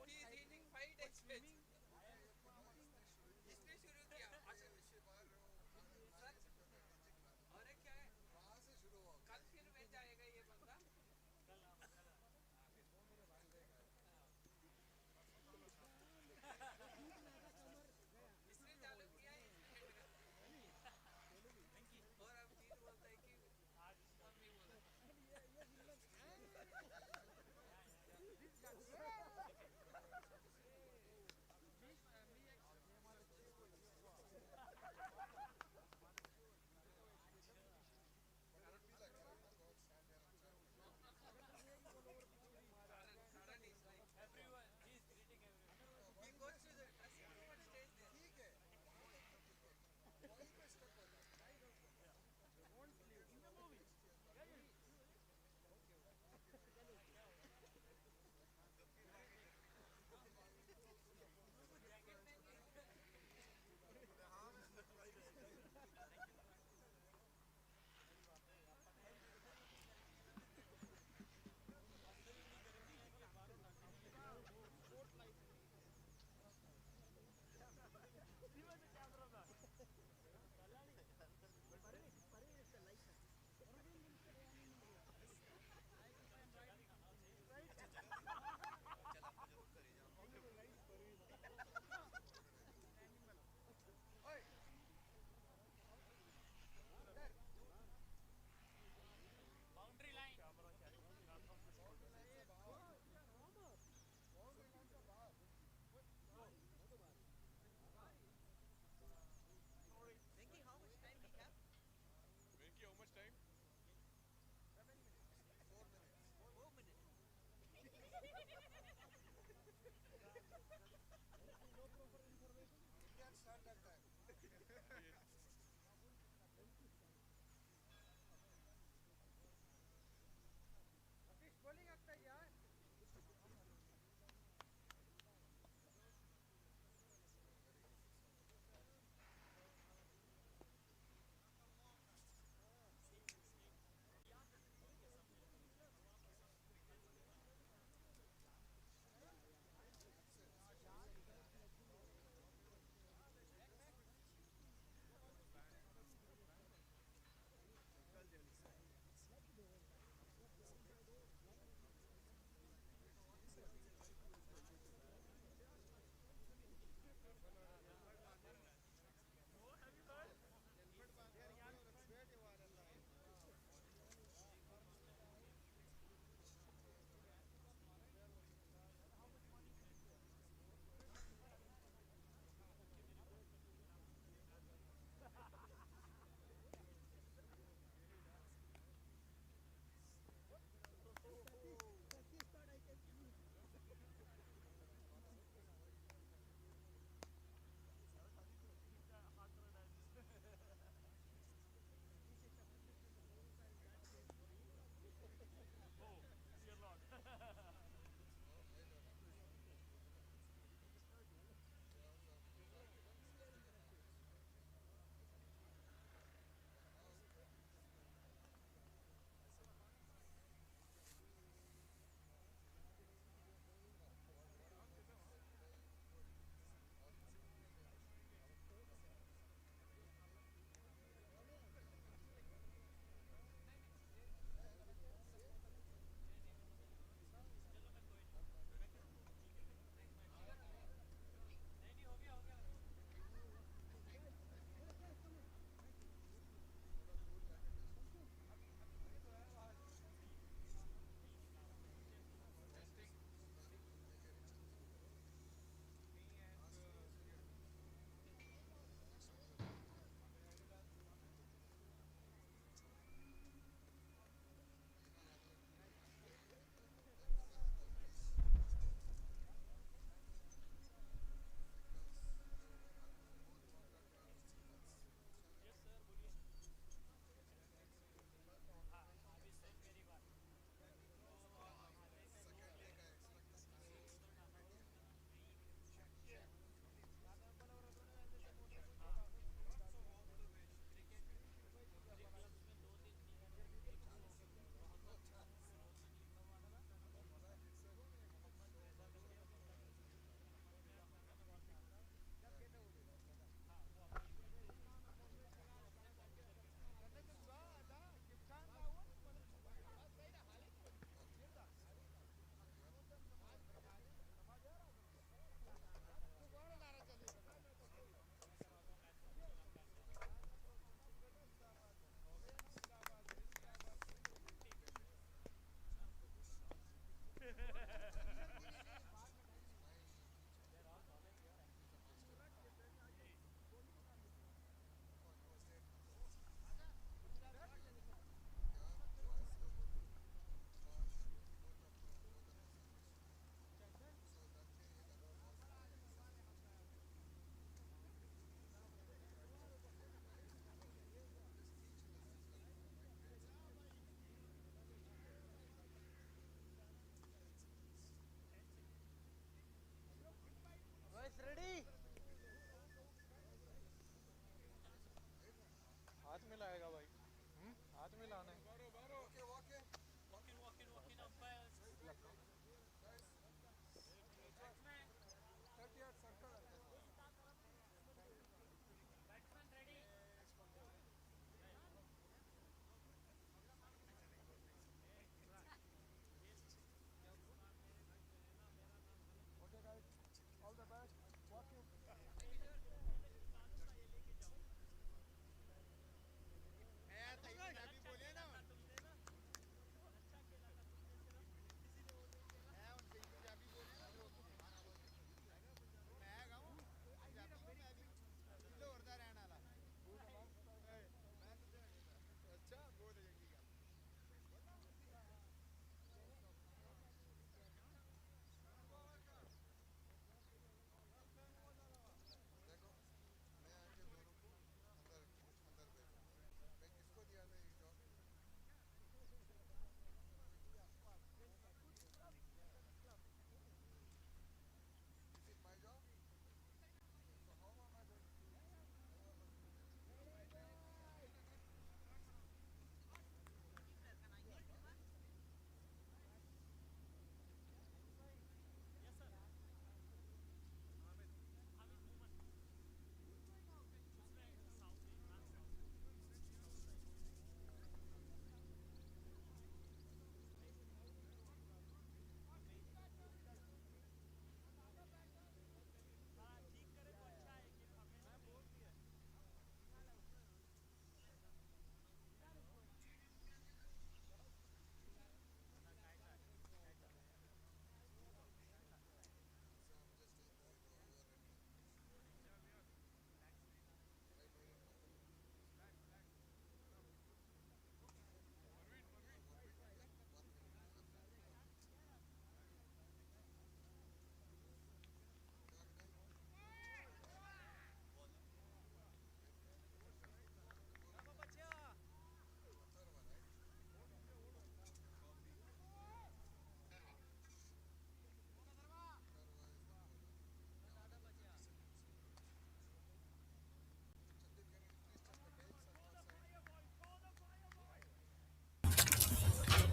He is eating 5 days veg. इसने शुरू किया सर और एक क्या है कल फिर वेज आएगा ये बंदा इसने चालू किया इसने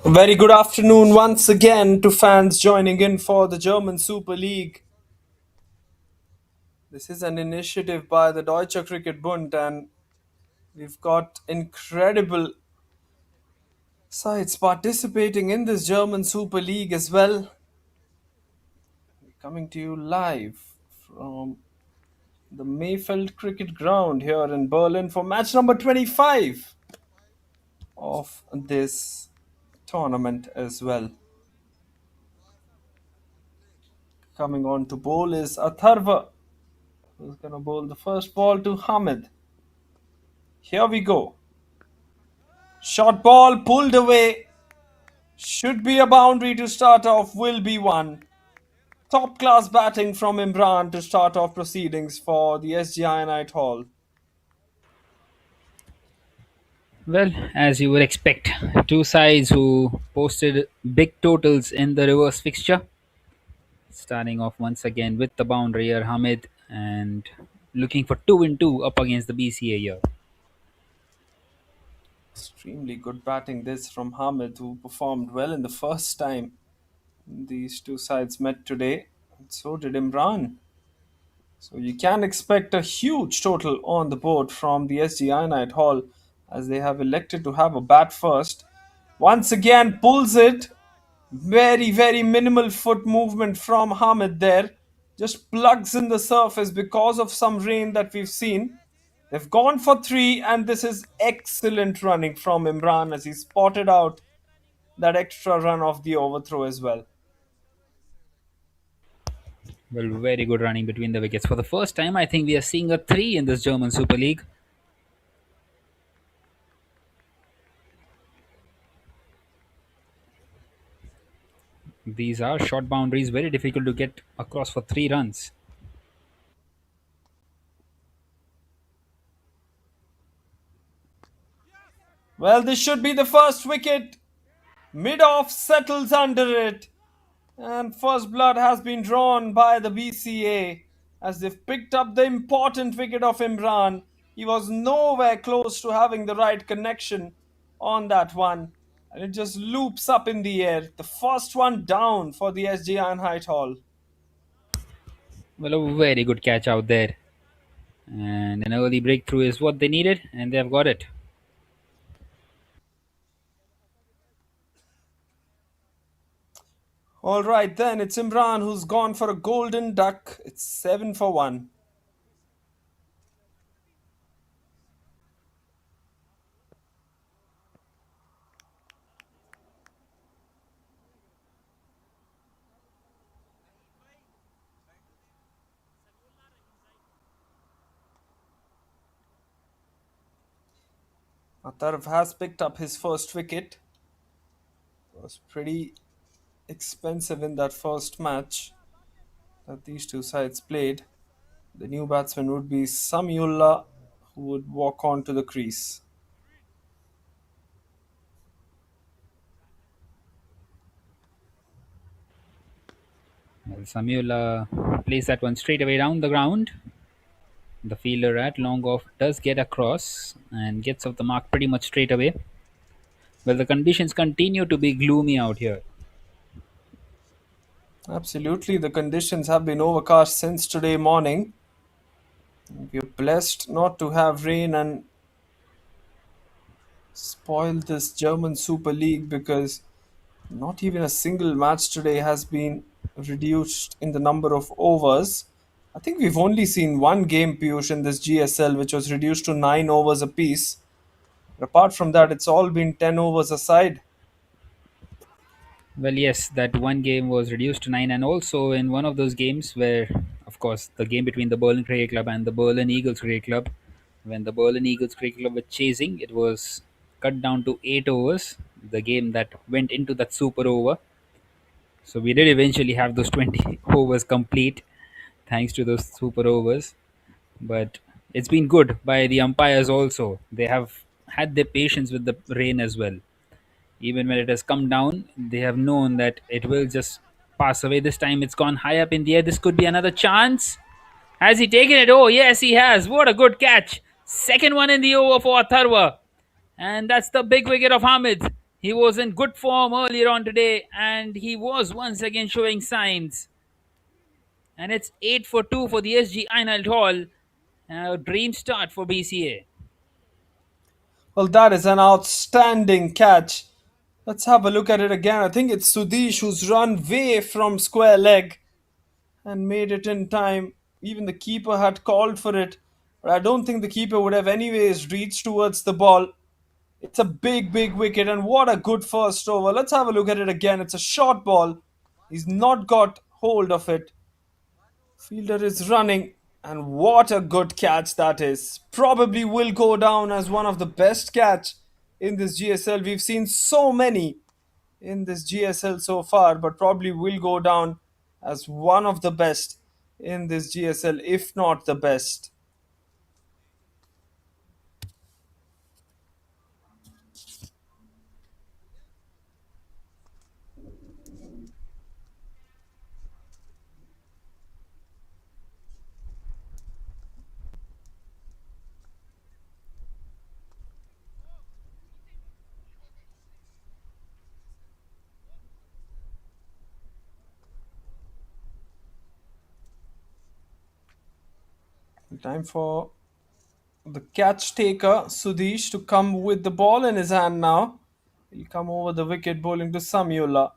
Very good afternoon once again to fans joining in for the German Super League. This is an initiative by the Deutscher Cricket Bund, and we've got incredible sides participating in this German Super League as well. Coming to you live from the Maifeld Cricket Ground here in Berlin for match number 25 of this tournament as well. Coming on to bowl is Atharva, who's going to bowl the first ball to Hamid. Here we go. Short ball pulled away. Should be a boundary to start off, will be one. Top class batting from Imran to start off proceedings for the SG Einheit Hall. Well, as you would expect, two sides who posted big totals in the reverse fixture. Starting off once again with the boundarier Hamid and looking for 2 in 2 up against the BCA here. Extremely good batting this from Hamid, who performed well in the first time these two sides met today. And so did Imran. So you can expect a huge total on the board from the SG Einheit Hall as they have elected to have a bat first. Once again, pulls it. Very, very minimal foot movement from Hamid there. Just plugs in the surface because of some rain that we've seen. They've gone for three, and this is excellent running from Imran as he spotted out that extra run of the overthrow as well. Well, very good running between the wickets. For the first time, I think we are seeing a 3 in this German Super League. These are short boundaries, very difficult to get across for 3 runs. Well, this should be the first wicket. Mid off settles under it. And first blood has been drawn by the BCA as they've picked up the important wicket of Imran. He was nowhere close to having the right connection on that one. And it just loops up in the air. The first one down for the SG Einheit Hall. Well, a very good catch out there. And an early breakthrough is what they needed, and they have got it. All right, then it's Imran who's gone for a golden duck. It's 7 for 1. Atarv has picked up his first wicket. It was pretty expensive in that first match that these two sides played. The new batsman would be Samiullah, who would walk onto the crease. Well, Samuel plays that one straight away down the ground. The fielder at long off does get across and gets off the mark pretty much straight away. Well, the conditions continue to be gloomy out here. Absolutely, the conditions have been overcast since today morning. We're blessed not to have rain and spoil this German Super League because not even a single match today has been reduced in the number of overs. I think we've only seen one game, Piyush, in this GSL, which was reduced to 9 overs apiece. Apart from that, it's all been 10 overs aside. Well, yes, that one game was reduced to 9, and also in one of those games where, of course, the game between the Berlin Cricket Club and the Berlin Eagles Cricket Club, when the Berlin Eagles Cricket Club were chasing, it was cut down to 8 overs, the game that went into that super over. So we did eventually have those 20 overs complete thanks to those super overs. But it's been good by the umpires also. They have had their patience with the rain as well. Even when it has come down, they have known that it will just pass away. This time it's gone high up in the air. This could be another chance. Has he taken it? Oh, yes, he has. What a good catch. Second one in the over for Atharva. And that's the big wicket of Hamid. He was in good form earlier on today, and he was once again showing signs. And it's 8 for 2 for the SG Einheit Hall. A dream start for BCA. Well, that is an outstanding catch. Let's have a look at it again. I think it's Sudesh who's run way from square leg and made it in time. Even the keeper had called for it, but I don't think the keeper would have anyways reached towards the ball. It's a big, big wicket, and what a good first over. Let's have a look at it again. It's a short ball. He's not got hold of it. Fielder is running, and what a good catch that is. Probably will go down as one of the best catch in this GSL. We've seen so many in this GSL so far, but probably will go down as one of the best in this GSL, if not the best. Time for the catch taker, Sudesh, to come with the ball in his hand now. He'll come over the wicket, bowling to Samyula.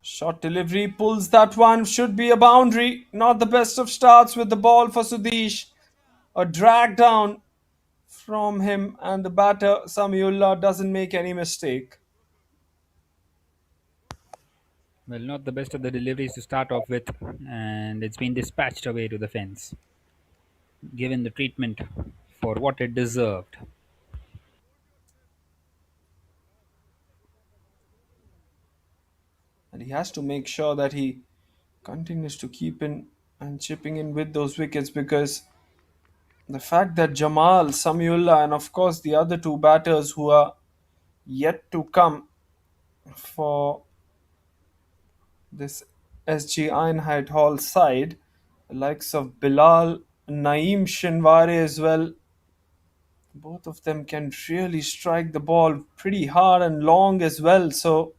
Short delivery pulls that one, should be a boundary. Not the best of starts with the ball for Sudesh. A drag down from him, and the batter, Samyullah, doesn't make any mistake. Well, not the best of the deliveries to start off with, and it's been dispatched away to the fence, given the treatment for what it deserved. And he has to make sure that he continues to keep in and chipping in with those wickets, because the fact that Jamal, Samyullah, and of course the other two batters who are yet to come for this SG Einheit Hall side, the likes of Bilal, Naeem Shinwari as well, both of them can really strike the ball pretty hard and long as well. So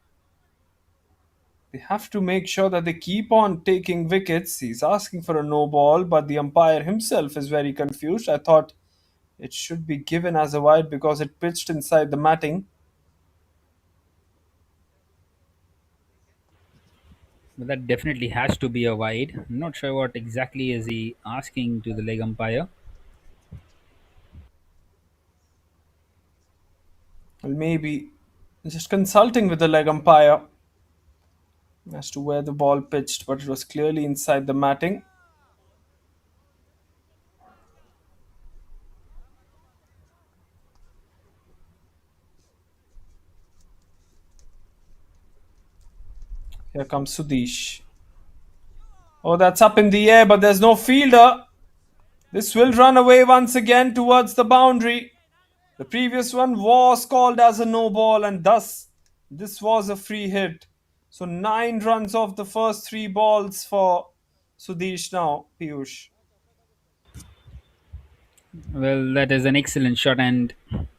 they have to make sure that they keep on taking wickets. He's asking for a no ball, but the umpire himself is very confused. I thought it should be given as a wide because it pitched inside the matting. But that definitely has to be a wide. I'm not sure what exactly is he asking to the leg umpire. Well, maybe just consulting with the leg umpire as to where the ball pitched, but it was clearly inside the matting. Here comes Sudesh. Oh, that's up in the air, but there's no fielder. This will run away once again towards the boundary. The previous one was called as a no ball, and thus this was a free hit. So 9 runs off the first 3 balls for Sudesh now, Piyush. Well, that is an excellent shot, and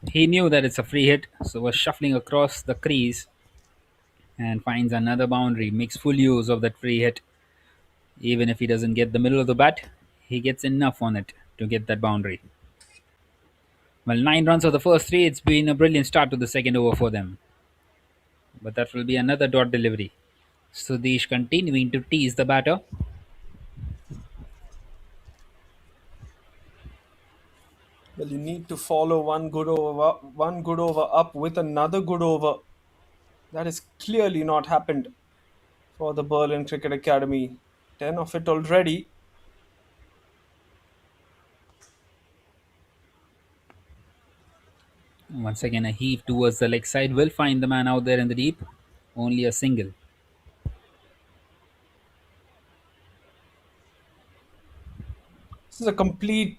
he knew that it's a free hit, so was shuffling across the crease and finds another boundary. Makes full use of that free hit. Even if he doesn't get the middle of the bat, he gets enough on it to get that boundary. Well, 9 runs of the first three. It's been a brilliant start to the second over for them. But that will be another dot delivery. Sudesh continuing to tease the batter. Well, you need to follow one good over up with another good over. That has clearly not happened for the Berlin Cricket Academy. 10 of it already. Once again, a heave towards the leg side will find the man out there in the deep. Only a single. This is a completely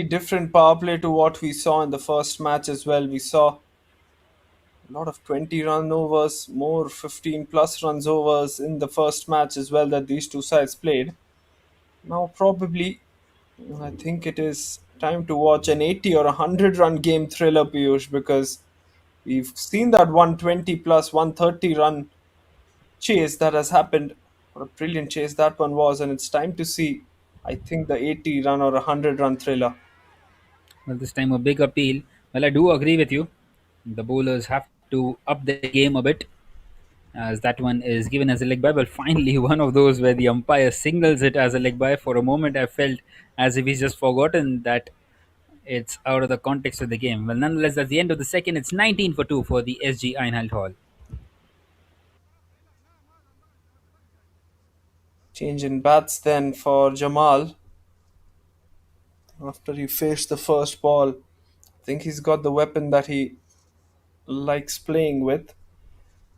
different power play to what we saw in the first match as well. We saw a lot of 20 run overs, more 15 plus runs overs in the first match as well that these two sides played. Now, probably, I think it is Time to watch an 80 or a 100 run game thriller, Piyush, because we've seen that 120 plus 130 run chase that has happened. What a brilliant chase that one was, and it's time to see, I think, the 80 run or a 100 run thriller. Well, this time a big appeal. Well, I do agree with you. The bowlers have to up their game a bit, as that one is given as a leg by. But finally, one of those where the umpire signals it as a leg by. For a moment, I felt as if he's just forgotten that it's out of the context of the game. Well, nonetheless, at the end of the second, it's 19 for 2 for the SG Einheit Hall. Change in bats then for Jamal after he faced the first ball. I think he's got the weapon that he likes playing with.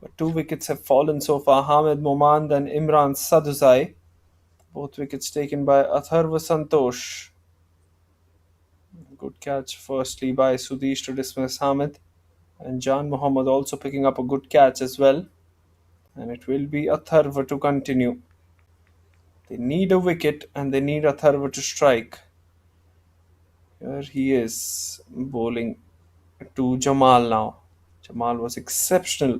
But two wickets have fallen so far, Hamid Momand and Imran Saduzai. Both wickets taken by Atharva Santosh. Good catch firstly by Sudesh to dismiss Hamid. And Jan Mohammed also picking up a good catch as well. And it will be Atharva to continue. They need a wicket and they need Atharva to strike. Here he is bowling to Jamal now. Jamal was exceptional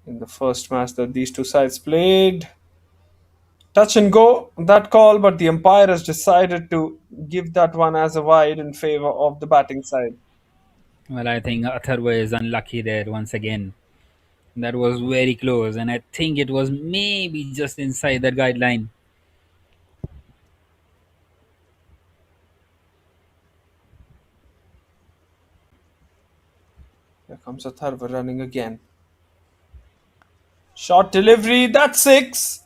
in the first match that these two sides played. Touch and go, that call, but the umpire has decided to give that one as a wide in favor of the batting side. Well, I think Atharva is unlucky there once again. That was very close, and I think it was maybe just inside that guideline. Here comes Atharva running again. Short delivery, that's six.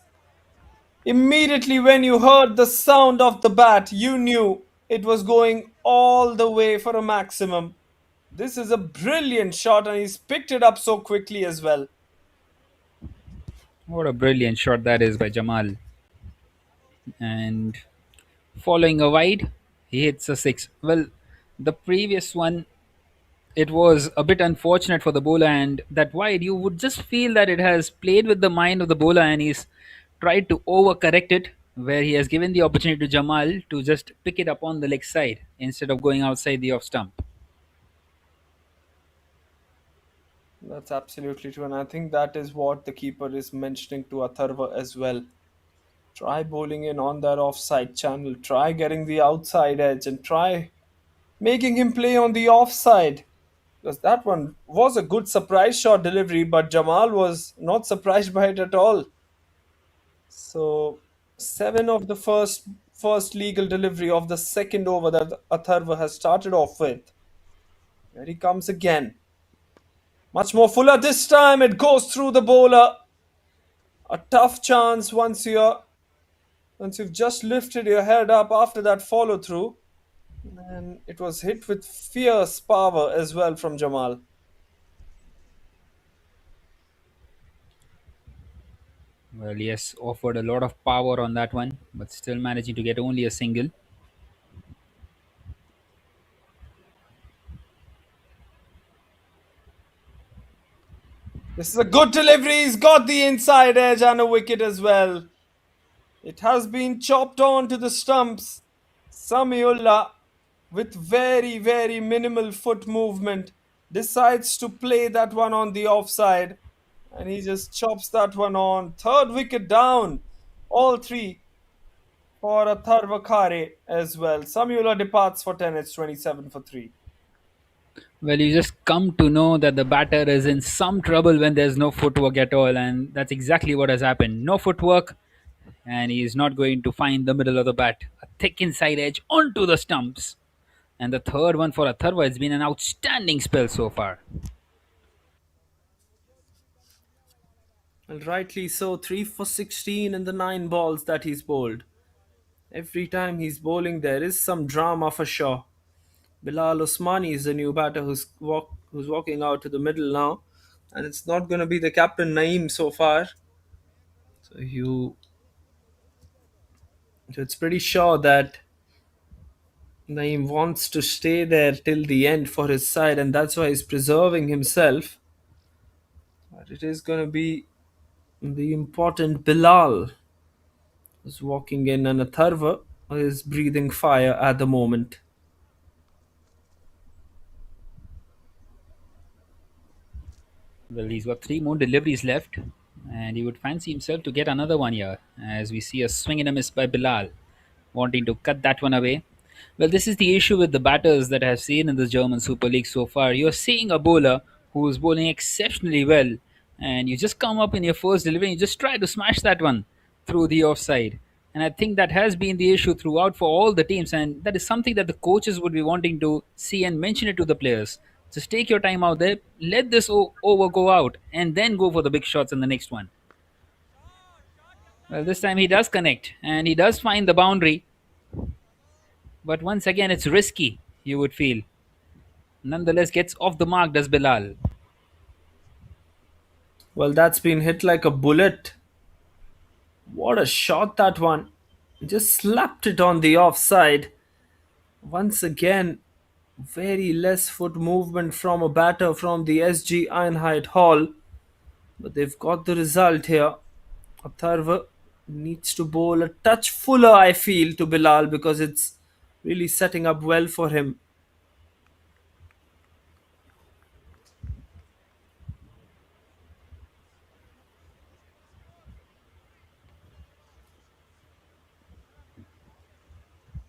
Immediately when you heard the sound of the bat, you knew it was going all the way for a maximum. This is a brilliant shot, and he's picked it up so quickly as well. What a brilliant shot that is by Jamal. And following a wide, he hits a six. Well, the previous one, it was a bit unfortunate for the bowler, and that wide, you would just feel that it has played with the mind of the bowler and he's tried to overcorrect it, where he has given the opportunity to Jamal to just pick it up on the leg side instead of going outside the off stump. That's absolutely true, and I think that is what the keeper is mentioning to Atharva as well. Try bowling in on that offside channel, try getting the outside edge, and try making him play on the offside. Because that one was a good surprise shot delivery, but Jamal was not surprised by it at all. So, seven of the first legal delivery of the second over that Atharva has started off with. Here he comes again. Much more fuller this time. It goes through the bowler. A tough chance once you've just lifted your head up after that follow through. And it was hit with fierce power as well from Jamal. Well, yes, offered a lot of power on that one, but still managing to get only a single. This is a good delivery. He's got the inside edge and a wicket as well. It has been chopped on to the stumps. Samiullah, with very, very minimal foot movement, decides to play that one on the offside. And he just chops that one on. Third wicket down. All three for Atharva Khare as well. Samiullah departs for 10. It's 27 for 3. Well, you just come to know that the batter is in some trouble when there's no footwork at all, and that's exactly what has happened. No footwork, and he's not going to find the middle of the bat. A thick inside edge onto the stumps. And the third one for Atharva has been an outstanding spell so far. And rightly so. 3 for 16 in the 9 balls that he's bowled. Every time he's bowling, there is some drama for sure. Bilal Osmani is the new batter who's walking out to the middle now, and it's not going to be the captain Naeem so far. So it's pretty sure that Naeem wants to stay there till the end for his side, and that's why he's preserving himself. But it is going to be the important Bilal who's walking in, and Atharva is breathing fire at the moment. Well, he's got three more deliveries left, and he would fancy himself to get another one here. As we see a swing and a miss by Bilal, wanting to cut that one away. Well, this is the issue with the batters that I've seen in the German Super League so far. You're seeing a bowler who's bowling exceptionally well, and you just come up in your first delivery and you just try to smash that one through the offside. And I think that has been the issue throughout for all the teams, and that is something that the coaches would be wanting to see and mention it to the players. Just take your time out there, let this over go out, and then go for the big shots in the next one. Well, this time he does connect, and he does find the boundary, but once again, it's risky, you would feel. Nonetheless, gets off the mark, does Bilal. Well, that's been hit like a bullet. What a shot that one. Just slapped it on the offside. Once again, very less foot movement from a batter from the SG Einheit Hall. But they've got the result here. Atharva needs to bowl a touch fuller, I feel, to Bilal because it's really setting up well for him.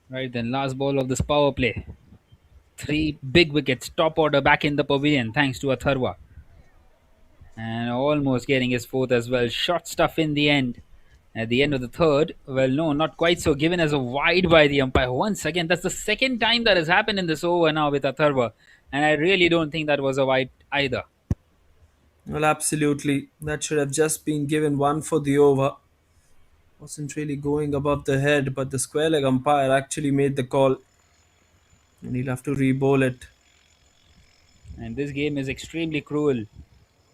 Right then, last ball of this power play. Three big wickets, top order back in the pavilion, thanks to Atharva. And almost getting his fourth as well. Short stuff in the end. At the end of the third, well, no, not quite so. Given as a wide by the umpire. Once again, that's the second time that has happened in this over now with Atharva. And I really don't think that was a wide either. Well, absolutely. That should have just been given one for the over. Wasn't really going above the head, but the square leg umpire actually made the call. And he'll have to re-bowl it. And this game is extremely cruel.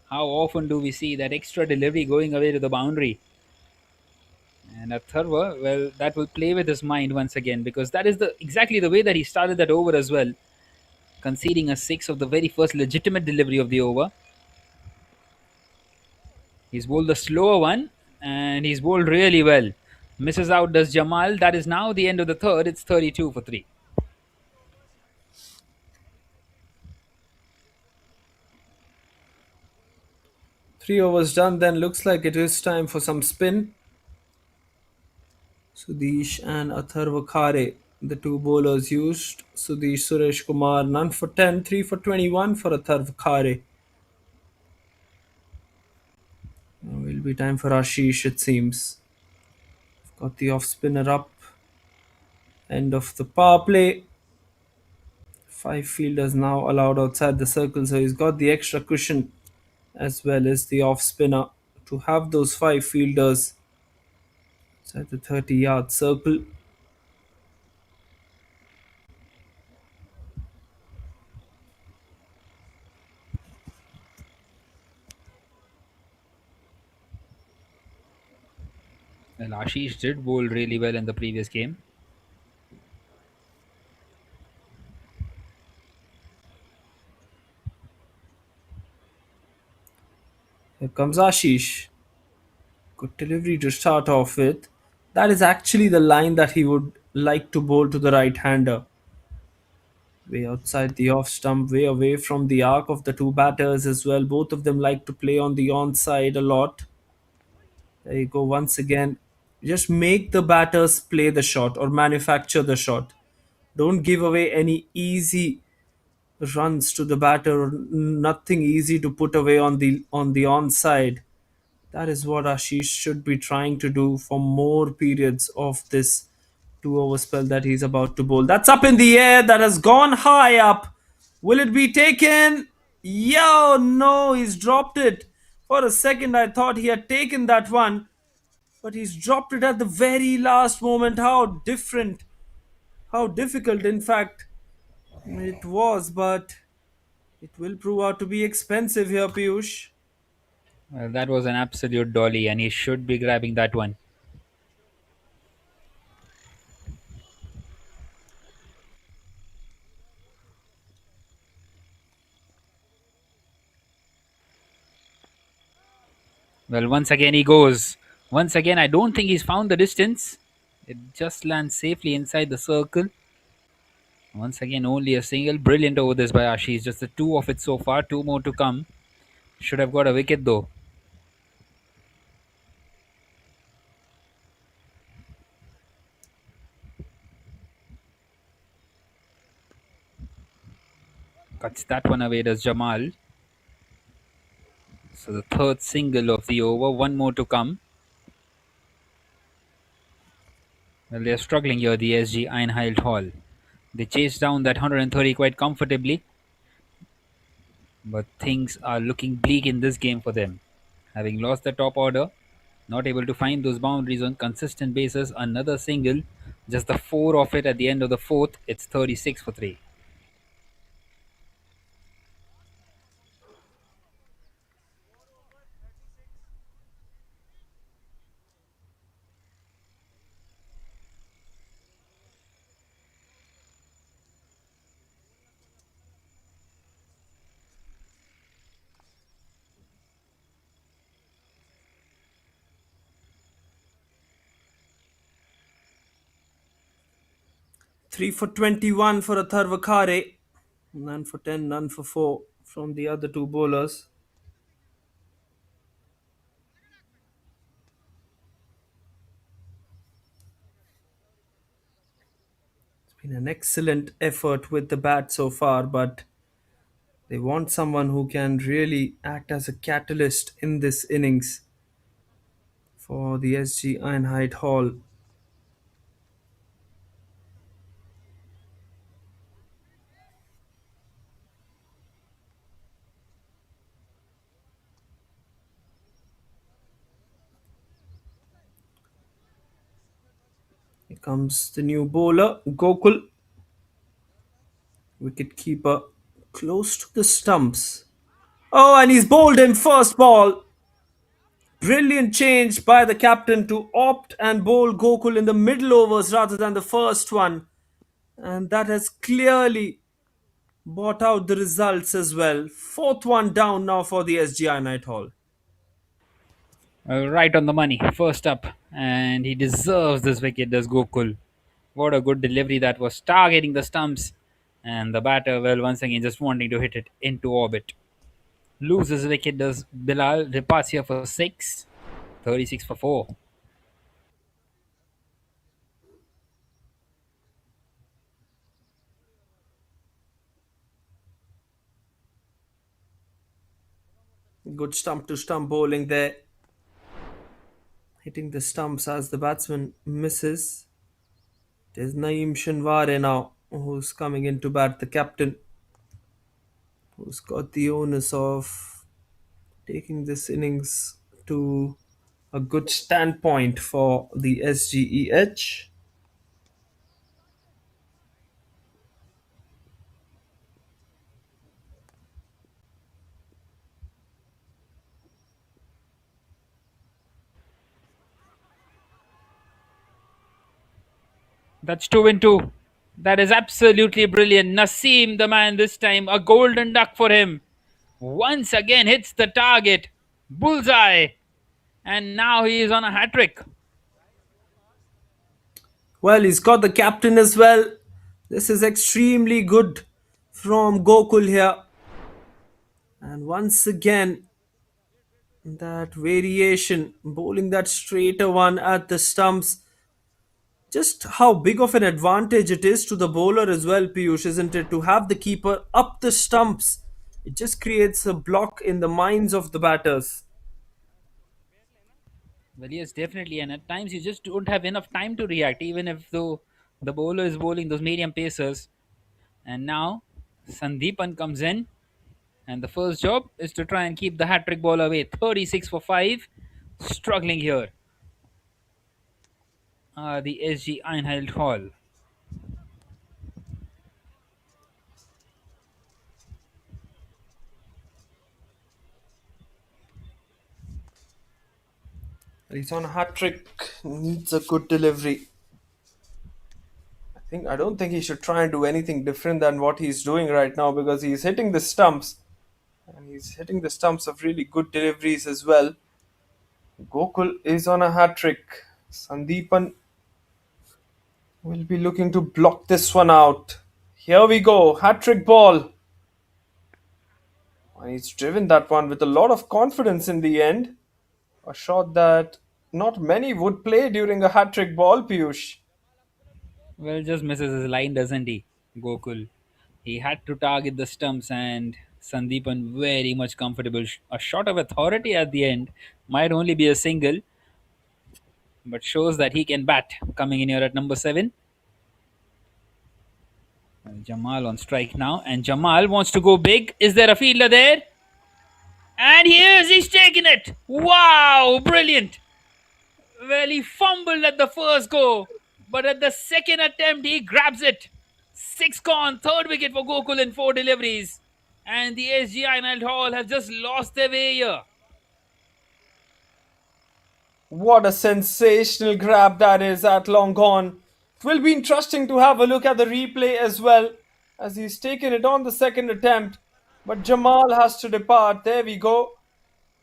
How often do we see that extra delivery going away to the boundary? And Atharva, well, that will play with his mind once again because that is the exactly the way that he started that over as well, conceding a six of the very first legitimate delivery of the over. He's bowled the slower one and he's bowled really well. Misses out does Jamal. That is now the end of the third. It's 32 for 3. 3 overs done, then looks like it is time for some spin. Sudesh and Atharva Khare, the two bowlers used. Sudesh Suresh Kumar, none for 10, 3 for 21 for Atharva Khare. Will be time for Ashish, it seems. Got the off spinner up. End of the power play. 5 fielders now allowed outside the circle, so he's got the extra cushion as well as the off spinner to have those 5 fielders inside the 30-yard circle. Well, Ashish did bowl really well in the previous game. Here comes Ashish. Good delivery to start off with. That is actually the line that he would like to bowl to the right hander. Way outside the off stump, way away from the arc of the two batters as well. Both of them like to play on the onside a lot. There you go, once again. Just make the batters play the shot or manufacture the shot. Don't give away any easy runs to the batter or nothing easy to put away on the onside. That is what Ashish should be trying to do for more periods of this 2 over spell that he's about to bowl. That's up in the air. That has gone high up. Will it be taken? Yo, no, he's dropped it. For a second, I thought he had taken that one, but he's dropped it at the very last moment. How different, how difficult, in fact, it was, but it will prove out to be expensive here, Piyush. Well, that was an absolute dolly, and he should be grabbing that one. Well, once again he goes. Once again, I don't think he's found the distance. It just lands safely inside the circle. Once again, only a single. Brilliant over this by Ashish. Just the two of it so far. Two more to come. Should have got a wicket though. Cuts that one away, does Jamal. So the third single of the over. One more to come. Well, they're struggling here, the SG Einheit Hall. They chased down that 130 quite comfortably, but things are looking bleak in this game for them. Having lost the top order, not able to find those boundaries on consistent basis, another single, just the four of it at the end of the fourth, it's 36 for 3. Three for 21 for a Tharvakare. None for 10, none for 4 from the other two bowlers. It's been an excellent effort with the bat so far, but they want someone who can really act as a catalyst in this innings for the SG Einheit Hall. Here comes the new bowler, Gokul. Wicket keeper close to the stumps. Oh, and he's bowled him first ball. Brilliant change by the captain to opt and bowl Gokul in the middle overs rather than the first one. And that has clearly bought out the results as well. Fourth one down now for the SGI Night Hall. Right on the money, first up, and he deserves this wicket, does Gokul. What a good delivery that was, targeting the stumps, and the batter, well, once again, just wanting to hit it into orbit. Loses wicket, does Bilal. Departs here for 6, 36 for 4. Good stump to stump bowling there. Hitting the stumps as the batsman misses. It is Naeem Shinware now who's coming in to bat, the captain, who's got the onus of taking this innings to a good standpoint for the SGEH. That's 2 and 2. That is absolutely brilliant. Naseem, the man this time, a golden duck for him. Once again hits the target. Bullseye. And now he is on a hat trick. Well, he's got the captain as well. This is extremely good from Gokul here. And once again, that variation, bowling that straighter one at the stumps. Just how big of an advantage it is to the bowler as well, Piyush, isn't it? To have the keeper up the stumps. It just creates a block in the minds of the batters. Well, yes, definitely. And at times you just don't have enough time to react, even if though the bowler is bowling those medium pacers. And now Sandeepan comes in, and the first job is to try and keep the hat trick ball away. 36 for 5. Struggling here. The SG Einheit Hall. He's on a hat trick, needs a good delivery. I don't think he should try and do anything different than what he's doing right now, because he's hitting the stumps, and he's hitting the stumps of really good deliveries as well. Gokul is on a hat trick. Sandeepan will be looking to block this one out. Here we go, hat trick ball. he's driven that one with a lot of confidence in the end. A shot that not many would play during a hat trick ball, Piyush. Well, just misses his line, doesn't he? Gokul. He had to target the stumps, and Sandeepan very much comfortable. A shot of authority at the end might only be a single, but shows that he can bat. Coming in here at number 7. Jamal on strike now, and Jamal wants to go big. Is there a fielder there? And he's taking it. Wow, brilliant. Well, he fumbled at the first go, but at the second attempt, he grabs it. 6 gone, third wicket for Gokul in 4 deliveries. And the SG Einheit Hall have just lost their way here. What a sensational grab that is at long gone. It will be interesting to have a look at the replay as well, as he's taken it on the second attempt. But Jamal has to depart. There we go.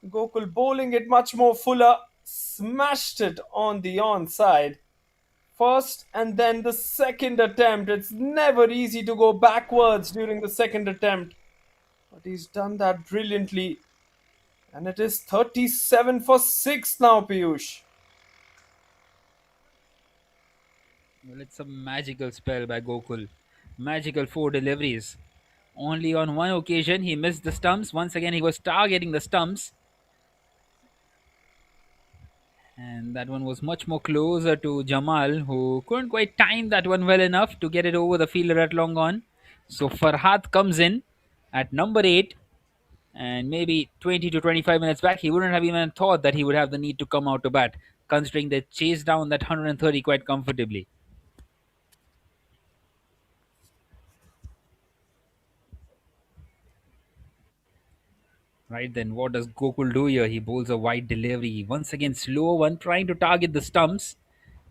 Gokul bowling it much more fuller. Smashed it on the onside. First and then the second attempt. It's never easy to go backwards during the second attempt. But he's done that brilliantly. And it is 37 for 6 now, Piyush. Well, it's a magical spell by Gokul. Magical 4 deliveries. Only on one occasion he missed the stumps. Once again, he was targeting the stumps. And that one was much more closer to Jamal, who couldn't quite time that one well enough to get it over the fielder at long on. So Farhad comes in at number 8. And maybe 20 to 25 minutes back, he wouldn't have even thought that he would have the need to come out to bat, considering they chased down that 130 quite comfortably. Right then, what does Gokul do here? He bowls a wide delivery. Once again, slow one, trying to target the stumps.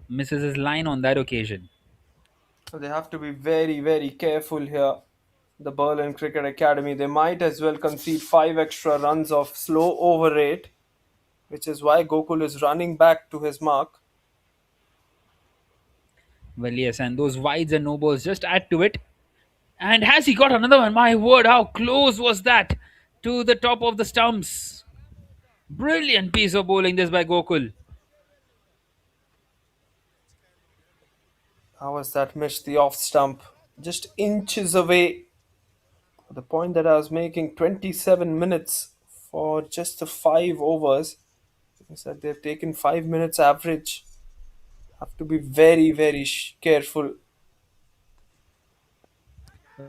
Misses his line on that occasion. So they have to be very, very careful here. The Berlin Cricket Academy, they might as well concede 5 extra runs of slow over rate, which is why Gokul is running back to his mark. Well, yes, and those wides and no balls just add to it. And has he got another one? My word, how close was that to the top of the stumps? Brilliant piece of bowling this by Gokul. How was that missed the off stump? Just inches away. The point that I was making, 27 minutes for just the 5 overs. Is that they've taken 5 minutes average. Have to be very, very careful.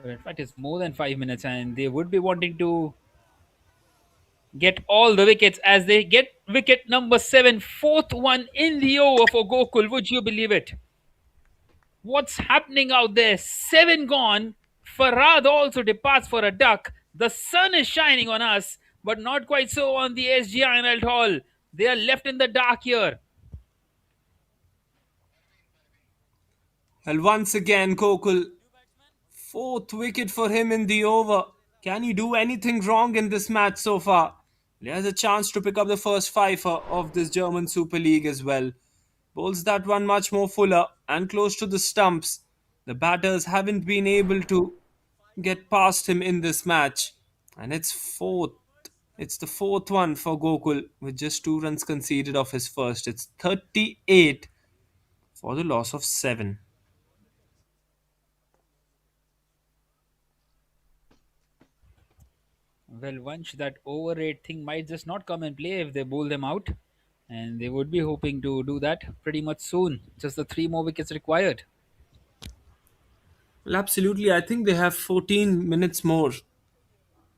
In fact, it's more than 5 minutes, and they would be wanting to get all the wickets as they get wicket number 7, fourth one in the over for Gokul. Would you believe it? What's happening out there? 7 gone. Farad also departs for a duck. The sun is shining on us, but not quite so on the SG Einheit Hall. They are left in the dark here. Well, once again, Gokul, 4th wicket for him in the over. Can he do anything wrong in this match so far? He has a chance to pick up the first fifer of this German Super League as well. Bowls that one much more fuller and close to the stumps. The batters haven't been able to get past him in this match. And it's fourth. It's the 4th one for Gokul with just 2 runs conceded off his first. It's 38 for the loss of 7. Well, Vansh, that overrate thing might just not come and play if they bowl them out. And they would be hoping to do that pretty much soon. Just the 3 more wickets required. Well, absolutely. I think they have 14 minutes more.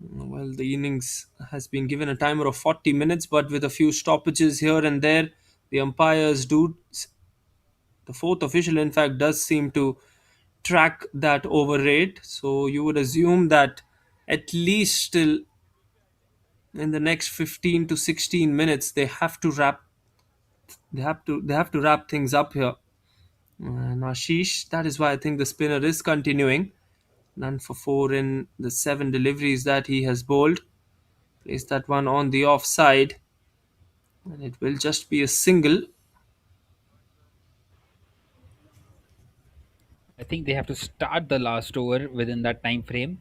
Well, the innings has been given a timer of 40 minutes, but with a few stoppages here and there, the umpires do. The 4th official, in fact, does seem to track that over rate. So you would assume that at least still in the next 15 to 16 minutes they have to wrap. They have to wrap things up here. And Ashish, that is why I think the spinner is continuing. None for 4 in the 7 deliveries that he has bowled. Place that one on the offside. And it will just be a single. I think they have to start the last over within that time frame.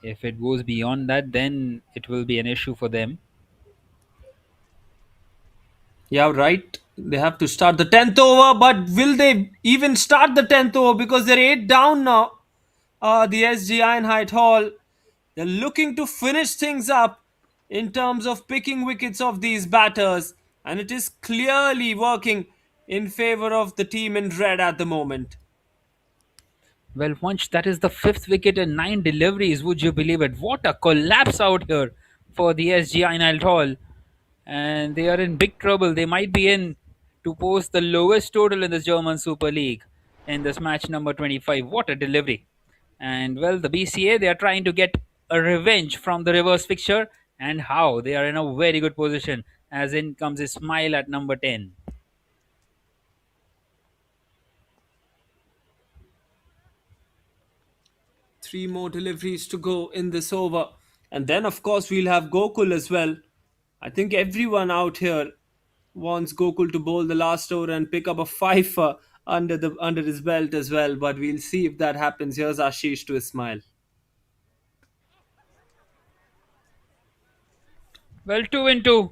If it goes beyond that, then it will be an issue for them. Yeah, right. They have to start the 10th over, but will they even start the 10th over because they're 8 down now? The SG Einheit Hall, they're looking to finish things up in terms of picking wickets of these batters, and it is clearly working in favor of the team in red at the moment. Well, once that is the fifth wicket and nine deliveries, would you believe it? What a collapse out here for the SG Einheit Hall. And they are in big trouble. They might be in to post the lowest total in the German Super League in this match number 25. What a delivery. And well, the BCA, they are trying to get a revenge from the reverse fixture. And how? They are in a very good position. As in comes a smile at number 10. Three more deliveries to go in this over. And then, of course, we'll have Gokul as well. I think everyone out here wants Gokul to bowl the last over and pick up a five under his belt as well. But we'll see if that happens. Here's Ashish to a smile. Well, 2 into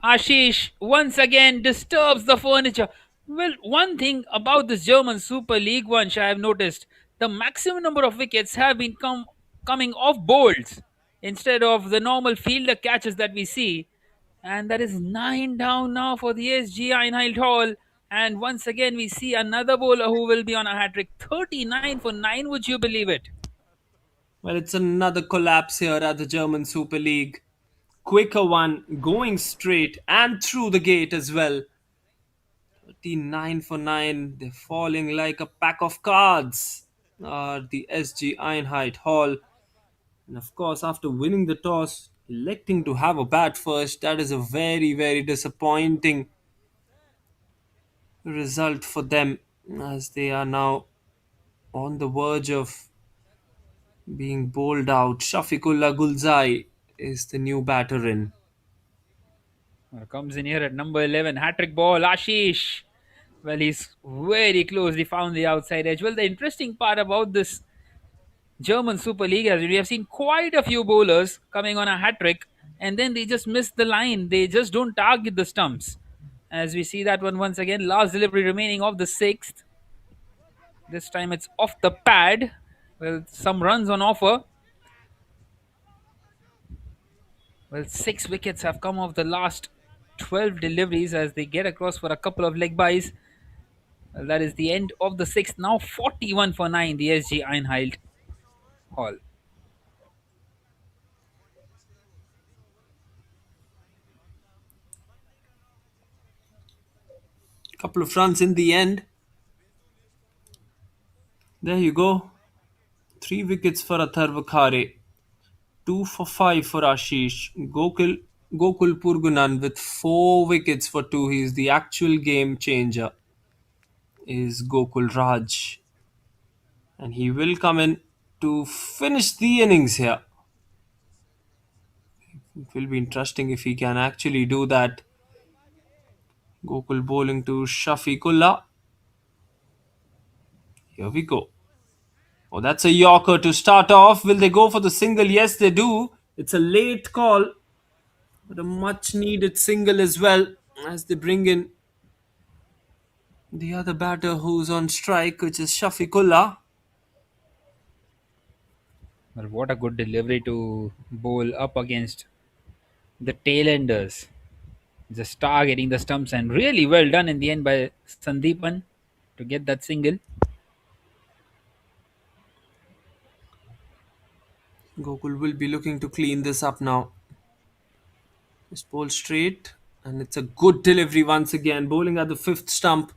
Ashish once again disturbs the furniture. Well, one thing about this German Super League once I have noticed the maximum number of wickets have been coming off bowls instead of the normal fielder catches that we see. And that is 9 down now for the SG Einheit Hall. And once again, we see another bowler who will be on a hat trick. 39 for 9, would you believe it? Well, it's another collapse here at the German Super League. Quicker one going straight and through the gate as well. 39 for 9. They're falling like a pack of cards. The SG Einheit Hall. And of course, after winning the toss, electing to have a bat first, that is a very, very disappointing result for them as they are now on the verge of being bowled out. Shafiqullah Gulzai is the new batter in. Comes in here at number 11, hat trick ball, Ashish. Well, he's very close. He found the outside edge. Well, the interesting part about this German Super League is we have seen quite a few bowlers coming on a hat trick and then they just miss the line. They just don't target the stumps. As we see that one once again, last delivery remaining of the sixth. This time it's off the pad. Well, some runs on offer. Well, 6 wickets have come off the last 12 deliveries as they get across for a couple of leg byes. Well, that is the end of the sixth. Now 41 for 9, the SG Einheit Hall. Couple of runs in the end. There you go. 3 wickets for Atharva Khare. 2 for 5 for Ashish. Gokul Purgunan with 4 wickets for 2. He's the actual game changer. Is Gokul Raj. And he will come in to finish the innings here. It will be interesting if he can actually do that. Gokul bowling to Shafiqullah. Here we go. Oh, that's a Yorker to start off. Will they go for the single? Yes, they do. It's a late call, but a much needed single as well as they bring in the other batter who's on strike, which is Shafiqullah. Well, what a good delivery to bowl up against the tailenders. Just targeting the stumps and really well done in the end by Sandeepan to get that single. Gokul will be looking to clean this up now. Just bowl straight, and it's a good delivery once again. Bowling at the fifth stump.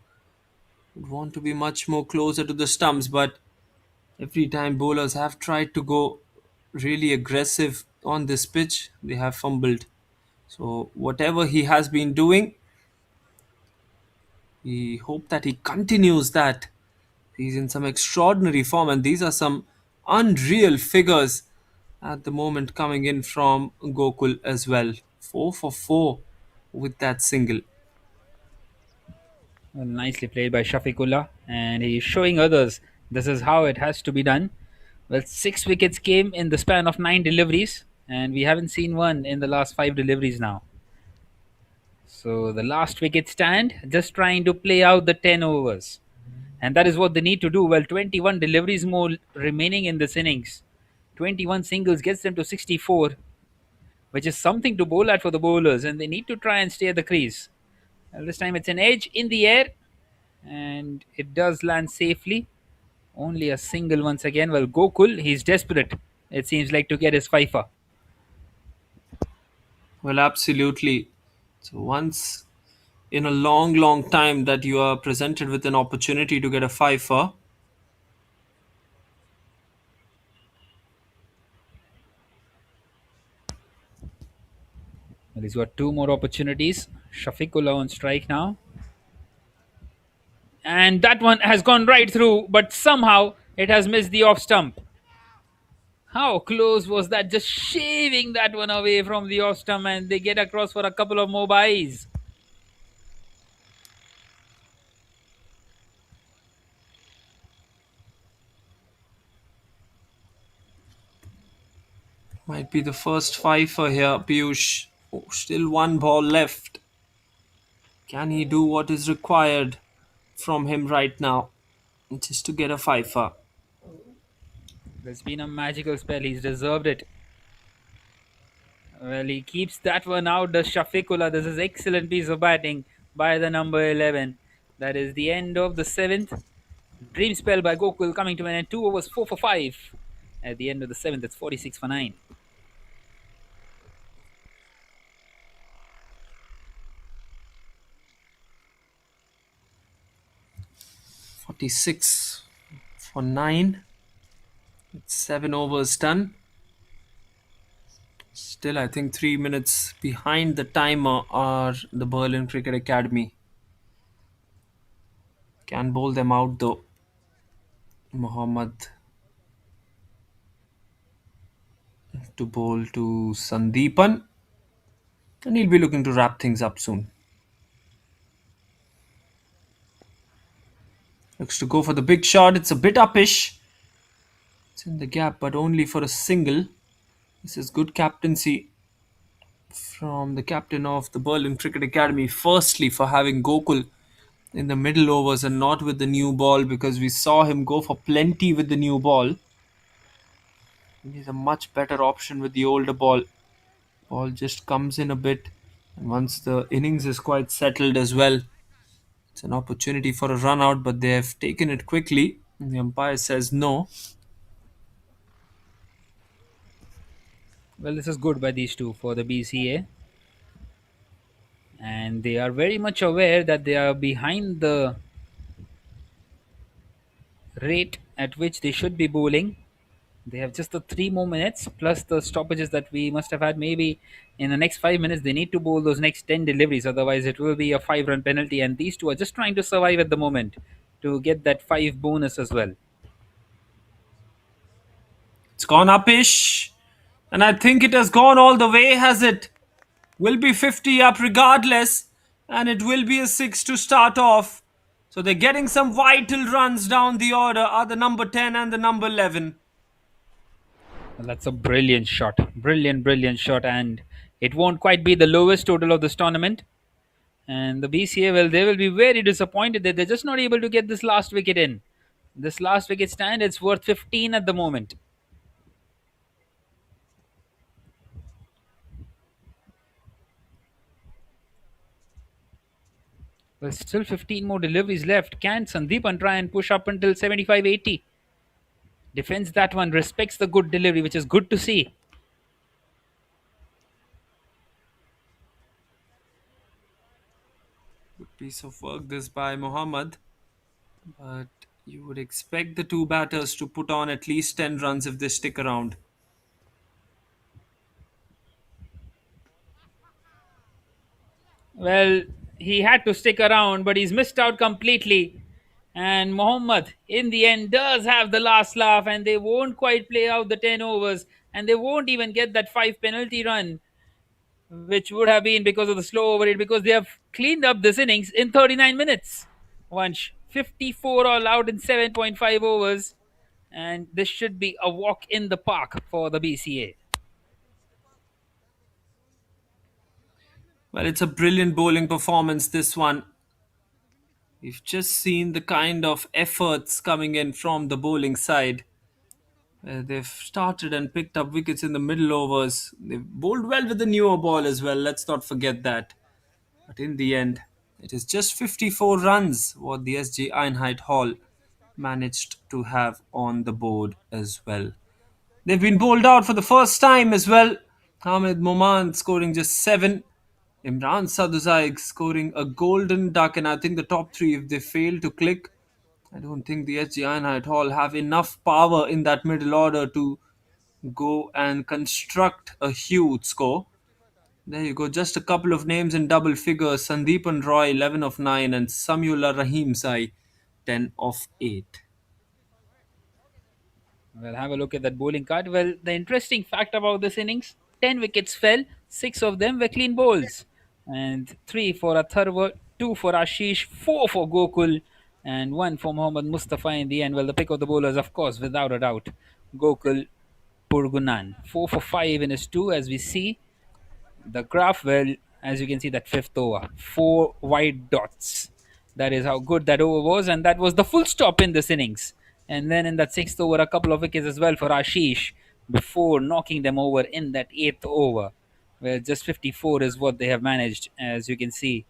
Would want to be much more closer to the stumps, but every time bowlers have tried to go really aggressive on this pitch, they have fumbled. So whatever he has been doing, we hope that he continues that. He's in some extraordinary form, and these are some unreal figures at the moment coming in from Gokul as well. 4 for 4 with that single. Well, nicely played by Shafiqullah, and he's showing others this is how it has to be done. Well, 6 wickets came in the span of 9 deliveries, and we haven't seen one in the last 5 deliveries now. So the last wicket stand, just trying to play out the 10 overs. And that is what they need to do. Well, 21 deliveries more remaining in this innings. 21 singles gets them to 64, which is something to bowl at for the bowlers, and they need to try and stay at the crease. Well, this time it's an edge in the air, and it does land safely. Only a single once again. Well, Gokul, he's desperate, it seems like, to get his fifer. Well, absolutely. So once in a long, long time that you are presented with an opportunity to get a fifer, Well, he's got two more opportunities. Shafiqullah on strike now. And that one has gone right through, but somehow it has missed the off stump. How close was that? Just shaving that one away from the off stump, and they get across for a couple of more byes. might be the first fifer here, Piyush. Oh, still one ball left. Can he do what is required from him right now? Just to get a fifer. There's been a magical spell. He's deserved it. Well, he keeps that one out. The Shafiqullah. This is excellent piece of batting by the number 11. That is the end of the seventh. Dream spell by Gokul coming to an end. 2 overs, 4 for 5. At the end of the seventh, it's 46 for 9. 46 for 9. It's 7 overs done. Still, I think 3 minutes behind the timer are the Berlin Cricket Academy. Can bowl them out though. Mohammad to bowl to Sandeepan. And he'll be looking to wrap things up soon. Looks to go for the big shot. It's a bit uppish. It's in the gap, but only for a single. This is good captaincy from the captain of the Berlin Cricket Academy. Firstly, for having Gokul in the middle overs and not with the new ball, because we saw him go for plenty with the new ball. He's a much better option with the older ball. Ball just comes in a bit, and once the innings is quite settled as well, it's an opportunity for a run out, but they have taken it quickly. And the umpire says no. Well, this is good by these two for the BCA. And they are very much aware that they are behind the rate at which they should be bowling. They have just the 3 more minutes plus the stoppages that we must have had. Maybe in the next 5 minutes, they need to bowl those next 10 deliveries. Otherwise, it will be a 5 run penalty. And these two are just trying to survive at the moment to get that 5 bonus as well. It's gone uppish, and I think it has gone all the way, has it? Will be 50 up regardless, and it will be a 6 to start off. So they're getting some vital runs down the order are the number 10 and the number 11. Well, that's a brilliant shot. Brilliant, brilliant shot. And it won't quite be the lowest total of this tournament. And the BCA, well, they will be very disappointed that they're just not able to get this last wicket in. This last wicket stand, it's worth 15 at the moment. Well, still 15 more deliveries left. Can Sandeepan try and push up until 75-80? Defends that one, respects the good delivery, which is good to see. Good piece of work this by Mohammad. But you would expect the two batters to put on at least 10 runs if they stick around. Well, he had to stick around, but he's missed out completely. And Mohammad, in the end, does have the last laugh, and they won't quite play out the 10 overs, and they won't even get that 5 penalty run, which would have been because of the slow over it, because they have cleaned up this innings in 39 minutes. Once 54 all out in 7.5 overs, and this should be a walk in the park for the BCA. Well, it's a brilliant bowling performance, this one. We've just seen the kind of efforts coming in from the bowling side. They've started and picked up wickets in the middle overs. They've bowled well with the newer ball as well, let's not forget that. But in the end, it is just 54 runs what the SG Einheit Hall managed to have on the board as well. They've been bowled out for the first time as well. Hamid Moman scoring just 7. Imran Saduzai scoring a golden duck, and I think the top three, if they fail to click, I don't think the SG Einheit Hall have enough power in that middle order to go and construct a huge score. There you go, just a couple of names in double figures. Sandeepan Roy, 11 of 9, and Samyullah Rahim Sai, 10 of 8. Well, have a look at that bowling card. Well, the interesting fact about this innings, 10 wickets fell, 6 of them were clean bowls. And 3 for Atharva, 2 for Ashish, 4 for Gokul, and 1 for Mohammad Mustafa in the end. Well, the pick of the bowlers, of course, without a doubt, Gokul Purgunan. 4 for 5 in his 2, as we see. The graph, well, as you can see, that fifth over, 4 white dots. That is how good that over was, and that was the full stop in this innings. And then in that sixth over, a couple of wickets as well for Ashish before knocking them over in that eighth over. Well, just 54 is what they have managed, as you can see.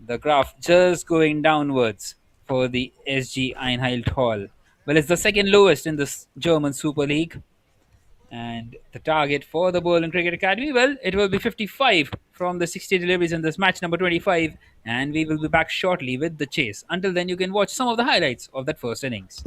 The graph just going downwards for the SG Einheit Hall. Well, it's the second lowest in this German Super League. And the target for the Berlin Cricket Academy, well, it will be 55 from the 60 deliveries in this match number 25. And we will be back shortly with the chase. Until then, you can watch some of the highlights of that first innings.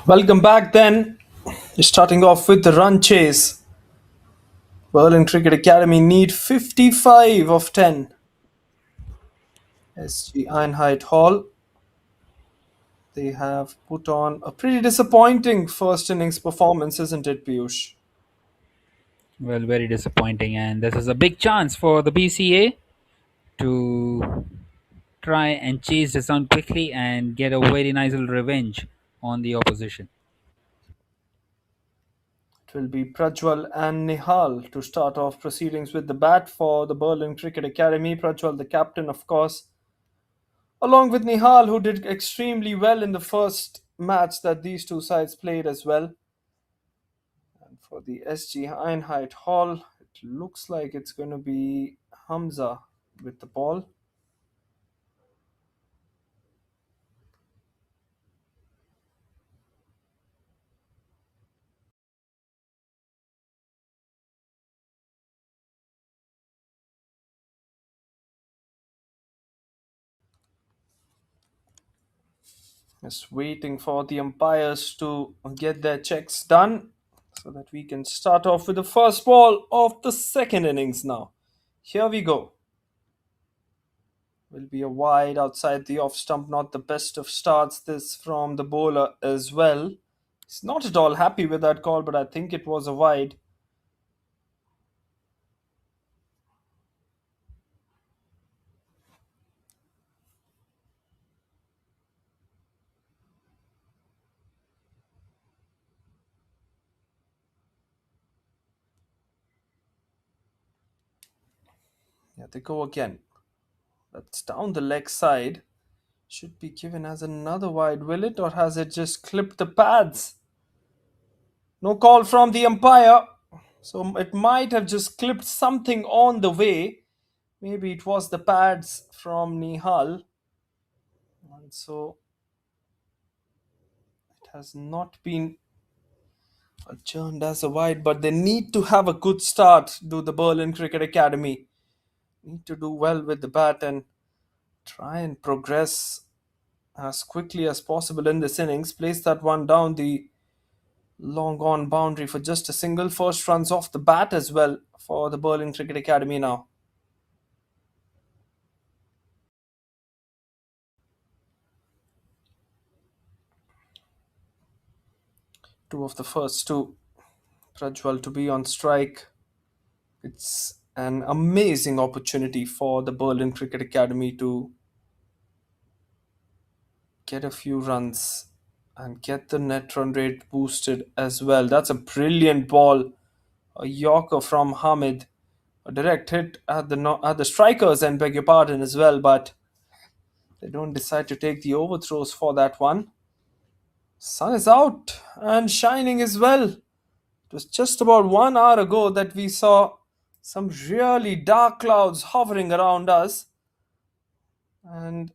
Welcome back then. Starting off with the run chase. Berlin Cricket Academy need 55 of 10. SG Einheit Hall. They have put on a pretty disappointing first innings performance, isn't it, Piyush? Well, very disappointing, and this is a big chance for the BCA to try and chase this down quickly and get a very nice little revenge on the opposition. It will be Prajwal and Nihal to start off proceedings with the bat for the Berlin Cricket Academy. Prajwal, the captain, of course, along with Nihal, who did extremely well in the first match that these two sides played as well. And for the SG Einheit Hall, it looks like it's going to be Hamza with the ball. Just waiting for the umpires to get their checks done so that we can start off with the first ball of the second innings now. Here we go. Will be a wide outside the off stump, not the best of starts. This from the bowler as well. He's not at all happy with that call, but I think it was a wide. Yeah, they go again. That's down the leg side. Should be given as another wide, will it? Or has it just clipped the pads? No call from the umpire. So it might have just clipped something on the way. Maybe it was the pads from Nihal. And so it has not been adjourned as a wide, but they need to have a good start, do the Berlin Cricket Academy. Need to do well with the bat and try and progress as quickly as possible in this innings. Place that one down the long on boundary for just a single. First runs off the bat as well for the Berlin Cricket Academy now. Two of the first two. Prajwal to be on strike. It's an amazing opportunity for the Berlin Cricket Academy to get a few runs and get the net run rate boosted as well. That's a brilliant ball. A Yorker from Hamid. A direct hit at the strikers, and beg your pardon as well, but they don't decide to take the overthrows for that one. Sun is out and shining as well. It was just about 1 hour ago that we saw some really dark clouds hovering around us. And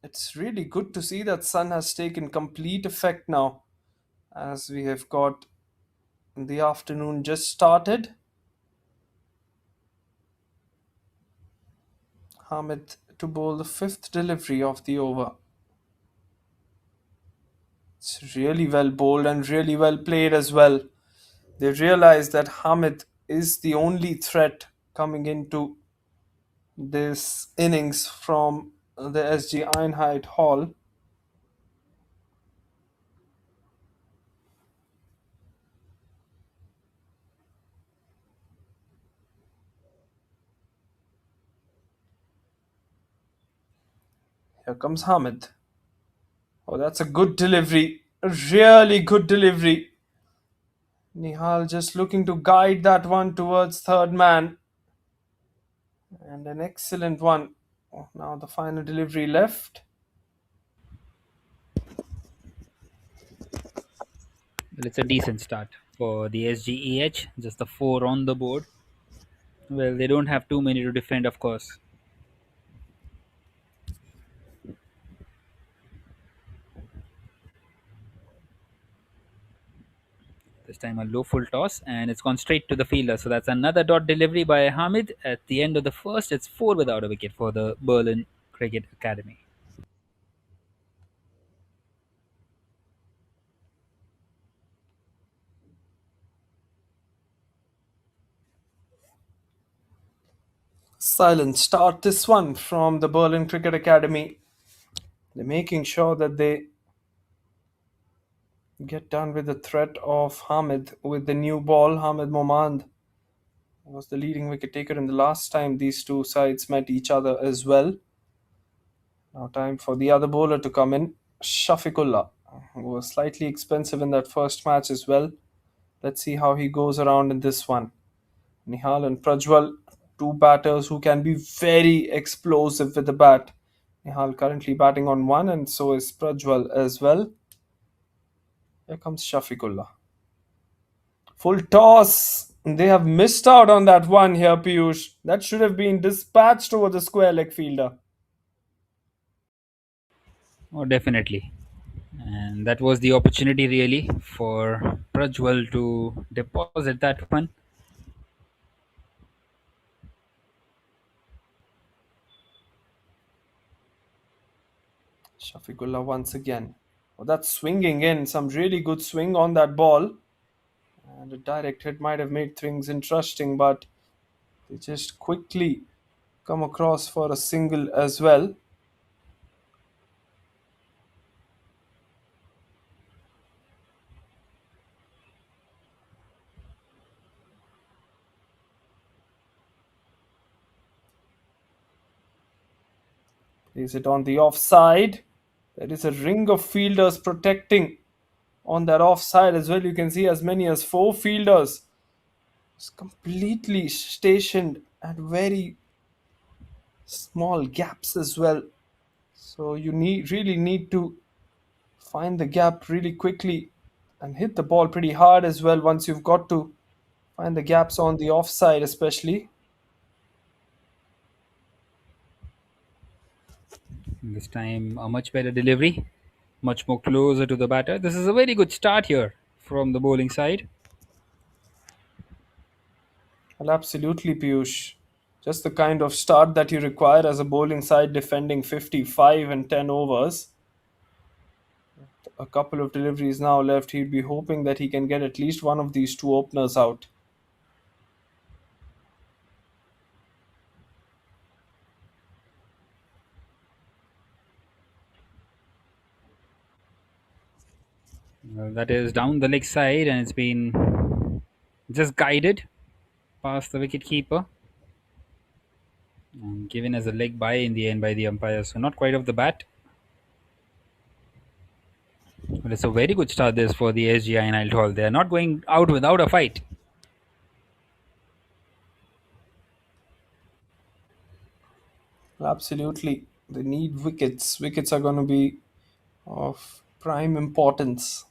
it's really good to see that sun has taken complete effect now, as we have got the afternoon just started. Hamid to bowl the fifth delivery of the over. It's really well bowled and really well played as well. They realize that Hamid is the only threat coming into this innings from the SG Einheit Hall. Here comes Hamid. Oh, that's a good delivery. A really good delivery. Nihal just looking to guide that one towards third man. And an excellent one. Oh, now the final delivery left. Well, it's a decent start for the SGEH, just the four on the board. Well, they don't have too many to defend, of course. This time a low full toss, and it's gone straight to the fielder. So that's another dot delivery by Hamid. At the end of the first, it's four without a wicket for the Berlin Cricket Academy. Silent start this one from the Berlin Cricket Academy. They're making sure that they get done with the threat of Hamid with the new ball. Hamid Momand was the leading wicket taker in the last time these two sides met each other as well. Now time for the other bowler to come in, Shafiqullah, who was slightly expensive in that first match as well. Let's see how he goes around in this one. Nihal and Prajwal, two batters who can be very explosive with the bat. Nihal currently batting on one, and so is Prajwal as well. Here comes Shafiqullah. Full toss. They have missed out on that one here, Piyush. That should have been dispatched over the square leg fielder. Oh, definitely. And that was the opportunity really for Prajwal to deposit that one. Shafiqullah once again. Oh, that's swinging in. Some really good swing on that ball. And a direct hit might have made things interesting, but they just quickly come across for a single as well. Plays it on the offside. There is a ring of fielders protecting on that offside as well. You can see as many as four fielders. It's completely stationed at very small gaps as well. So you really need to find the gap really quickly and hit the ball pretty hard as well once you've got to find the gaps on the offside especially. This time, a much better delivery, much more closer to the batter. This is a very good start here from the bowling side. Well, absolutely, Piyush. Just the kind of start that you require as a bowling side defending 55 and 10 overs. A couple of deliveries now left. He'd be hoping that he can get at least one of these two openers out. That is down the leg side, and it's been just guided past the wicket keeper and given as a leg by in the end by the umpire. So not quite off the bat. But it's a very good start this for the SG Einheit Hall. They are not going out without a fight. Well, absolutely. They need wickets. Wickets are going to be of prime importance.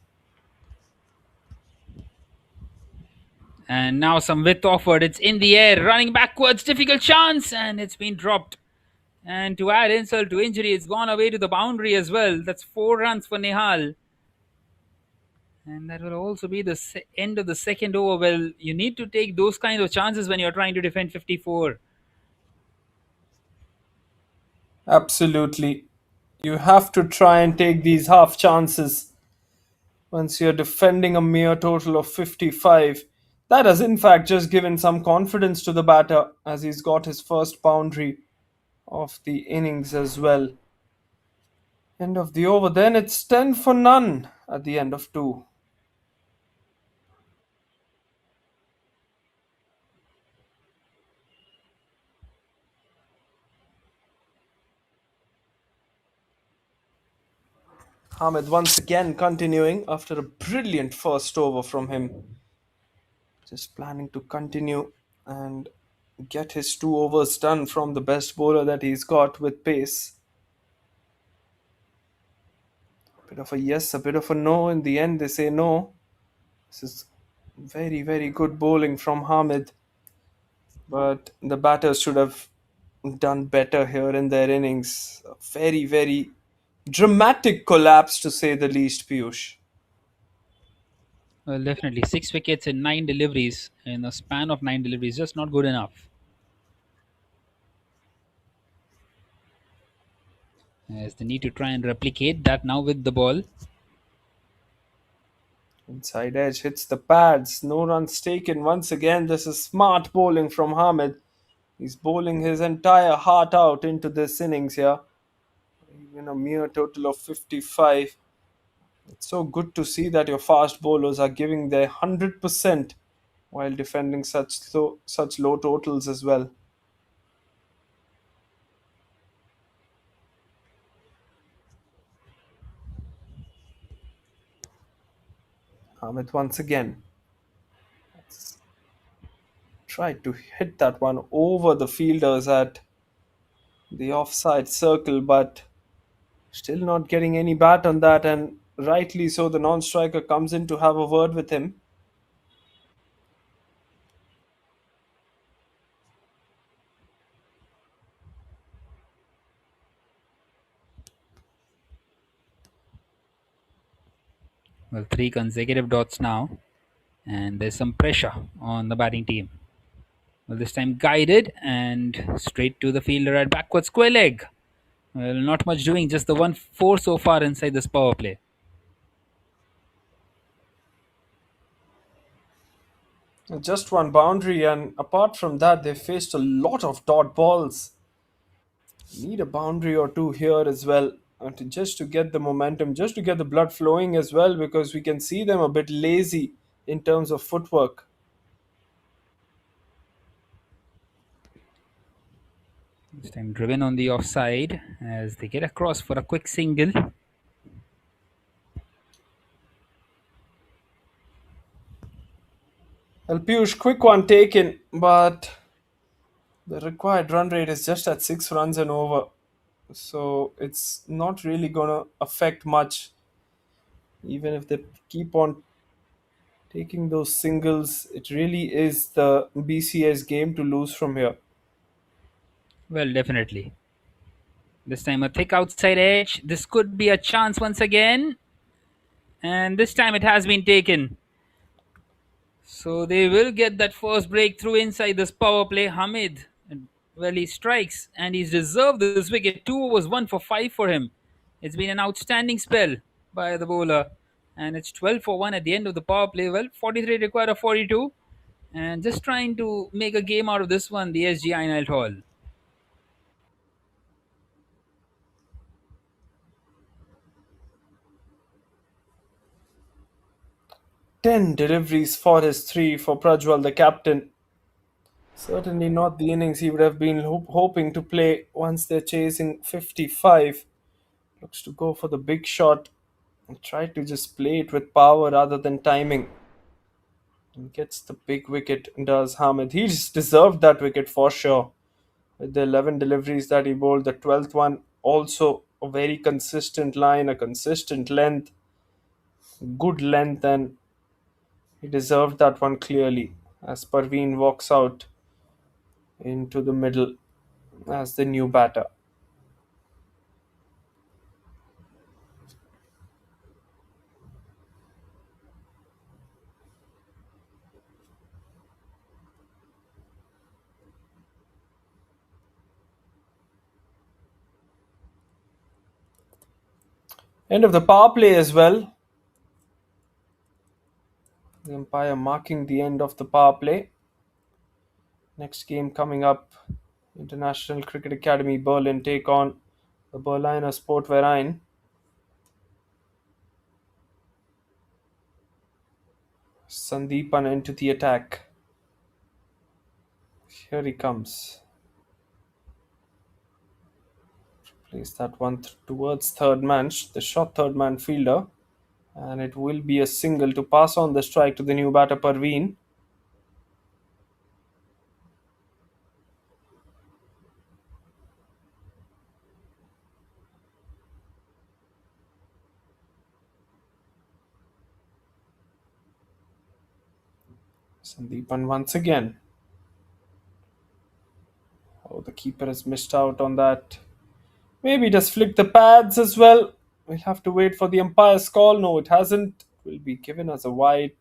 And now some width offered. It's in the air, running backwards. Difficult chance, and it's been dropped. And to add insult to injury, it's gone away to the boundary as well. That's 4 runs for Nihal. And that will also be the end of the second over. Well, you need to take those kinds of chances when you're trying to defend 54. Absolutely. You have to try and take these half chances once you're defending a mere total of 55. That has, in fact, just given some confidence to the batter as he's got his first boundary of the innings as well. End of the over, then it's 10 for none at the end of two. Hamid once again continuing after a brilliant first over from him. Just planning to continue and get his 2 overs done from the best bowler that he's got with pace. A bit of a yes, a bit of a no. In the end, they say no. This is very, very good bowling from Hamid, but the batters should have done better here in their innings. A very, very dramatic collapse to say the least, Piyush. Well, definitely. 6 wickets in 9 deliveries. In a span of 9 deliveries, just not good enough. As they need to try and replicate that now with the ball. Inside edge hits the pads. No runs taken. Once again, this is smart bowling from Hamid. He's bowling his entire heart out into this innings here. Even a mere total of 55. It's so good to see that your fast bowlers are giving their 100% while defending such low totals as well. Amit once again tried to hit that one over the fielders at the offside circle, but still not getting any bat on that, and rightly so, the non-striker comes in to have a word with him. Well, three consecutive dots now, and there's some pressure on the batting team. Well, this time guided and straight to the fielder at backward square leg. Well, not much doing, just the 1-4 so far inside this power play. Just one boundary, and apart from that, they faced a lot of dot balls. Need a boundary or two here as well, just to get the momentum, just to get the blood flowing as well, because we can see them a bit lazy in terms of footwork. This time driven on the offside as they get across for a quick single. Well, Piyush, quick one taken, but the required run rate is just at 6 runs and over. So it's not really going to affect much, even if they keep on taking those singles. It really is the BCS game to lose from here. Well, definitely. This time a thick outside edge. This could be a chance once again. And this time it has been taken. So they will get that first breakthrough inside this power play. Hamid, well, he strikes and he's deserved this wicket. 2 overs, 1 for 5 for him. It's been an outstanding spell by the bowler. And it's 12 for 1 at the end of the power play. Well, 43 required of 42. And just trying to make a game out of this one, the SG Einheit Hall. 10 deliveries for his 3 for Prajwal, the captain. Certainly not the innings he would have been hoping to play once they're chasing 55. Looks to go for the big shot and try to just play it with power rather than timing. And gets the big wicket, does Hamid. He just deserved that wicket for sure. With the 11 deliveries that he bowled, the 12th one also a very consistent line, a consistent length, good length, and he deserved that one clearly as Parveen walks out into the middle as the new batter. End of the power play as well. The umpire marking the end of the power play. Next game coming up, International Cricket-Akademie Berlin take on the Berliner Sportverein. Sandeepan into the attack. Here he comes. Place that one towards third man, the short third man fielder. And it will be a single to pass on the strike to the new batter Parveen. Sandeepan once again. Oh, the keeper has missed out on that. Maybe it has flicked the pads as well. We'll have to wait for the umpire's call. No, it hasn't. It will be given as a wide.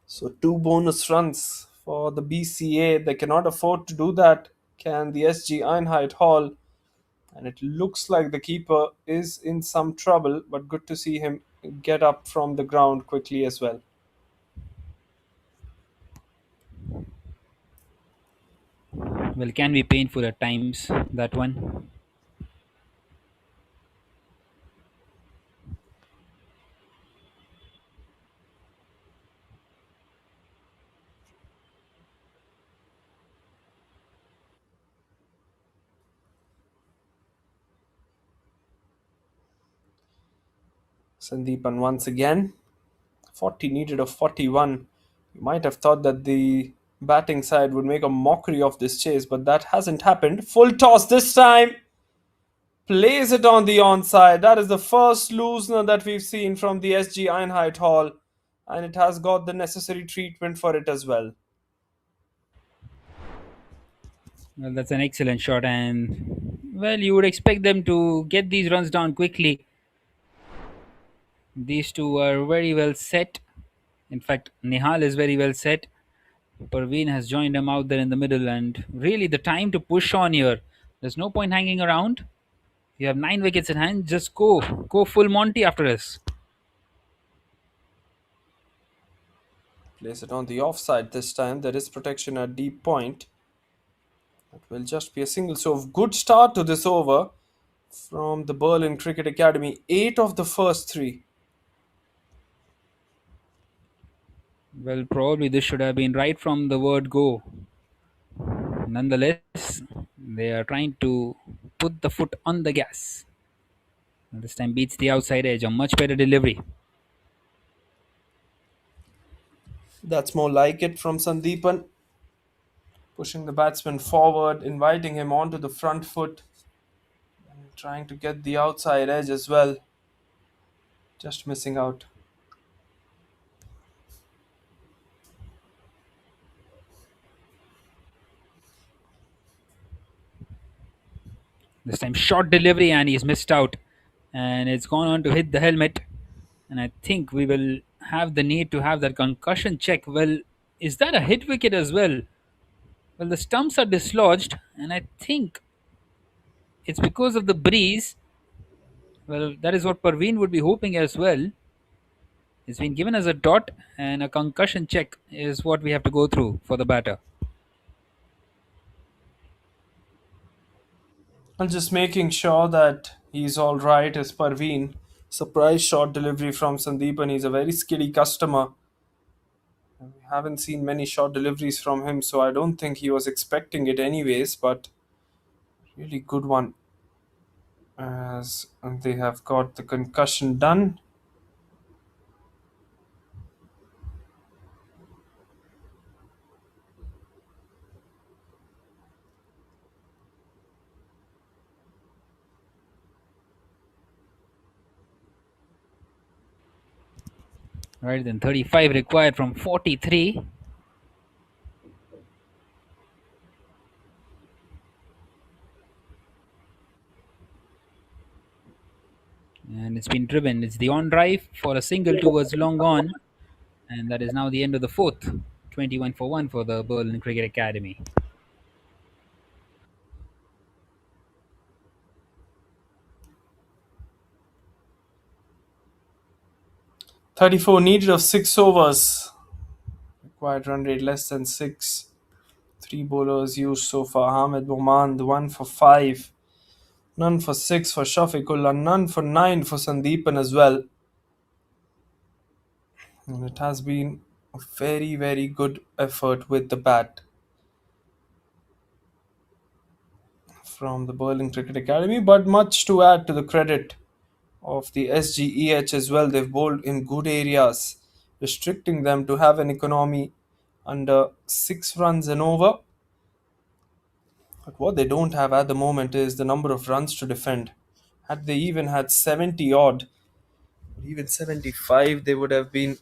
So 2 bonus runs for the BCA. They cannot afford to do that. Can the SG Einheit Hall? And it looks like the keeper is in some trouble, but good to see him get up from the ground quickly as well. Well, can be painful at times, that one. Sandeepan once again. 40 needed of 41. You might have thought that the batting side would make a mockery of this chase, but that hasn't happened. Full toss this time. Plays it on the onside. That is the first loosener that we've seen from the SG Einheit Hall, and it has got the necessary treatment for it as well. Well, that's an excellent shot, and well, you would expect them to get these runs down quickly. These two are very well set. In fact, Nihal is very well set. Parveen has joined him out there in the middle, and really the time to push on here. There's no point hanging around. You have 9 wickets in hand. Just go full Monty after us. Plays it on the offside this time. There is protection at deep point. It will just be a single. So, good start to this over from the Berlin Cricket Academy. 8 of the first 3. Well, probably this should have been right from the word go. Nonetheless, they are trying to put the foot on the gas. This time beats the outside edge. A much better delivery. That's more like it from Sandeepan. Pushing the batsman forward, inviting him onto the front foot, and trying to get the outside edge as well. Just missing out. This time short delivery and he's missed out. And it's gone on to hit the helmet. And I think we will have the need to have that concussion check. Well, is that a hit wicket as well? Well, the stumps are dislodged, and I think it's because of the breeze. Well, that is what Parveen would be hoping as well. It's been given as a dot, and a concussion check is what we have to go through for the batter. I'm just making sure that he's all right as Parveen. Surprise short delivery from Sandeepan. He's a very skilly customer. We haven't seen many short deliveries from him, so I don't think he was expecting it anyways, but really good one as they have got the concussion done. Right then, 35 required from 43. And it's been driven. It's the on drive for a single towards long on. And that is now the end of the fourth. 21 for 1 for the Berlin Cricket Academy. 34 needed of 6 overs. Required run rate less than 6. 3 bowlers used so far. Hamid Boman, 1 for 5. None for 6 for Shafiqullah. None for 9 for Sandeepan as well. And it has been a very, very good effort with the bat from the Berlin Cricket Academy, but much to add to the credit of the SGEH as well. They've bowled in good areas, restricting them to have an economy under 6 runs and over. But what they don't have at the moment is the number of runs to defend. Had they even had 70 odd, even 75, they would have been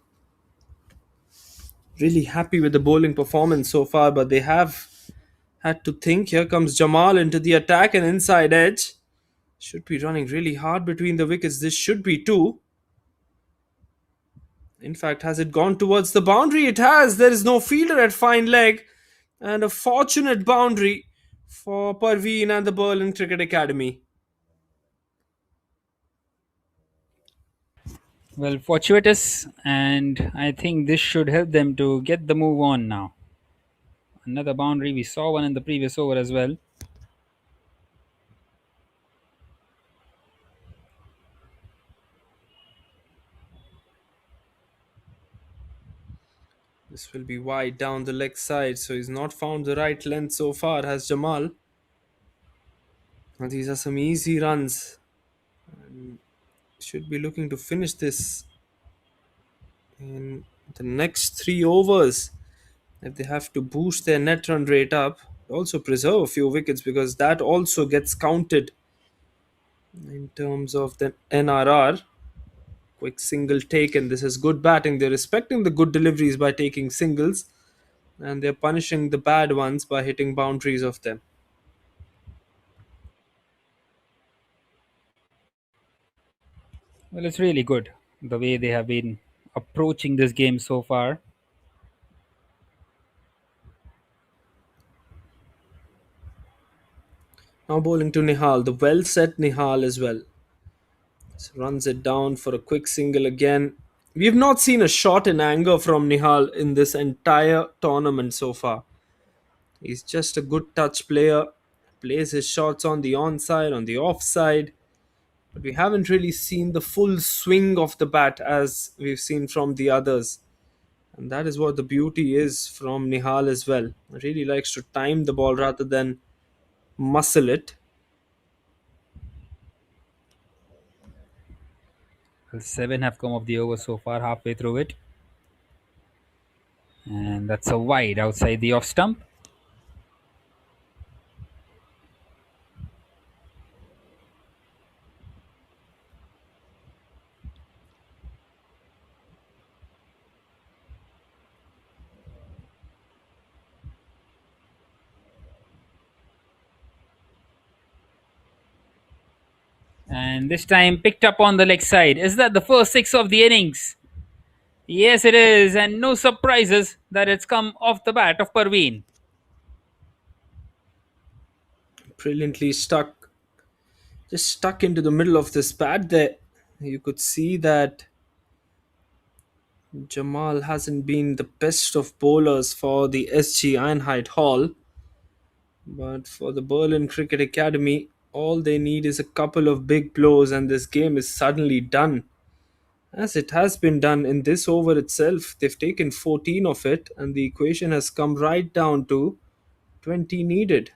really happy with the bowling performance so far, but they have had to think. Here comes Jamal into the attack and inside edge. Should be running really hard between the wickets. This should be two. In fact, has it gone towards the boundary? It has. There is no fielder at fine leg. And a fortunate boundary for Parveen and the Berlin Cricket Academy. Well, fortuitous, and I think this should help them to get the move on now. Another boundary. We saw one in the previous over as well. This will be wide down the leg side, so he's not found the right length so far, has Jamal. Now these are some easy runs. Should be looking to finish this in the next 3 overs. If they have to boost their net run rate up, also preserve a few wickets because that also gets counted in terms of the NRR. Quick single taken. This is good batting. They're respecting the good deliveries by taking singles, and they're punishing the bad ones by hitting boundaries of them. Well, it's really good the way they have been approaching this game so far. Now bowling to Nihal, the well set Nihal as well. So runs it down for a quick single again. We've not seen a shot in anger from Nihal in this entire tournament so far. He's just a good touch player, plays his shots on the onside, on the offside, but we haven't really seen the full swing of the bat as we've seen from the others. And that is what the beauty is from Nihal as well. He really likes to time the ball rather than muscle it. Well, 7 have come of the over so far, halfway through it. And that's a wide outside the off stump. And this time picked up on the leg side. Is that the first six of the innings? Yes, it is. And no surprises that it's come off the bat of Parveen. Brilliantly stuck, just stuck into the middle of this bat there. You could see that Jamal hasn't been the best of bowlers for the SG Einheit Hall, but for the Berlin Cricket Academy, all they need is a couple of big blows and this game is suddenly done. As it has been done in this over itself, they've taken 14 of it and the equation has come right down to 20 needed.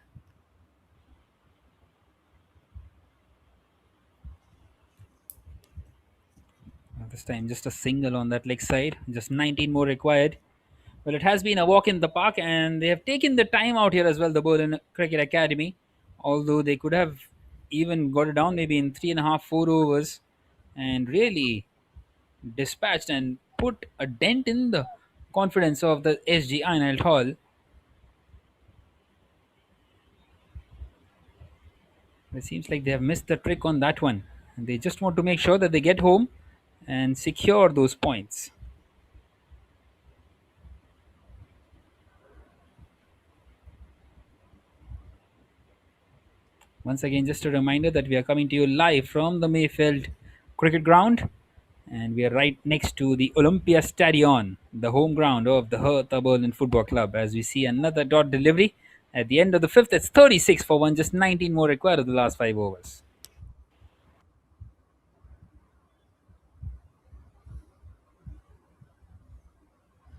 This time just a single on that leg side. Just 19 more required. Well, it has been a walk in the park, and they have taken the time out here as well, the Berlin Cricket Academy. Although they could have even got it down maybe in 3.5, 4 overs, and really dispatched and put a dent in the confidence of the SG Einheit Hall. It seems like they have missed the trick on that one. And they just want to make sure that they get home and secure those points. Once again, just a reminder that we are coming to you live from the Maifeld cricket ground, and we are right next to the Olympia Stadion, the home ground of the Hertha Berlin Football Club. As we see another dot delivery at the end of the fifth, it's 36 for one, just 19 more required of the last 5 overs.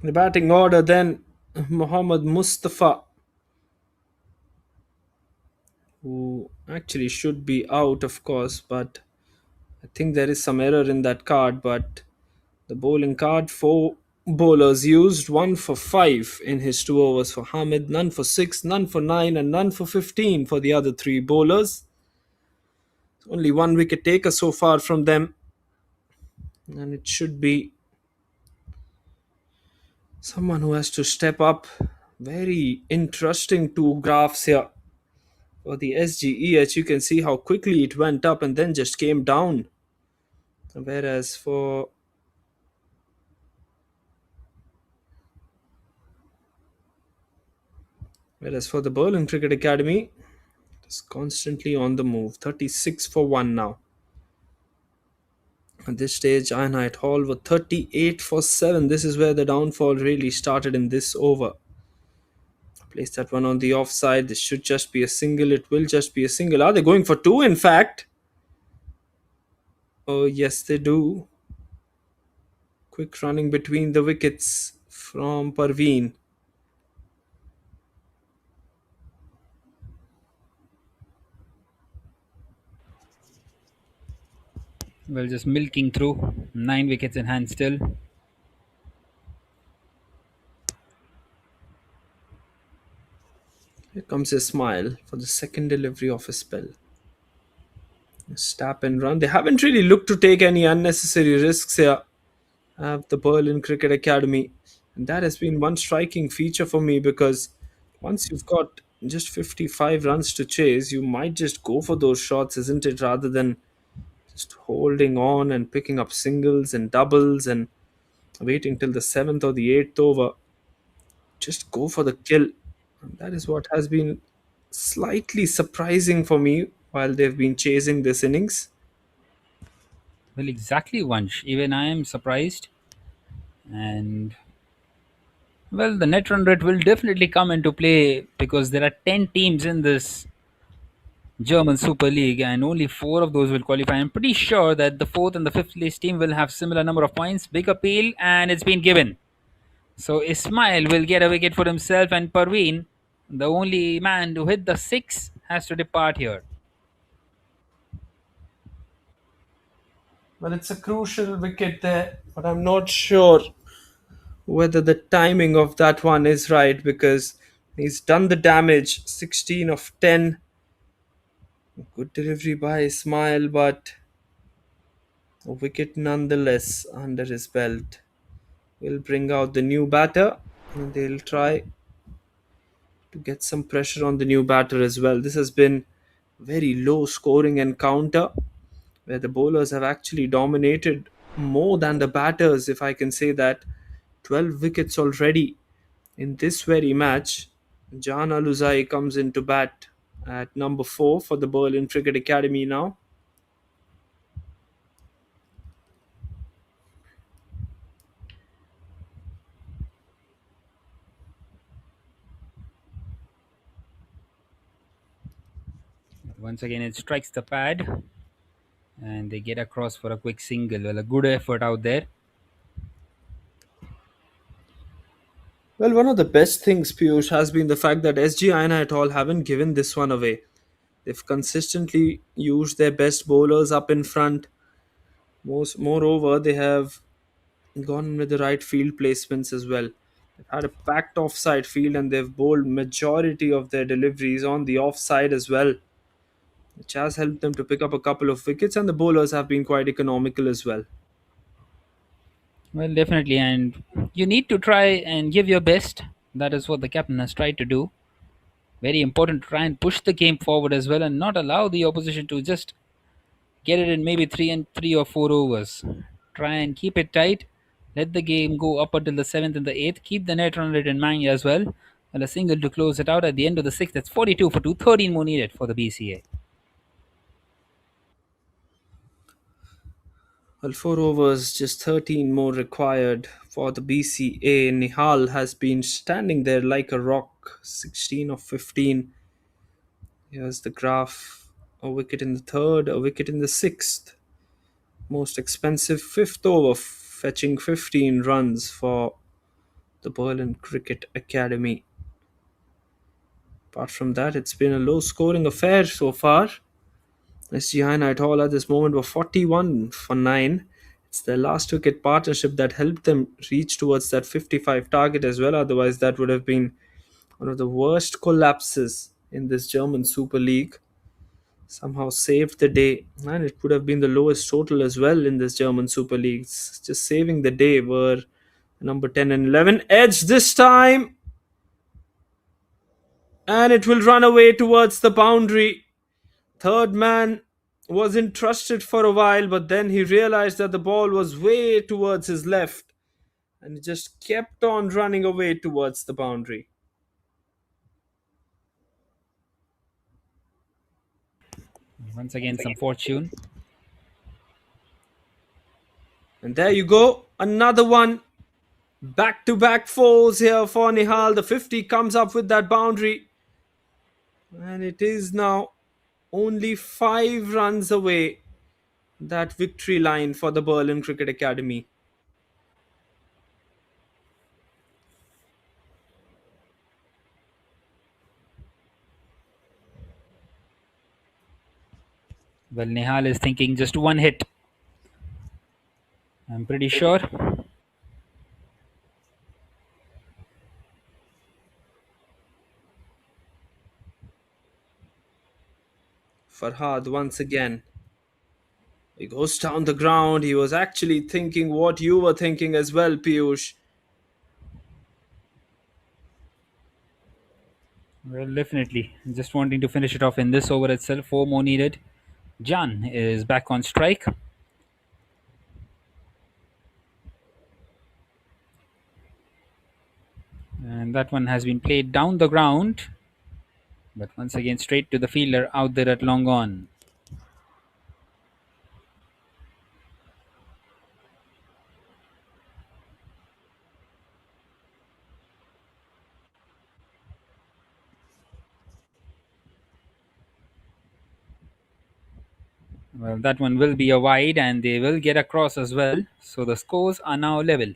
The batting order then Mohammad Mustafa, who actually should be out, of course, but I think there is some error in that card. But the bowling card, four bowlers used, one for five in his 2 overs for Hamid, none for six, none for nine, and none for 15 for the other three bowlers. Only one wicket taker so far from them, and it should be someone who has to step up. Very interesting two graphs here. For the SGEH, you can see how quickly it went up and then just came down. Whereas for the Berlin Cricket Academy, it's constantly on the move. 36 for 1 now. At this stage, Einheit Hall were 38 for 7. This is where the downfall really started in this over. Place that one on the offside. This should just be a single. It will just be a single. Are they going for two, in fact? Oh, yes, they do. Quick running between the wickets from Parveen. Well, just milking through. 9 wickets in hand still. Here comes a smile for the second delivery of a spell. Stap and run. They haven't really looked to take any unnecessary risks here at the Berlin Cricket Academy. And that has been one striking feature for me because once you've got just 55 runs to chase, you might just go for those shots, isn't it? Rather than just holding on and picking up singles and doubles and waiting till the seventh or the eighth over. Just go for the kill. And that is what has been slightly surprising for me while they've been chasing this innings. Well, exactly, Vansh. Even I am surprised. And well, the net run rate will definitely come into play because there are 10 teams in this German Super League and only 4 of those will qualify. I'm pretty sure that the 4th and the 5th place team will have similar number of points. Big appeal and it's been given. So Ismail will get a wicket for himself and Parveen, the only man to hit the 6, has to depart here. Well, it's a crucial wicket there, but I'm not sure whether the timing of that one is right because he's done the damage. 16 of 10. Good delivery by Ismail, but a wicket nonetheless under his belt. Will bring out the new batter and they'll try to get some pressure on the new batter as well. This has been very low scoring encounter where the bowlers have actually dominated more than the batters, if I can say that. 12 wickets already in this very match. Jan Aluzai comes into bat at number 4 for the Berlin Cricket Academy now. Once again, it strikes the pad and they get across for a quick single. Well, a good effort out there. Well, one of the best things, Piyush, has been the fact that SG Einheit all haven't given this one away. They've consistently used their best bowlers up in front. Moreover, they have gone with the right field placements as well. They've had a packed offside field and they've bowled majority of their deliveries on the offside as well, which has helped them to pick up a couple of wickets, and the bowlers have been quite economical as well. Well, definitely, and you need to try and give your best. That is what the captain has tried to do. Very important to try and push the game forward as well and not allow the opposition to just get it in maybe 3 or 4 overs. Try and keep it tight. Let the game go up until the 7th and the 8th. Keep the net run rate in mind as well. And a single to close it out at the end of the 6th. That's 42 for 2. 13 more needed for the BCA. Well, 4 overs, just 13 more required for the BCA. Nihal has been standing there like a rock, 16 of 15. Here's the graph. A wicket in the third, a wicket in the sixth. Most expensive fifth over, fetching 15 runs for the Berlin Cricket Academy. Apart from that, it's been a low scoring affair so far. SG Einheit Hall at this moment were 41 for 9. It's their last wicket partnership that helped them reach towards that 55 target as well. Otherwise, that would have been one of the worst collapses in this German Super League. Somehow saved the day, and it would have been the lowest total as well in this German Super League. Just saving the day were number 10 and 11. Edge this time, and it will run away towards the boundary. Third man wasn't trusted for a while, but then he realized that the ball was way towards his left and he just kept on running away towards the boundary. Once again, some fortune. And there you go, another one. Back to back fours here for Nihal. The 50 comes up with that boundary. And it is now only 5 runs away, that victory line for the Berlin Cricket Academy. Well, Nihal is thinking just one hit. I'm pretty sure. Farhad once again. He goes down the ground. He was actually thinking what you were thinking as well, Piyush. Well, definitely. Just wanting to finish it off in this over itself. 4 more needed. Jan is back on strike. And that one has been played down the ground. But once again, straight to the fielder out there at long on. Well, that one will be a wide and they will get across as well. So the scores are now level.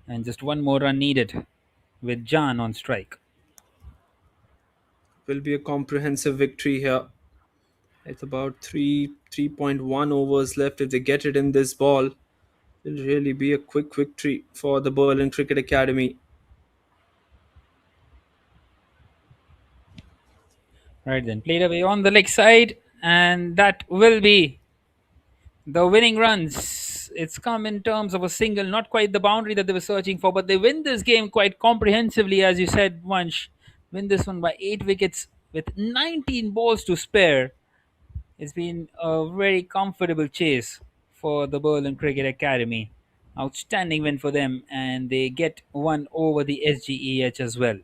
And just one more run needed with Jan on strike. Will be a comprehensive victory here. It's about 3.1 overs left. If they get it in this ball, it'll really be a quick victory for the Berlin Cricket Academy. Right then, played away on the leg side, and that will be the winning runs. It's come in terms of a single, not quite the boundary that they were searching for, but they win this game quite comprehensively, as you said, Vansh. Win this one by 8 wickets with 19 balls to spare. It's been a very comfortable chase for the Berlin Cricket Academy. Outstanding win for them, and they get one over the SGEH as well.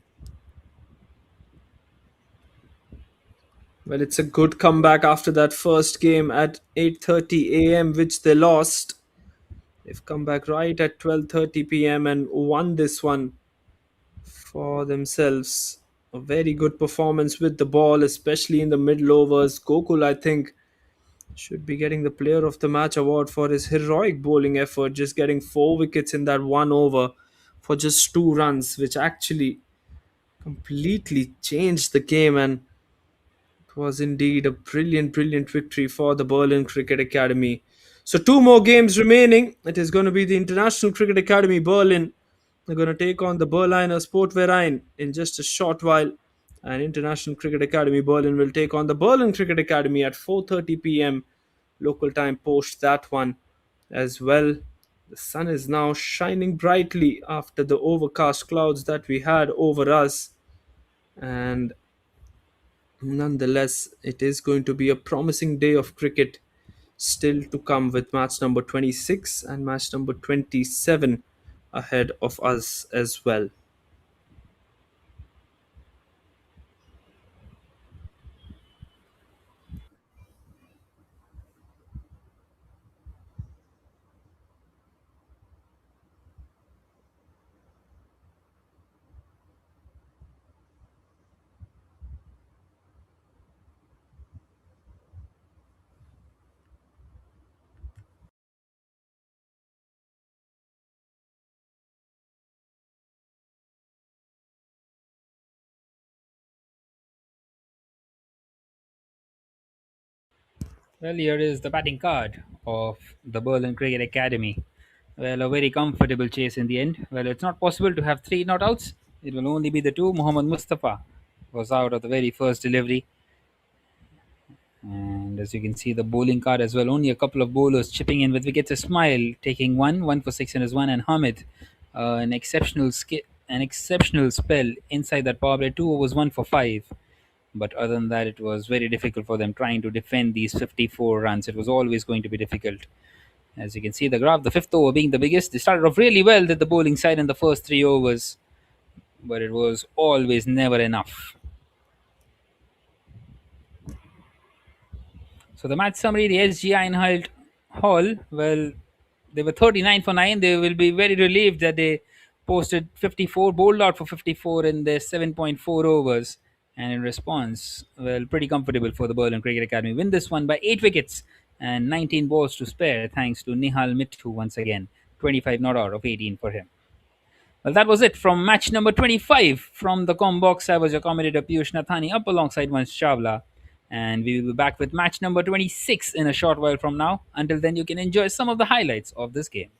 Well, it's a good comeback after that first game at 8:30 a.m., which they lost. They've come back right at 12:30 p.m. and won this one for themselves. A very good performance with the ball, especially in the middle overs. Gokul, I think, should be getting the Player of the Match award for his heroic bowling effort, just getting 4 wickets in that one over for just 2 runs, which actually completely changed the game. And it was indeed a brilliant, brilliant victory for the Berlin Cricket Academy. So, 2 more games remaining. It is going to be the International Cricket Academy Berlin. They're going to take on the Berliner Sportverein in just a short while. And International Cricket Academy Berlin will take on the Berlin Cricket Academy at 4:30 p.m. local time post that one as well. The sun is now shining brightly after the overcast clouds that we had over us. And nonetheless, it is going to be a promising day of cricket still to come with match number 26 and match number 27 ahead of us as well. Well, here is the batting card of the Berlin Cricket Academy. Well, a very comfortable chase in the end. Well, it's not possible to have three not outs. It will only be the two. Muhammad Mustafa was out of the very first delivery. And as you can see, the bowling card as well. Only a couple of bowlers chipping in with wickets. Ismail taking one for six in his one, and Hamid, an exceptional spell inside that power play. 2 overs, 1 for 5. But other than that, it was very difficult for them trying to defend these 54 runs. It was always going to be difficult. As you can see, the graph, the fifth over being the biggest. They started off really well with the bowling side in the first 3 overs, but it was always never enough. So the match summary, the SG Einheit Hall, well, they were 39 for 9. They will be very relieved that they posted 54, bowled out for 54 in their 7.4 overs. And in response, well, pretty comfortable for the Berlin Cricket Academy. Win this one by 8 wickets and 19 balls to spare, thanks to Nihal Mithu once again. 25 not out of 18 for him. Well, that was it from match number 25. From the com box, I was your commentator Piyush Nathani up alongside Vansh Chawla. And we will be back with match number 26 in a short while from now. Until then, you can enjoy some of the highlights of this game.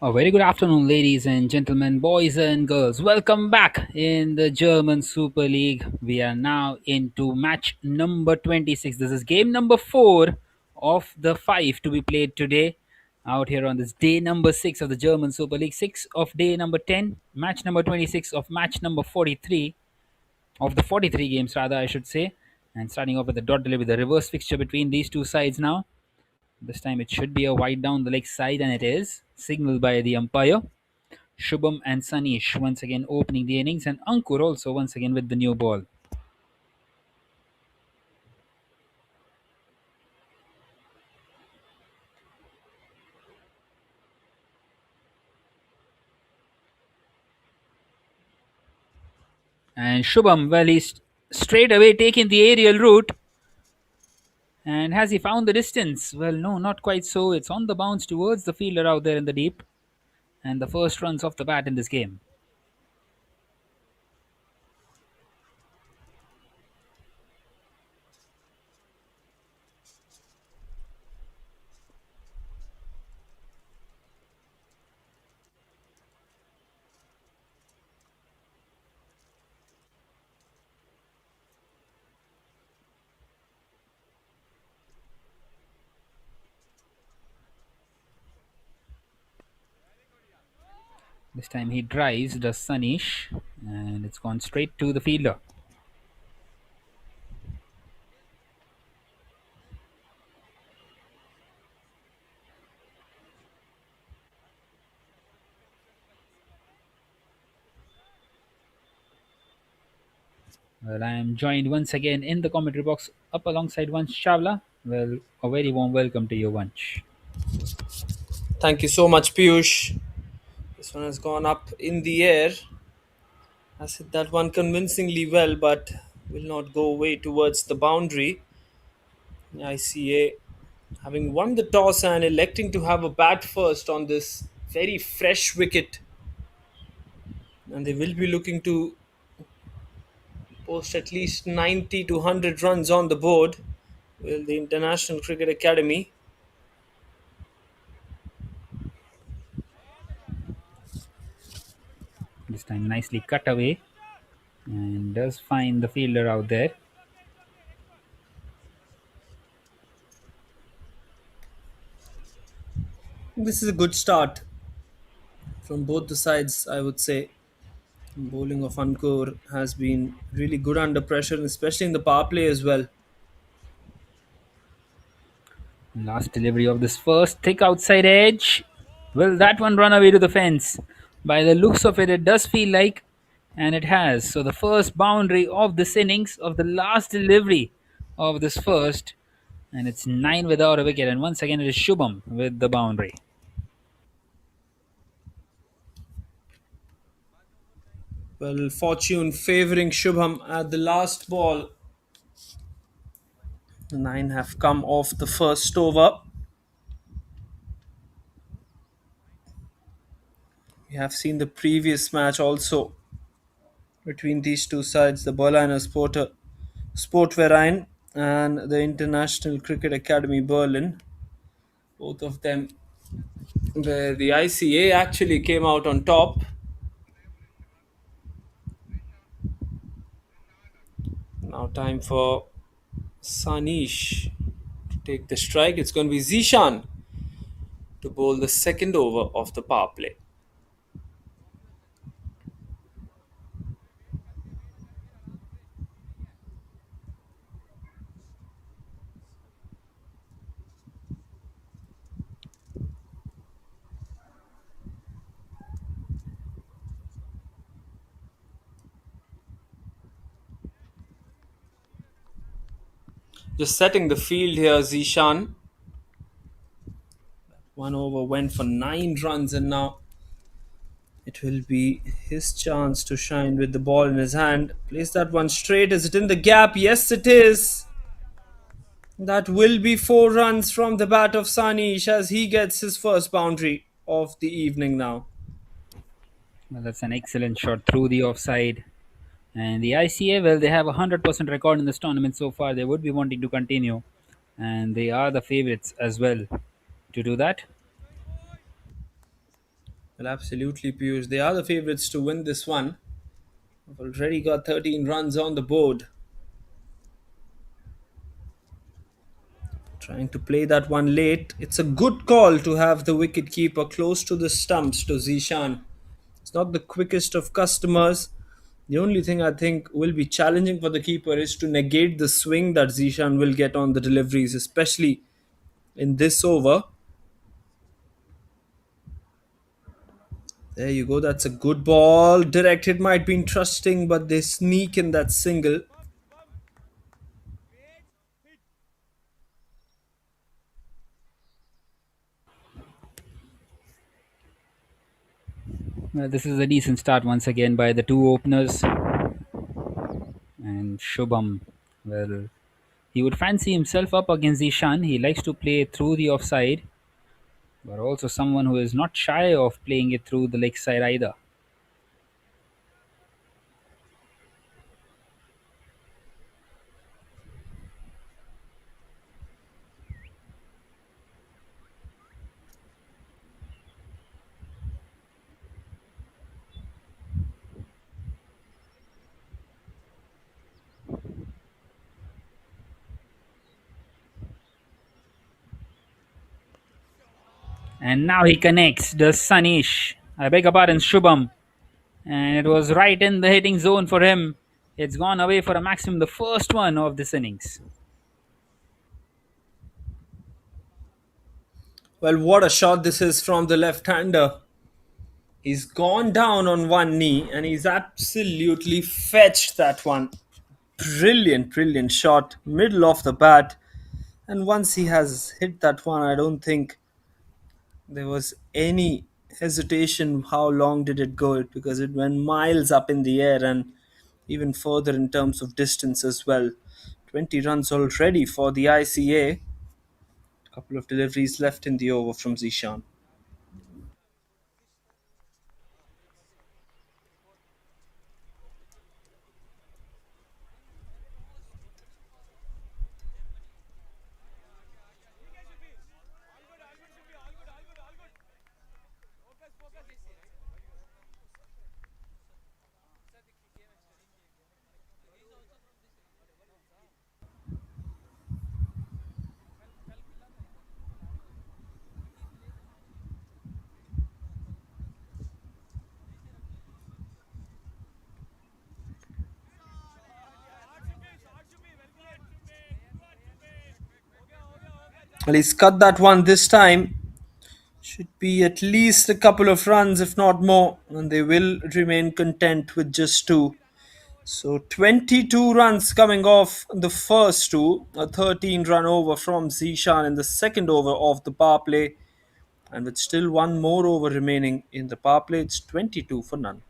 A very good afternoon, ladies and gentlemen, boys and girls. Welcome back in the German Super League. We are now into match number 26. This is game number 4 of the 5 to be played today. Out here on this day number 6 of the German Super League, 6 of day number 10, match number 26 of match number 43, of the 43 games, rather, I should say. And starting off with the dot delay with the reverse fixture between these two sides now. This time it should be a wide down the leg side, and it is. Signaled by the umpire. Shubham and Sanish once again opening the innings, and Ankur also once again with the new ball. And Shubham, well, he's straight away taking the aerial route. And has he found the distance? Well, no, not quite so. It's on the bounce towards the fielder out there in the deep. And the first runs off the bat in this game. This time he drives, does Sanish, and it's gone straight to the fielder. Well, I am joined once again in the commentary box up alongside Vansh Chawla. Well, a very warm welcome to you, Vansh. Thank you so much, Piyush. This one has gone up in the air. Has hit that one convincingly well, but will not go away towards the boundary. ICA having won the toss and electing to have a bat first on this very fresh wicket. And they will be looking to post at least 90 to 100 runs on the board. Will the International Cricket Academy. This time nicely cut away and does find the fielder out there. this is a good start from both the sides, I would say. Bowling of Ankur has been really good under pressure, especially in the power play as well. Last delivery of this first thick outside edge. Will that one run away to the fence? By the looks of it, it does feel like, and it has. So the first boundary of this innings, of the last delivery of this first, and it's 9 without a wicket. And once again, it is Shubham with the boundary. Well, fortune favouring Shubham at the last ball. The nine have come off the first over. We have seen the previous match also between these two sides, the Berliner Sportverein and the International Cricket-Akademie Berlin. Both of them, where the ICA actually came out on top. Now time for Sanish to take the strike. It's going to be Zishan to bowl the second over of the power play. Just setting the field here, Zishan. One over went for 9 runs, and now it will be his chance to shine with the ball in his hand. Place that one straight. Is it in the gap? Yes, it is. That will be 4 runs from the bat of Sanish as he gets his first boundary of the evening now. Well, that's an excellent shot through the offside. And the ICA, well, they have a 100% record in this tournament so far. They would be wanting to continue. And they are the favorites as well to do that. Well, absolutely, Piyush. They are the favourites to win this one. They've already got 13 runs on the board. Trying to play that one late. It's a good call to have the wicket keeper close to the stumps to Zishan. It's not the quickest of customers. The only thing I think will be challenging for the keeper is to negate the swing that Zishan will get on the deliveries, especially in this over. There you go. That's a good ball. Direct hit might be interesting, but they sneak in that single. Well, this is a decent start once again by the two openers. And Shubham, well, he would fancy himself up against Ishan. He likes to play through the offside, but also someone who is not shy of playing it through the leg side either. And now he connects, does Sanish. I beg your pardon, Shubham. And it was right in the hitting zone for him. It's gone away for a maximum, the first one of this innings. Well, what a shot this is from the left-hander. He's gone down on one knee and he's absolutely fetched that one. Brilliant, brilliant shot, middle of the bat. And once he has hit that one, I don't think there was any hesitation how long did it go, because it went miles up in the air and even further in terms of distance as well. 20 runs already for the ICA. Couple of deliveries left in the over from Zishan. Well, he's cut that one this time. Should be at least a couple of runs, if not more, and they will remain content with just two. So 22 runs coming off the first two, a 13 run over from Zishan in the second over of the power play, and with still one more over remaining in the power play, it's 22 for none.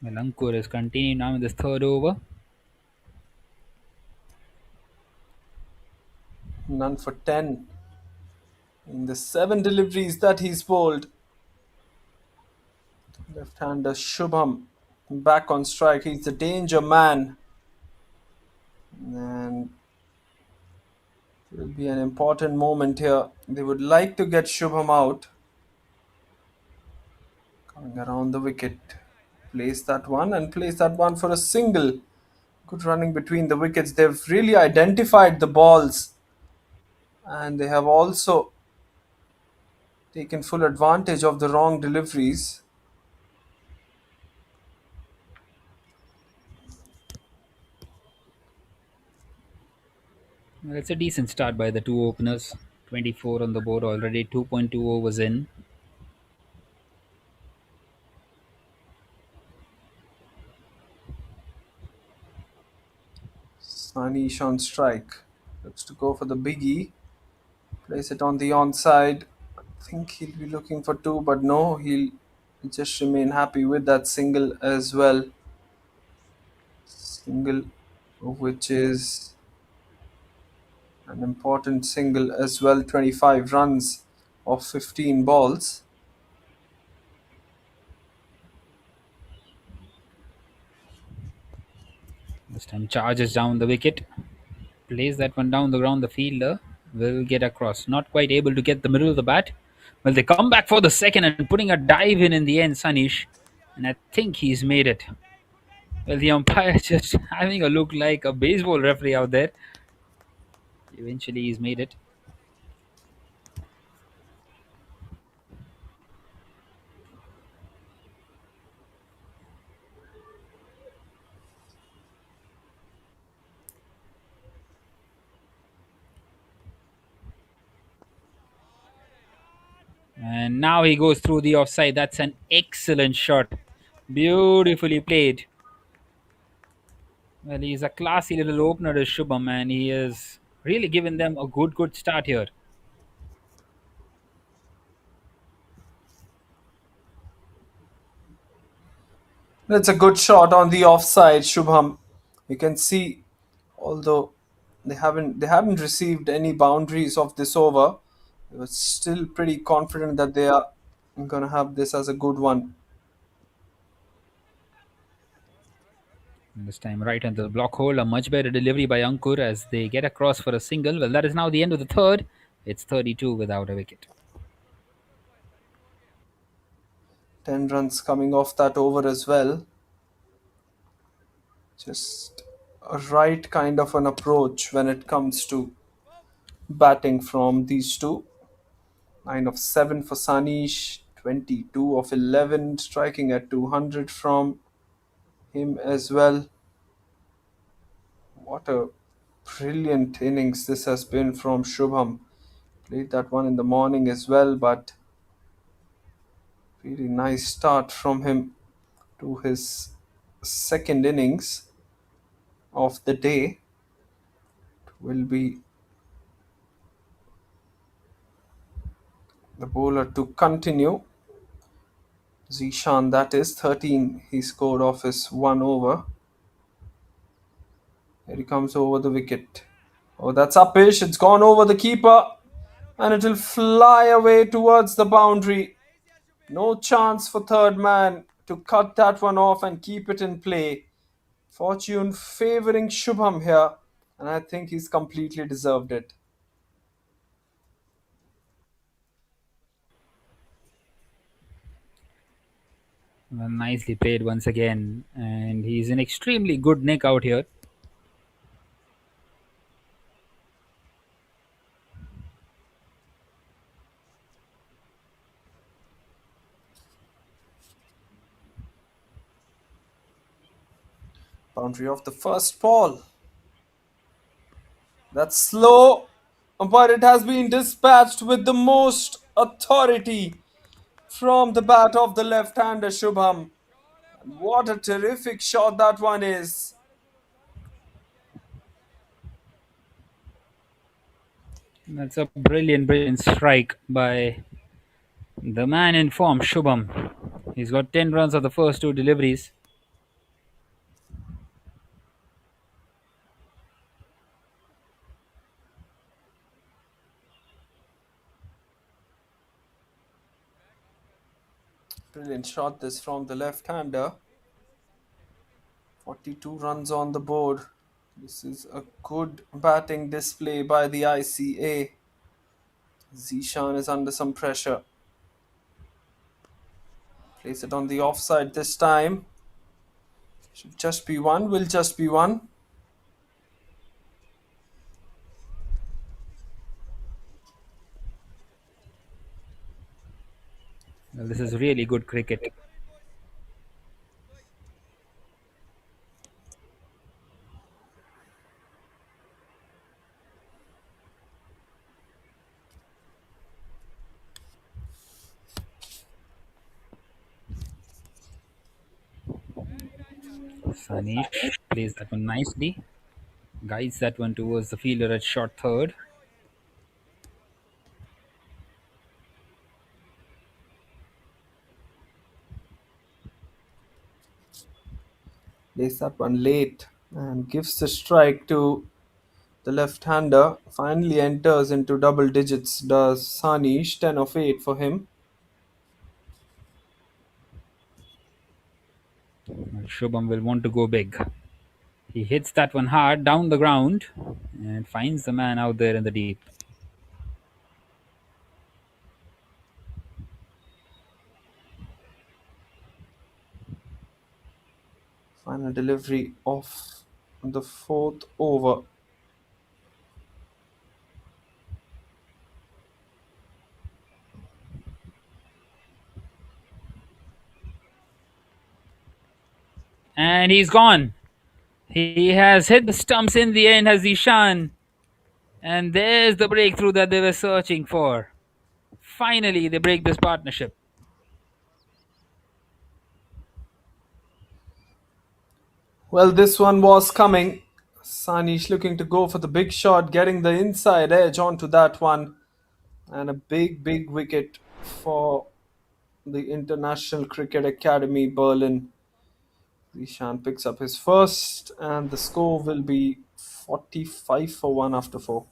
Well, Ankur is continuing now in this third over. None for 10 in the 7 deliveries that he's bowled. Left-hander Shubham back on strike. He's the danger man. And it will be an important moment here. They would like to get Shubham out. Coming around the wicket. Place that one and place that one for a single. Good running between the wickets. They've really identified the balls. And they have also taken full advantage of the wrong deliveries. Well, it's a decent start by the two openers. 24 on the board already, 2.2 overs in. Sanish on strike. Looks to go for the biggie. Place it on the onside. I think he'll be looking for two, but no, he'll just remain happy with that single as well. Single, which is an important single as well. 25 runs of 15 balls. This time charges down the wicket. Plays that one down the ground. The fielder will get across. Not quite able to get the middle of the bat. Well, they come back for the second and putting a dive in the end, Sanish. And I think he's made it. Well, the umpire just having a look like a baseball referee out there. Eventually, he's made it. And now he goes through the offside. That's an excellent shot. Beautifully played. Well, he's a classy little opener, is Shubham, and he has really given them a good start here. That's a good shot on the offside, Shubham. You can see, although they haven't received any boundaries of this over, they were still pretty confident that they are going to have this as a good one. And this time, right under the block hole, a much better delivery by Ankur as they get across for a single. Well, that is now the end of the third. It's 32 without a wicket. 10 runs coming off that over as well. Just a right kind of an approach when it comes to batting from these two. 9 of 7 for Sanish, 22 of 11, striking at 200 from him as well. What a brilliant innings this has been from Shubham. Played that one in the morning as well, but really nice start from him to his second innings of the day. It will be the bowler to continue. Zishan, that is 13. He scored off his one over Here he comes over the wicket. Oh, that's uppish. It's gone over the keeper. And it will fly away towards the boundary. No chance for third man to cut that one off and keep it in play. Fortune favouring Shubham here. And I think he's completely deserved it. Well, nicely played once again, and he's in extremely good nick out here. Boundary of the first ball. That's slow, but it has been dispatched with the most authority from the bat of the left-hander Shubham. And what a terrific shot that one is. That's a brilliant, brilliant strike by the man in form, Shubham. He's got 10 runs of the first two deliveries. Brilliant shot this from the left-hander. 42 runs on the board. This is a good batting display by the ICA. Zishan is under some pressure. Place it on the offside this time. Should just be one, will just be one. Well, this is really good cricket. Sanish plays that one nicely, guides that one towards the fielder at short third. Plays that one late and gives the strike to the left-hander. Finally enters into double digits, does Sanish. 10 of 8 for him. Well, Shubham will want to go big. He hits that one hard down the ground and finds the man out there in the deep. Final delivery of the fourth over. And he's gone. He has hit the stumps in the end, has Ishan. And there's the breakthrough that they were searching for. Finally, they break this partnership. Well, this one was coming. Sanish looking to go for the big shot, getting the inside edge onto that one. And a big, big wicket for the International Cricket Academy Berlin. Ishan picks up his first, and the score will be 45 for 1 after 4.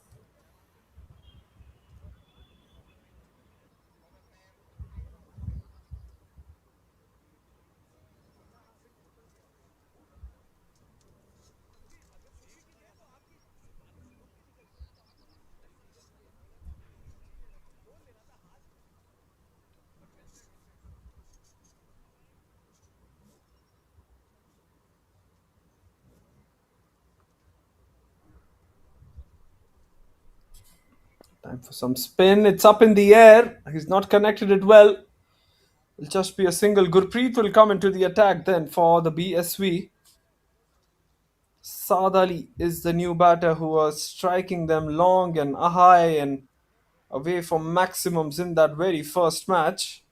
Time for some spin. It's up in the air. He's not connected it well. It'll just be a single. Gurpreet will come into the attack then for the BSV. Saad Ali is the new batter who was striking them long and high and away from maximums in that very first match.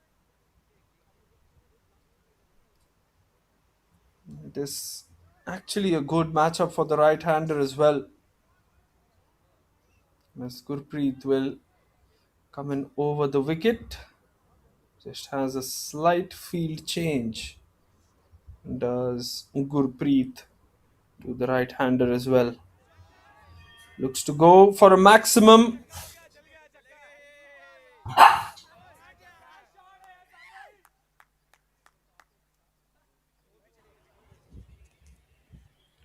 It is actually a good matchup for the right hander as well. As Gurpreet will come in over the wicket. Just has a slight field change. Does Gurpreet. to the right hander as well. Looks to go for a maximum.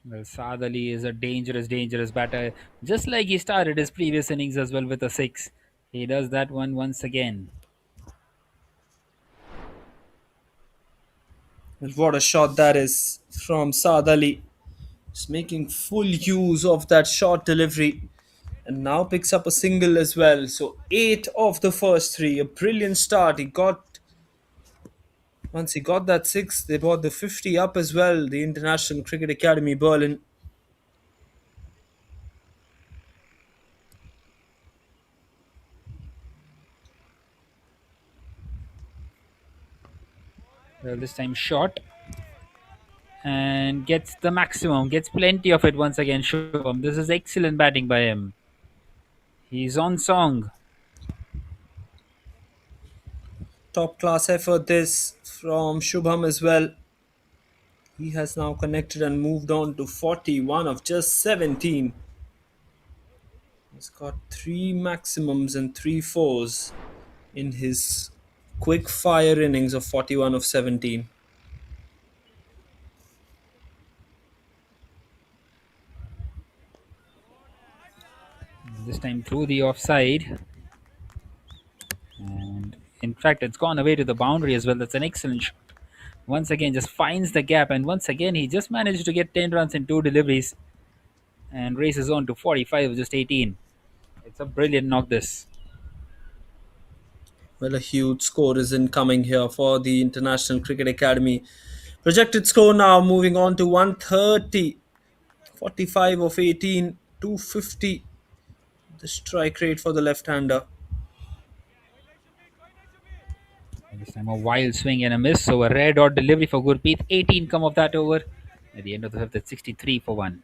Well, Saad Ali is a dangerous, dangerous batter. Just like he started his previous innings as well with a six. He does that one once again. And what a shot that is from Saad Ali. Just making full use of that short delivery. And now picks up a single as well. So 8 of the first 3. A brilliant start. Once he got that 6, they brought the 50 up as well. The International Cricket Academy Berlin. Well, this time short. And gets the maximum. Gets plenty of it once again, Shubham. This is excellent batting by him. He's on song. Top class effort this from Shubham as well. He has now connected and moved on to 41 of just 17. He's got 3 maximums and 3 fours in his quick fire innings of 41 of 17. This time through the offside. And in fact, it's gone away to the boundary as well. That's an excellent shot. Once again, just finds the gap. And once again, he just managed to get 10 runs in 2 deliveries. And races on to 45 with just 18. It's a brilliant knock, this. Well, a huge score is incoming here for the International Cricket Academy. Projected score now moving on to 130. 45 of 18, 250. The strike rate for the left-hander. And this time a wild swing and a miss. So a red dot delivery for Gurpreet. 18 come of that over. At the end of the fifth, it's 63 for 1.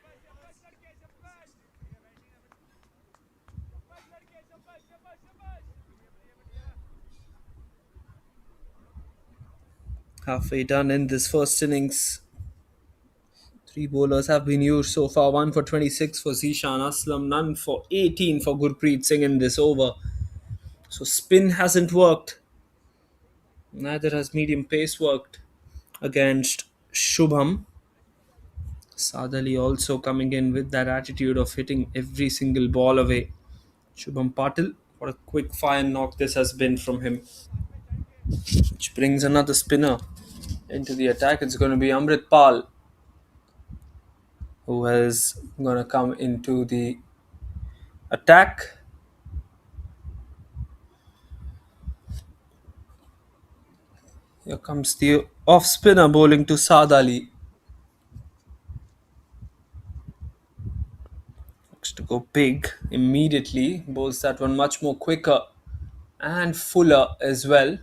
Halfway done in this first innings. 3 bowlers have been used so far. 1 for 26 for Zishan Aslam, none for 18 for Gurpreet Singh in this over. So spin hasn't worked. Neither has medium pace worked against Shubham. Saad Ali also coming in with that attitude of hitting every single ball away. Shubham Patil, what a quick fire knock this has been from him. Which brings another spinner into the attack. It's going to be Amrit Pal, who is going to come into the attack. Here comes the off spinner bowling to Saad Ali. Looks to go big immediately. Bowls that one much more quicker and fuller as well.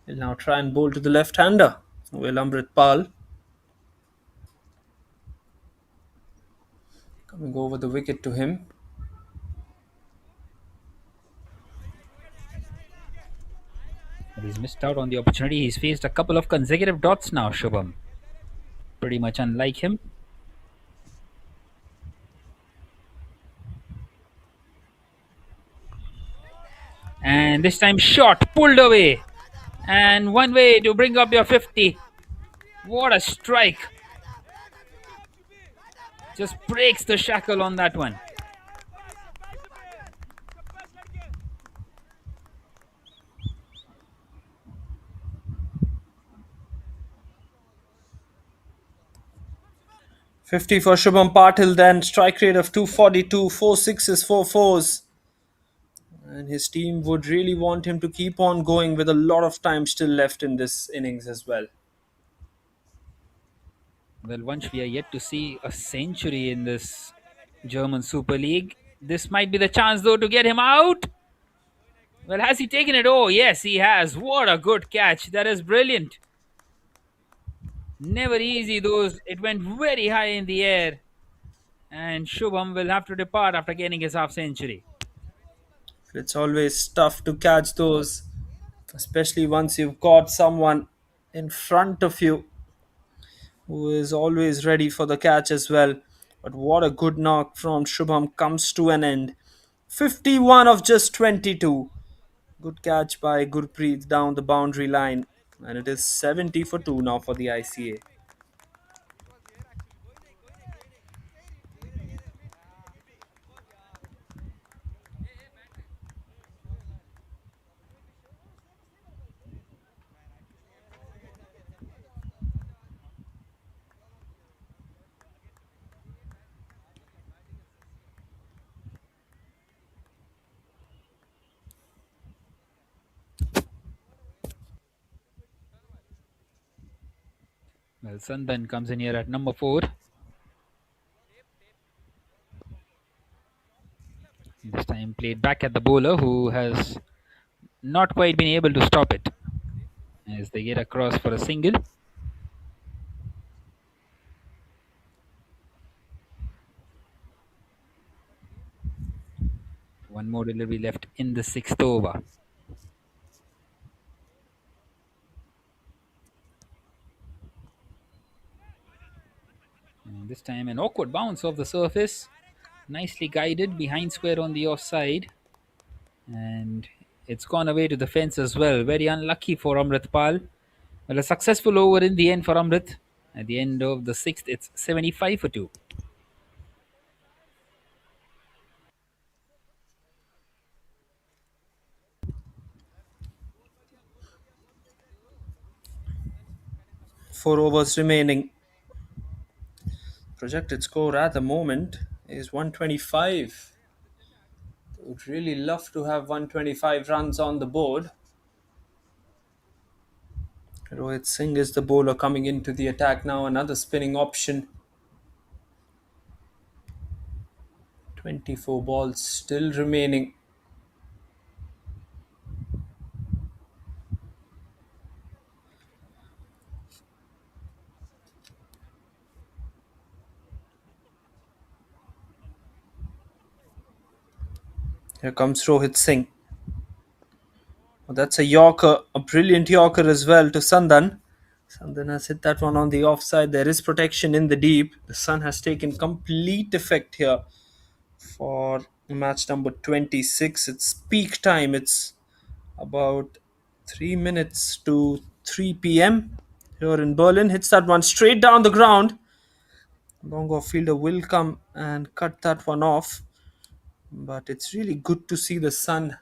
He'll now try and bowl to the left-hander. Will Amrit Pal coming over the wicket to him. But he's missed out on the opportunity. He's faced a couple of consecutive dots now, Shubham. Pretty much unlike him. And this time shot, pulled away. And one way to bring up your 50. What a strike. Just breaks the shackle on that one. .50 for Shubham Patil, then strike rate of 242, 4 sixes, 4 fours. And his team would really want him to keep on going with a lot of time still left in this innings as well. Well, once we are yet to see a century in this German Super League. This might be the chance, though, to get him out. Well, has he taken it? Oh, yes, he has. What a good catch. That is brilliant. Never easy, those. It went very high in the air. And Shubham will have to depart after getting his half century. It's always tough to catch those, especially once you've got someone in front of you who is always ready for the catch as well. But what a good knock from Shubham comes to an end. 51 of just 22. Good catch by Gurpreet down the boundary line. And it is 70 for 2 now for the ICA. Well, Sandan comes in here at number 4. This time played back at the bowler, who has not quite been able to stop it as they get across for a single. One more delivery left in the 6th over. And this time an awkward bounce off the surface. Nicely guided behind square on the offside. And it's gone away to the fence as well. Very unlucky for Amrit Pal. Well, a successful over in the end for Amrit. At the end of the 6th, it's 75 for 2. Four overs remaining. Projected score at the moment is 125. Would really love to have 125 runs on the board. Rohit Singh is the bowler coming into the attack now. Another spinning option. 24 balls still remaining. Here comes Rohit Singh. Oh, that's a Yorker, a brilliant Yorker as well to Sandan. Sandan has hit that one on the offside. There is protection in the deep. The sun has taken complete effect here for match number 26. It's peak time. It's about 3 minutes to 3 p.m. here in Berlin. Hits that one straight down the ground. Long off fielder will come and cut that one off. But it's really good to see the sun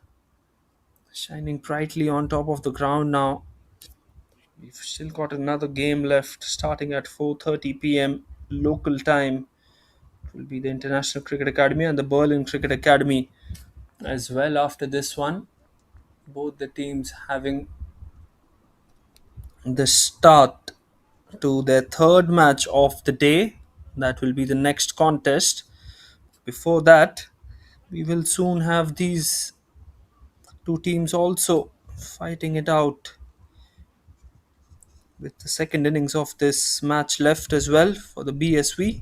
shining brightly on top of the ground now. We've still got another game left starting at 4:30 p.m. local time. It will be the International Cricket Academy and the Berlin Cricket Academy as well after this one. Both the teams having the start to their third match of the day. That will be the next contest. Before that, we will soon have these two teams also fighting it out with the second innings of this match left as well for the BSV.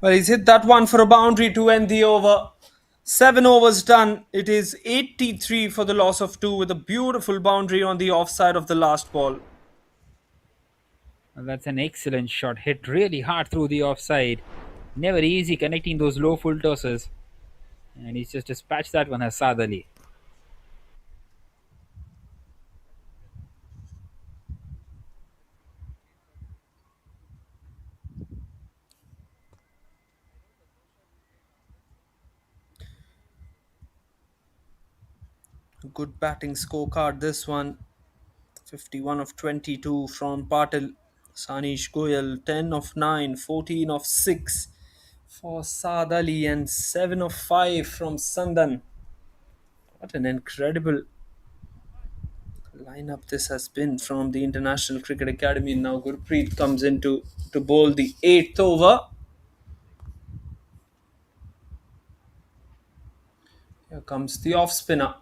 Well, he's hit that one for a boundary to end the over. 7 overs done. It is 83 for the loss of 2 with a beautiful boundary on the offside of the last ball. Well, that's an excellent shot. Hit really hard through the offside. Never easy connecting those low full tosses. And he's just dispatched that one as Saad Ali. Good batting scorecard this one. 51 of 22 from Patil. Sanish Goyal 10 of 9, 14 of 6 for Saad Ali, and 7 of 5 from Sandan. What an incredible lineup this has been from the International Cricket Academy. Now Gurpreet comes in to bowl the 8th over. Here comes the off spinner.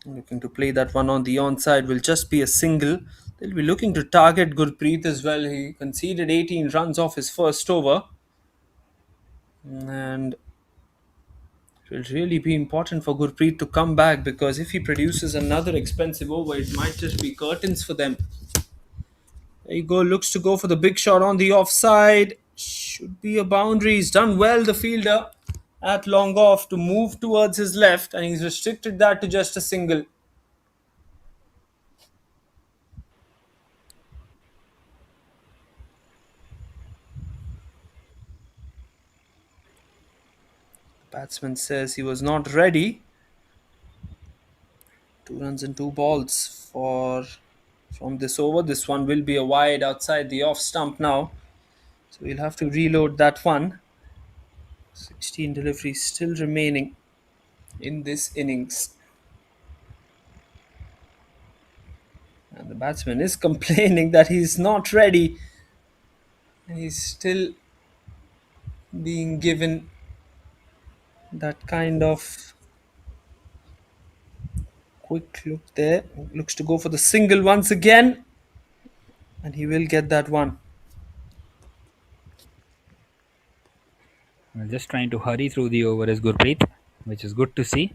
Looking to play that one on the onside, will just be a single. They'll be looking to target Gurpreet as well. He conceded 18 runs off his first over. And it will really be important for Gurpreet to come back, because if he produces another expensive over, it might just be curtains for them. There you go, looks to go for the big shot on the offside. Should be a boundary. He's done well, the fielder, at long off to move towards his left, and he's restricted that to just a single. The batsman says he was not ready. 2 runs and 2 balls from this over. This one will be a wide outside the off stump now. So we'll have to reload that one. 16 deliveries still remaining in this innings. And the batsman is complaining that he's not ready. And he's still being given that kind of quick look there. Looks to go for the single once again. And he will get that one. Well, just trying to hurry through the over is Gurpreet, which is good to see.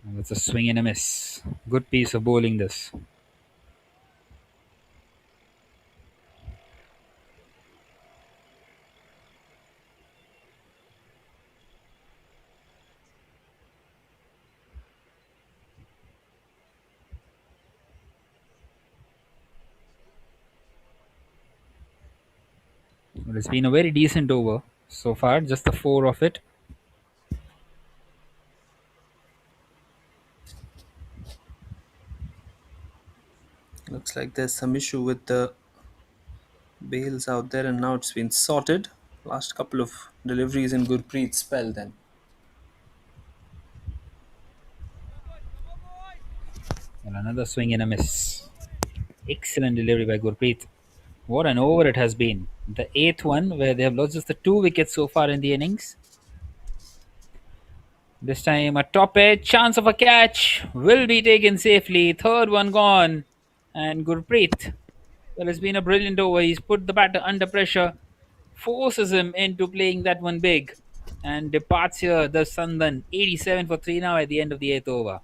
And that's a swing and a miss. Good piece of bowling this. Well, it's been a very decent over so far, just the 4 of it. Looks like there's some issue with the bails out there, and now it's been sorted. Last couple of deliveries in Gurpreet's spell then. Well, another swing and a miss. Excellent delivery by Gurpreet. What an over it has been. The 8th one, where they have lost just the 2 wickets so far in the innings. This time a top edge, chance of a catch, will be taken safely. Third one gone. And Gurpreet, well, it's been a brilliant over. He's put the batter under pressure, forces him into playing that one big, and departs here the Sandan. 87 for 3 now at the end of the 8th over.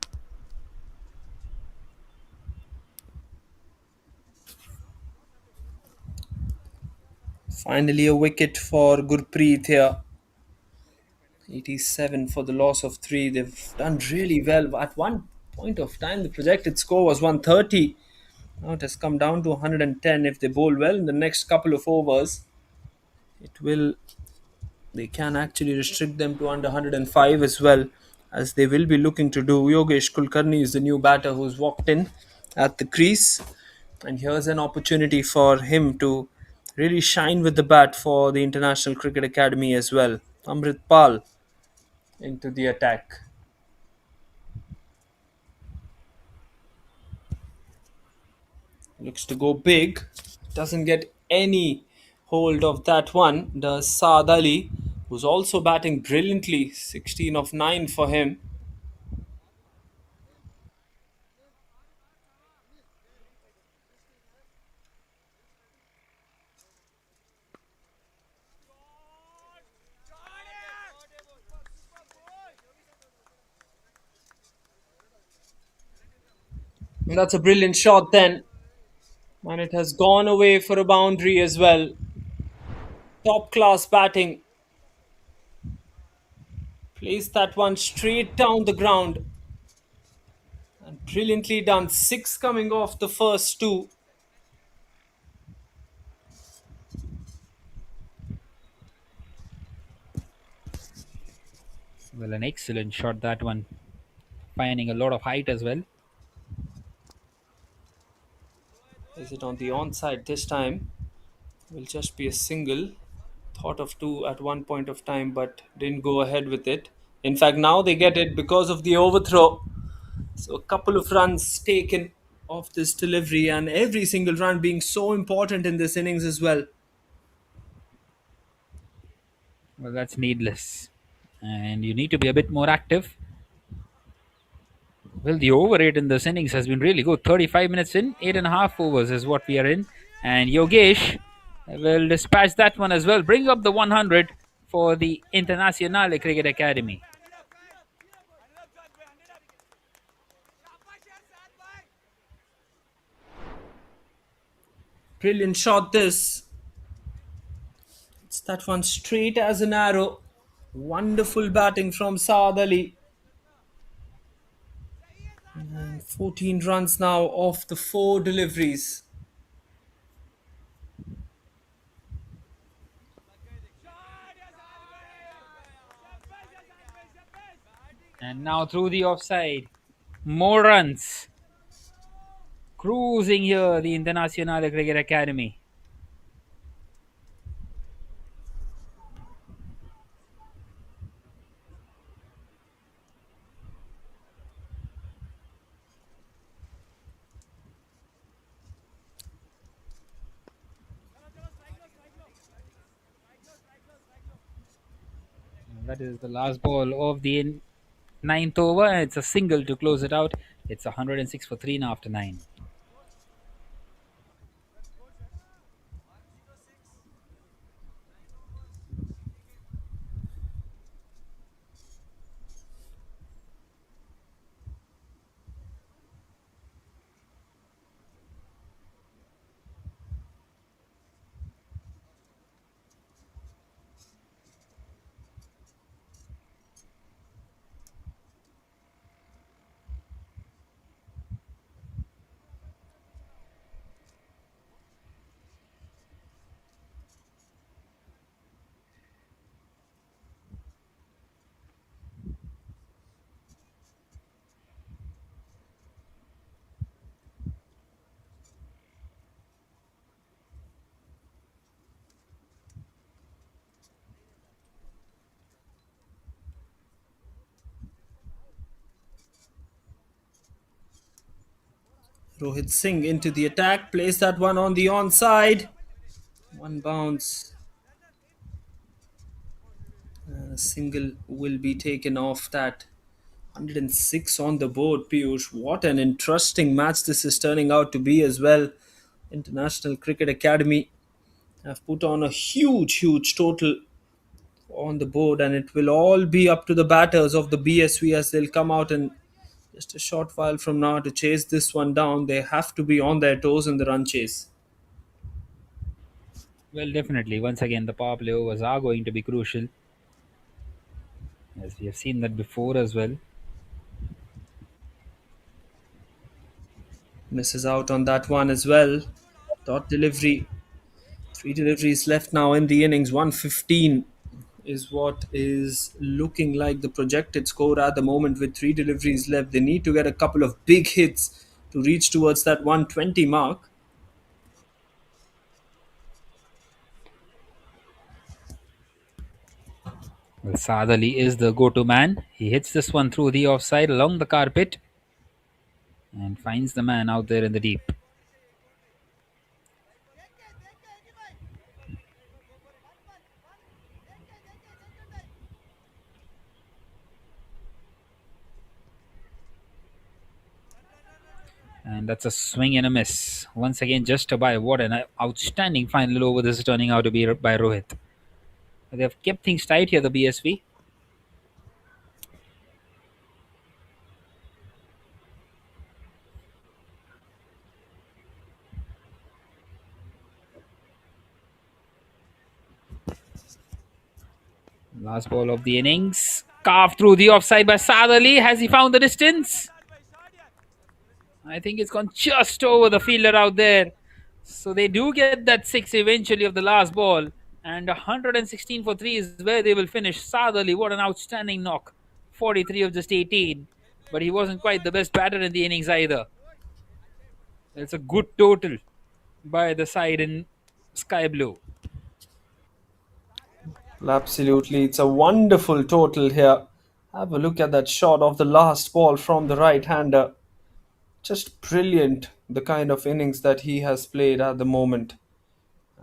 Finally a wicket for Gurpreet here. 87 for the loss of 3. They've done really well. At one point of time, the projected score was 130. Now it has come down to 110. If they bowl well in the next couple of overs, they can actually restrict them to under 105 as well, as they will be looking to do. Yogesh Kulkarni is the new batter who's walked in at the crease, and here's an opportunity for him to really shine with the bat for the International Cricket Academy as well. Amrit Pal into the attack. Looks to go big. Doesn't get any hold of that one. Does Saad Ali, who's also batting brilliantly. 16 of 9 for him. And that's a brilliant shot then. And it has gone away for a boundary as well. Top class batting. Plays that one straight down the ground. And brilliantly done. Six coming off the first two. Well, an excellent shot that one, finding a lot of height as well. Is it on the onside this time? Will just be a single. Thought of two at one point of time, but didn't go ahead with it. In fact, now they get it because of the overthrow. So a couple of runs taken off this delivery, and every single run being so important in this innings as well. Well, that's needless. And you need to be a bit more active. Well, the over rate in this innings has been really good. 35 minutes in, 8.5 overs is what we are in. And Yogesh will dispatch that one as well. Bring up the 100 for the Internationale Cricket Academy. Brilliant shot this. It's that one straight as an arrow. Wonderful batting from Saad Ali. And 14 runs now off the four deliveries. And now through the offside. More runs. Cruising here, the Internationale Cricket Academy. That is the last ball of the ninth over. And it's a single to close it out. It's 106 for 3 now after 9. Rohit Singh into the attack. Plays that one on the onside. One bounce. A single will be taken off that. 106 on the board, Piyush. What an interesting match this is turning out to be as well. International Cricket Academy have put on a huge total on the board, and it will all be up to the batters of the BSV as they'll come out in just a short while from now to chase this one down. They have to be on their toes in the run chase. Well, definitely. Once again, the power play overs are going to be crucial, as we have seen that before as well. Misses out on that one as well. Dot delivery. Three deliveries left now in the innings. 115 is what is looking like the projected score at the moment with three deliveries left. They need to get a couple of big hits to reach towards that 120 mark. Well, Saad Ali is the go-to man. He hits this one through the offside along the carpet and finds the man out there in the deep. And that's a swing and a miss. Once again, just a by. What an outstanding final over this is turning out to be by Rohit. They have kept things tight here, the BSV. Last ball of the innings. Carved through the offside by Saad Ali. Has he found the distance? I think it's gone just over the fielder out there. So they do get that six eventually of the last ball. And 116 for 3 is where they will finish. Saad Ali, what an outstanding knock. 43 of just 18. But he wasn't quite the best batter in the innings either. It's a good total by the side in sky blue. Well, absolutely, it's a wonderful total here. Have a look at that shot of the last ball from the right hander. Just brilliant, the kind of innings that he has played at the moment.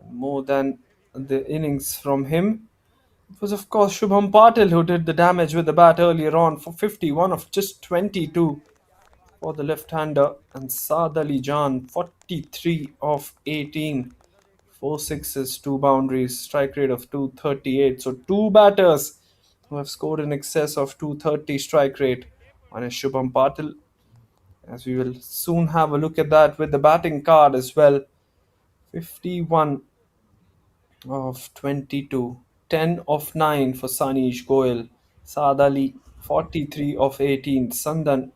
More than the innings from him, it was, of course, Shubham Patil who did the damage with the bat earlier on for 51 of just 22 for the left-hander, and Saad Ali Jan 43 of 18. Four sixes, two boundaries, strike rate of 238. So two batters who have scored in excess of 230 strike rate. One is Shubham Patil, as we will soon have a look at that with the batting card as well. 51 of 22. 10 of 9 for Sanish Goyal. Saad Ali 43 of 18. Sandan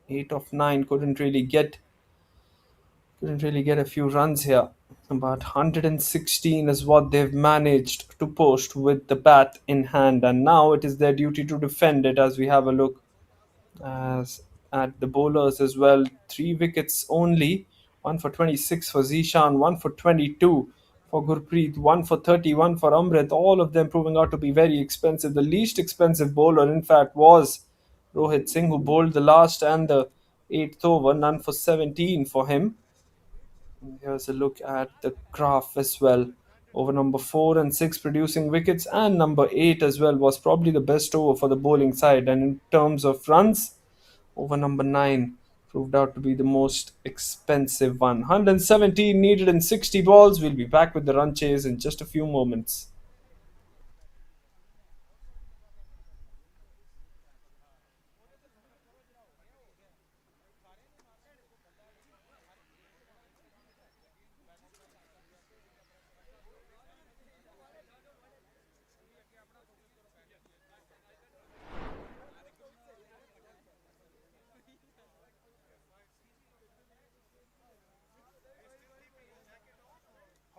8 of 9 couldn't really get a few runs here. But 116 is what they've managed to post with the bat in hand, and now it is their duty to defend it as we have a look as at the bowlers as well. Three wickets only, one for 26 for Zishan, one for 22 for Gurpreet, one for 31 for Amrit. All of them proving out to be very expensive. The least expensive bowler, in fact, was Rohit Singh, who bowled the last and the eighth over, none for 17 for him. Here's a look at the graph as well. Over number 4 and 6 producing wickets, and number 8 as well was probably the best over for the bowling side. And in terms of runs, over number 9 proved out to be the most expensive one. 117 needed in 60 balls. We'll be back with the run chase in just a few moments.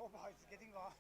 Oh, boy, it's getting on.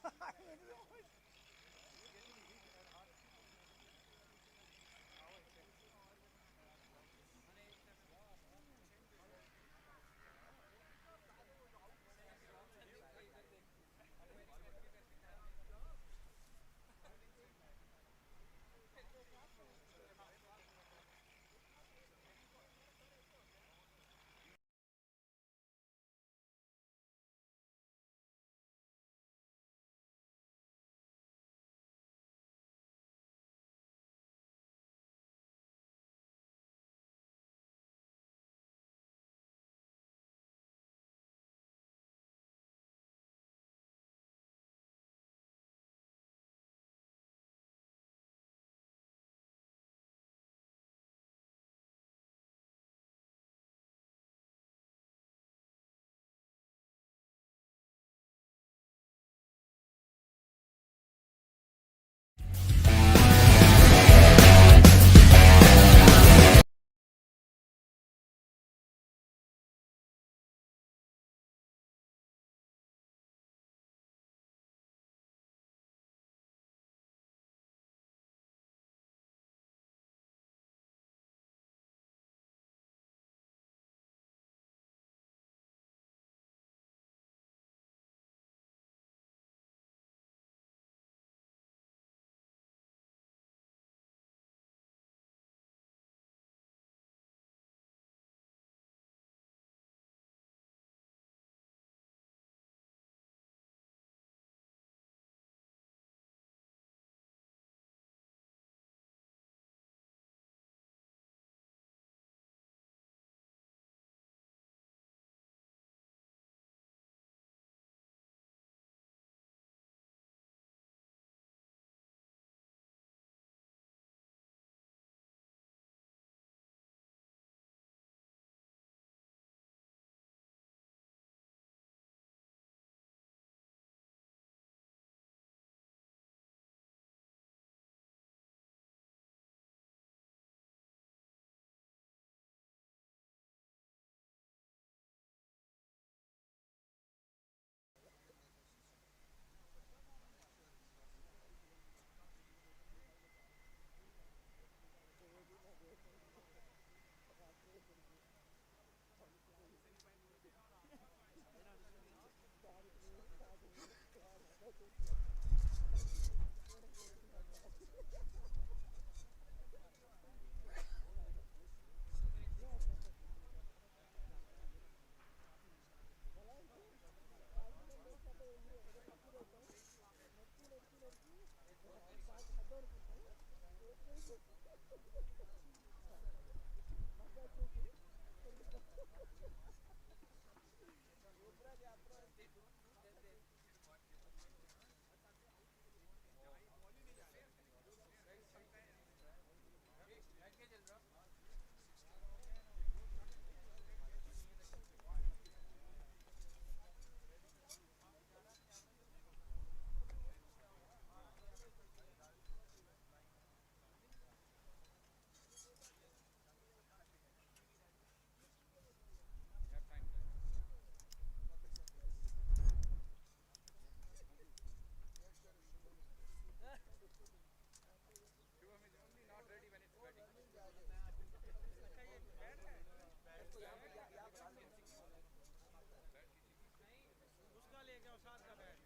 उसका लेके आओ साथ का bat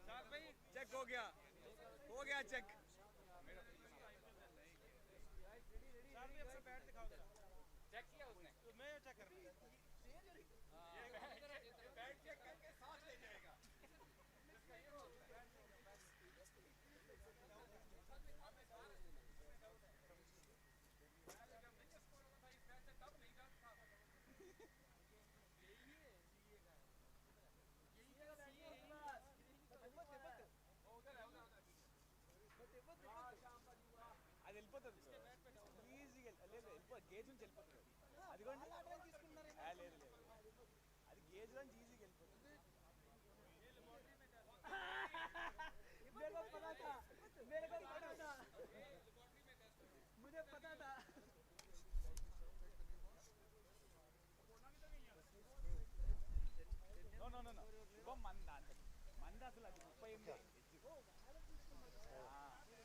साथ भाई check हो गया check साथ भी अपना बैट दिखाओ जरा चेक किया उसने तो मैं चेक कर रहा हूं बैट चेक करके साथ ले जाएगा అది వెళ్ళిపోతుంది ఈజీగా లేదు గేజ్ నుంచి వెళ్ళిపోతుంది అది కూడా లేదు లేదు అది గేజ్ నుంచి ఈజీగా వెళ్ళిపోతుంది मेरे को पता था मुझे पता था नो नो नो नो वो మంద అసలు అది 38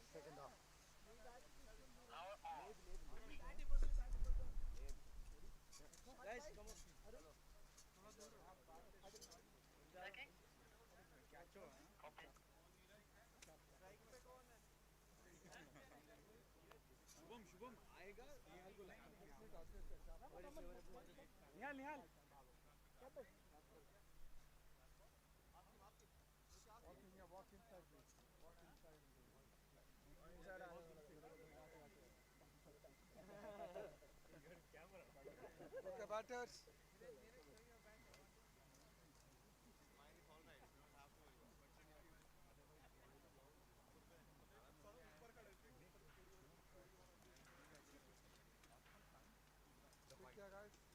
second half guys come on okay catch हो copy स्ट्राइक पे कौन है शुभम आएगा निहाल को line Nihal walk inside please walk inside okay batters guys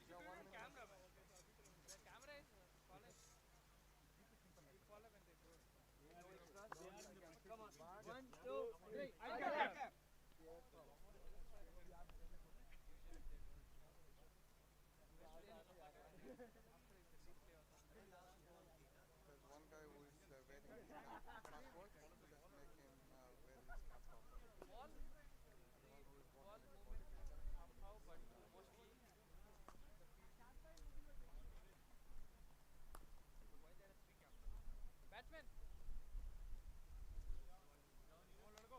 you have 1 minute camera is follow follow when they go come on 1 2 3 I got it there's one guy who is wearing passport just make him wear his cap properly ball movement how but mostly why there are 3 cameras batsman let go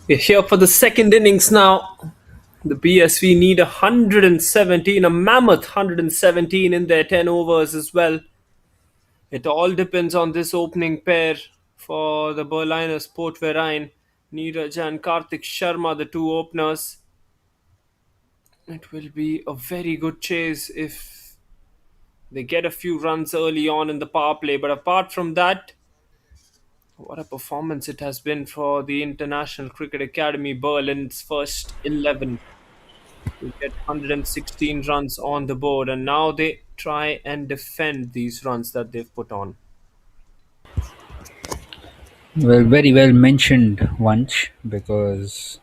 We're here for the second innings now. The BSV need 117, a mammoth 117 in their 10 overs as well. It all depends on this opening pair for the Berliner Sportverein. Neeraj and Karthik Sharma, the two openers. It will be a very good chase if they get a few runs early on in the power play. But apart from that, What a performance it has been for the International Cricket Academy Berlin's first 11 to get 116 runs on the board, and now they try and defend these runs that they've put on. Well, very well mentioned, Vanch, because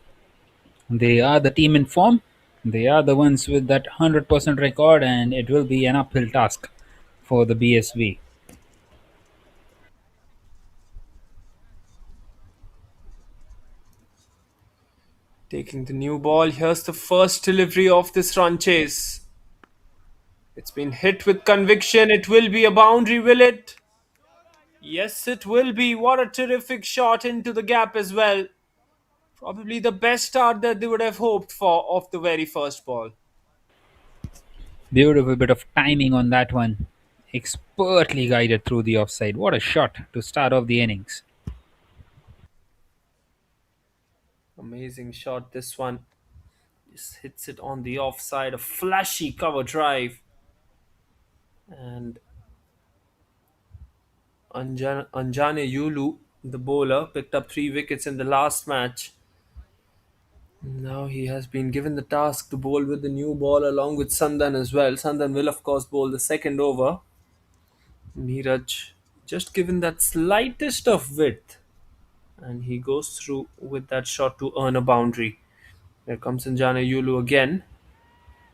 they are the team in form. They are the ones with that 100% record, and it will be an uphill task for the BSV. Taking the new ball, here's the first delivery of this run chase. It's been hit with conviction. It will be a boundary, will it? Yes, it will be. What a terrific shot into the gap as well. Probably the best start that they would have hoped for of the very first ball. Beautiful bit of timing on that one. Expertly guided through the offside. What a shot to start off the innings. Amazing shot, this one. Just hits it on the offside. A flashy cover drive. And Anjane Yulu, the bowler, picked up 3 wickets in the last match. Now he has been given the task to bowl with the new ball along with Sandan as well. Sandan will, of course, bowl the second over. Neeraj just given that slightest of width, and he goes through with that shot to earn a boundary. Here comes Anjane Yulu again.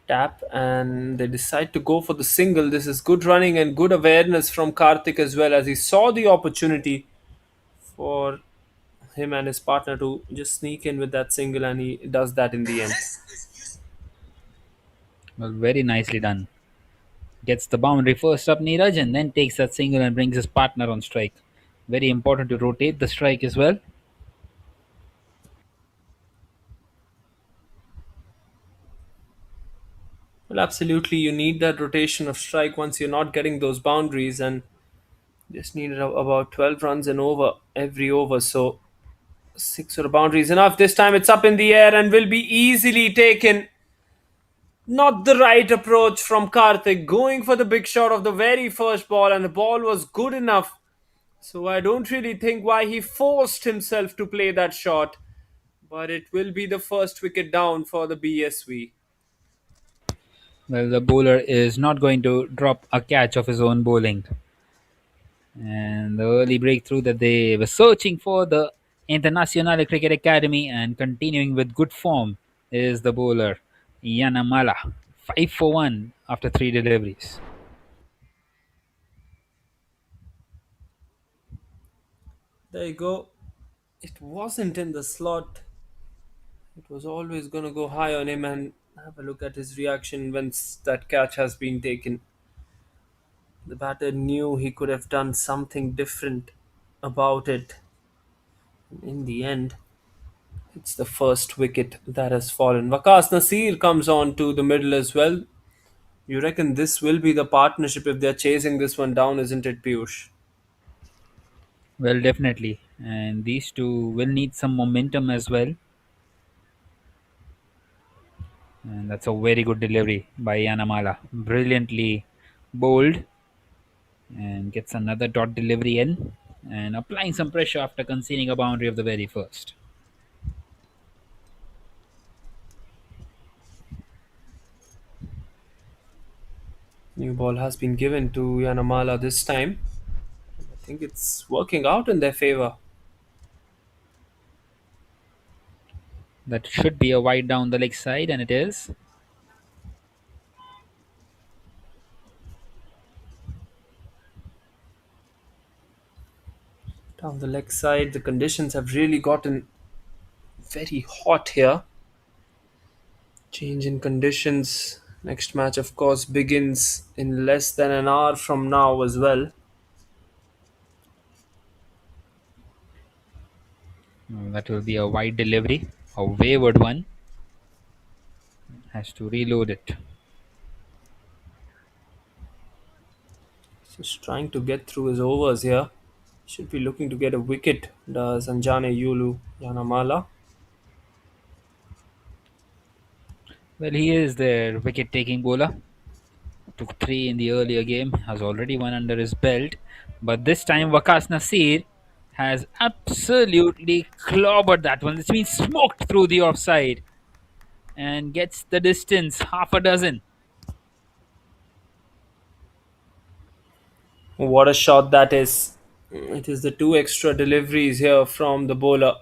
Tap, and they decide to go for the single. This is good running and good awareness from Karthik as well, as he saw the opportunity for him and his partner to just sneak in with that single, and he does that in the end. Well, very nicely done. Gets the boundary first up, Neeraj, and then takes that single and brings his partner on strike. Very important to rotate the strike as well. Well, absolutely, you need that rotation of strike once you're not getting those boundaries, and just needed about 12 runs and over every over. So six sort of boundaries enough. This time it's up in the air and will be easily taken. Not the right approach from Karthik, going for the big shot of the very first ball, and the ball was good enough. So I don't really think why he forced himself to play that shot. But it will be the first wicket down for the BSV. Well, the bowler is not going to drop a catch of his own bowling. And the early breakthrough that they were searching for, the Internationale Cricket Academy, and continuing with good form is the bowler Yanamala. 5 for 1 after 3 deliveries. There you go. It wasn't in the slot. It was always going to go high on him, and have a look at his reaction once that catch has been taken. The batter knew he could have done something different about it. In the end, it's the first wicket that has fallen. Waqas Nasir comes on to the middle as well. You reckon this will be the partnership if they're chasing this one down, isn't it, Piyush? Well, definitely. And these two will need some momentum as well. And that's a very good delivery by Yanamala. Brilliantly bowled and gets another dot delivery in and applying some pressure after conceding a boundary of the very first. New ball has been given to Yanamala this time. I think it's working out in their favor. That should be a wide down the leg side, and it is. Down the leg side, the conditions have really gotten very hot here. Change in conditions. Next match, of course, begins in less than an hour from now as well. That will be a wide delivery, a wayward one. Has to reload it. Just trying to get through his overs here. Should be looking to get a wicket, does Anjane Yulu Yanamala. Well, he is their wicket taking bowler. Took 3 in the earlier game, has already one under his belt. But this time, Waqas Nasir has absolutely clobbered that one. It's been smoked through the offside and gets the distance, half a dozen. What a shot that is. It is the two extra deliveries here from the bowler.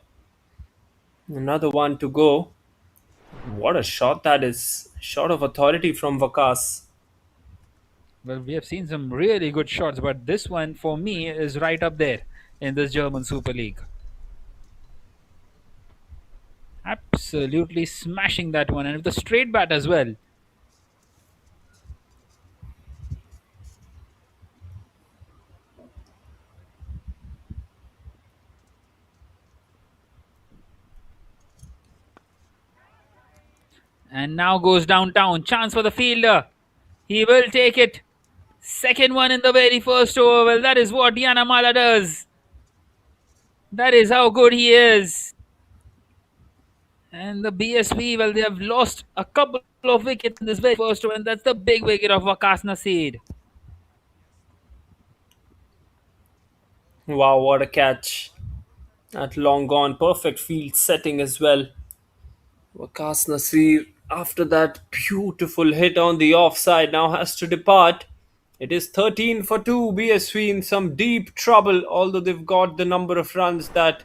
Another one to go. What a shot that is. Shot of authority from Vakas. Well, we have seen some really good shots, but this one for me is right up there in this German Super League. Absolutely smashing that one, and with a straight bat as well. And now goes downtown. Chance for the fielder. He will take it. Second one in the very first over. Well, that is what Yanamala does. That is how good he is. And the BSV, well, they have lost a couple of wickets in this very first over, and that's the big wicket of Wakas Naseed. Wow, what a catch. At long gone. Perfect field setting as well. Wakas Nasir, after that beautiful hit on the offside, now has to depart. It is 13 for 2. BSV in some deep trouble, although they've got the number of runs that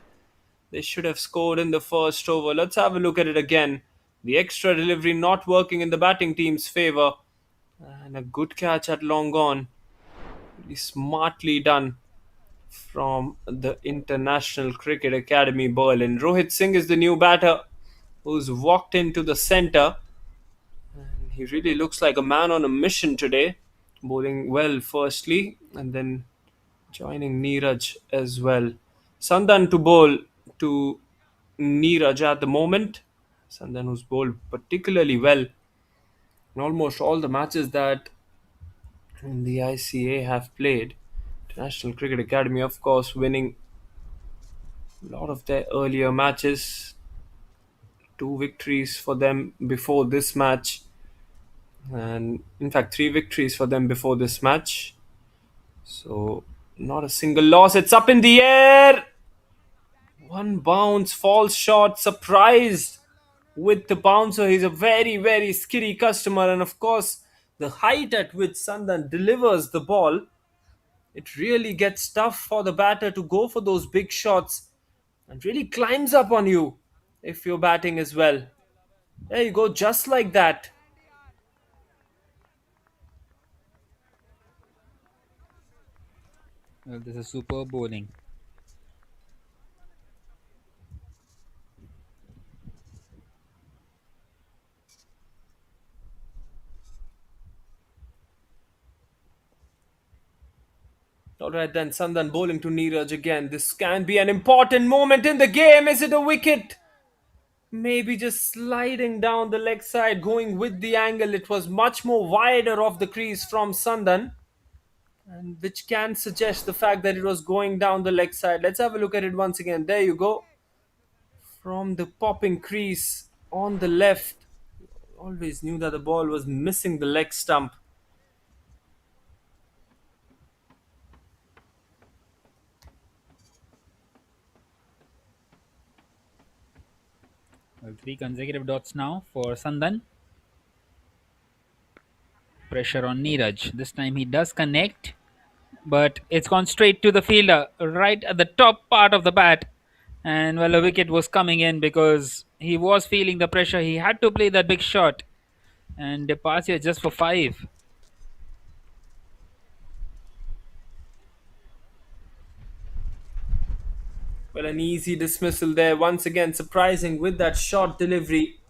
they should have scored in the first over. Let's have a look at it again. The extra delivery not working in the batting team's favour. And a good catch at long on. Really smartly done from the International Cricket Academy Berlin. Rohit Singh is the new batter who's walked into the centre. He really looks like a man on a mission today. Bowling well, firstly, and then joining Neeraj as well. Sandan to bowl to Neeraj at the moment. Sandan who's bowled particularly well in almost all the matches that the ICA have played. International Cricket Academy, of course, winning a lot of their earlier matches. Two victories for them before this match, and in fact, three victories for them before this match. So, not a single loss. It's up in the air. One bounce, falls short, surprised with the bouncer. He's a very, very skitty customer, and of course, the height at which Sandan delivers the ball, it really gets tough for the batter to go for those big shots and really climbs up on you if you're batting as well. There you go, just like that. Well, this is superb bowling. Alright then, Sandan bowling to Neeraj again. This can be an important moment in the game. Is it a wicket? Maybe just sliding down the leg side, going with the angle. It was much more wider off the crease from Sandan, and which can suggest the fact that it was going down the leg side. Let's have a look at it once again. There you go. From the popping crease on the left. Always knew that the ball was missing the leg stump. Well, three consecutive dots now for Sandan. Pressure on Neeraj. This time he does connect, but it's gone straight to the fielder, right at the top part of the bat. And well, a wicket was coming in because he was feeling the pressure. He had to play that big shot, and departs here just for five. Well, an easy dismissal there. Once again, surprising with that short delivery.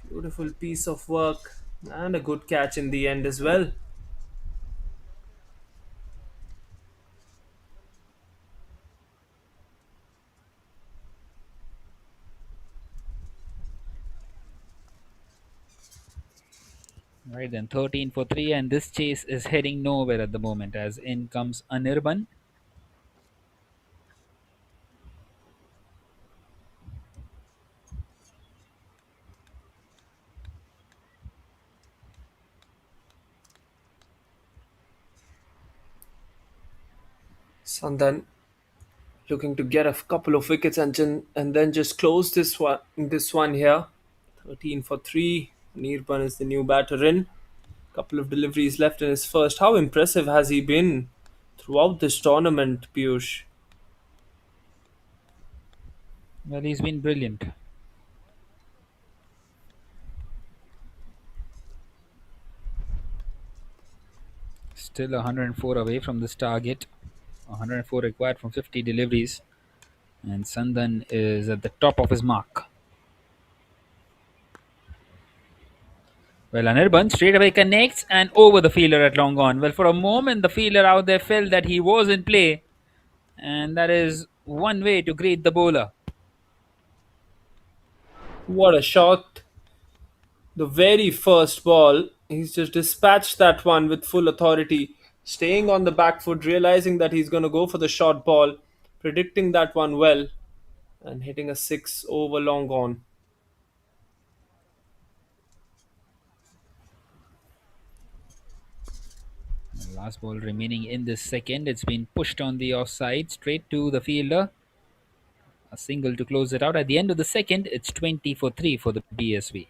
Beautiful piece of work and a good catch in the end as well. Right then, 13 for 3, and this chase is heading nowhere at the moment as in comes Anirban. Sandan looking to get a couple of wickets and then just close this one here. 13 for 3. Nirban is the new batter in. Couple of deliveries left in his first. How impressive has he been throughout this tournament, Piyush? Well, he's been brilliant. Still 104 away from this target. 104 required from 50 deliveries. And Sandan is at the top of his mark. Well, Anirban straight away connects and over the fielder at long on. Well, for a moment, the fielder out there felt that he was in play. And that is one way to greet the bowler. What a shot. The very first ball, he's just dispatched that one with full authority, staying on the back foot, realizing that he's going to go for the short ball, predicting that one well, and hitting a six over long on. The last ball remaining in this second. It's been pushed on the offside straight to the fielder. A single to close it out. At the end of the second, it's 20 for 3 for the BSV.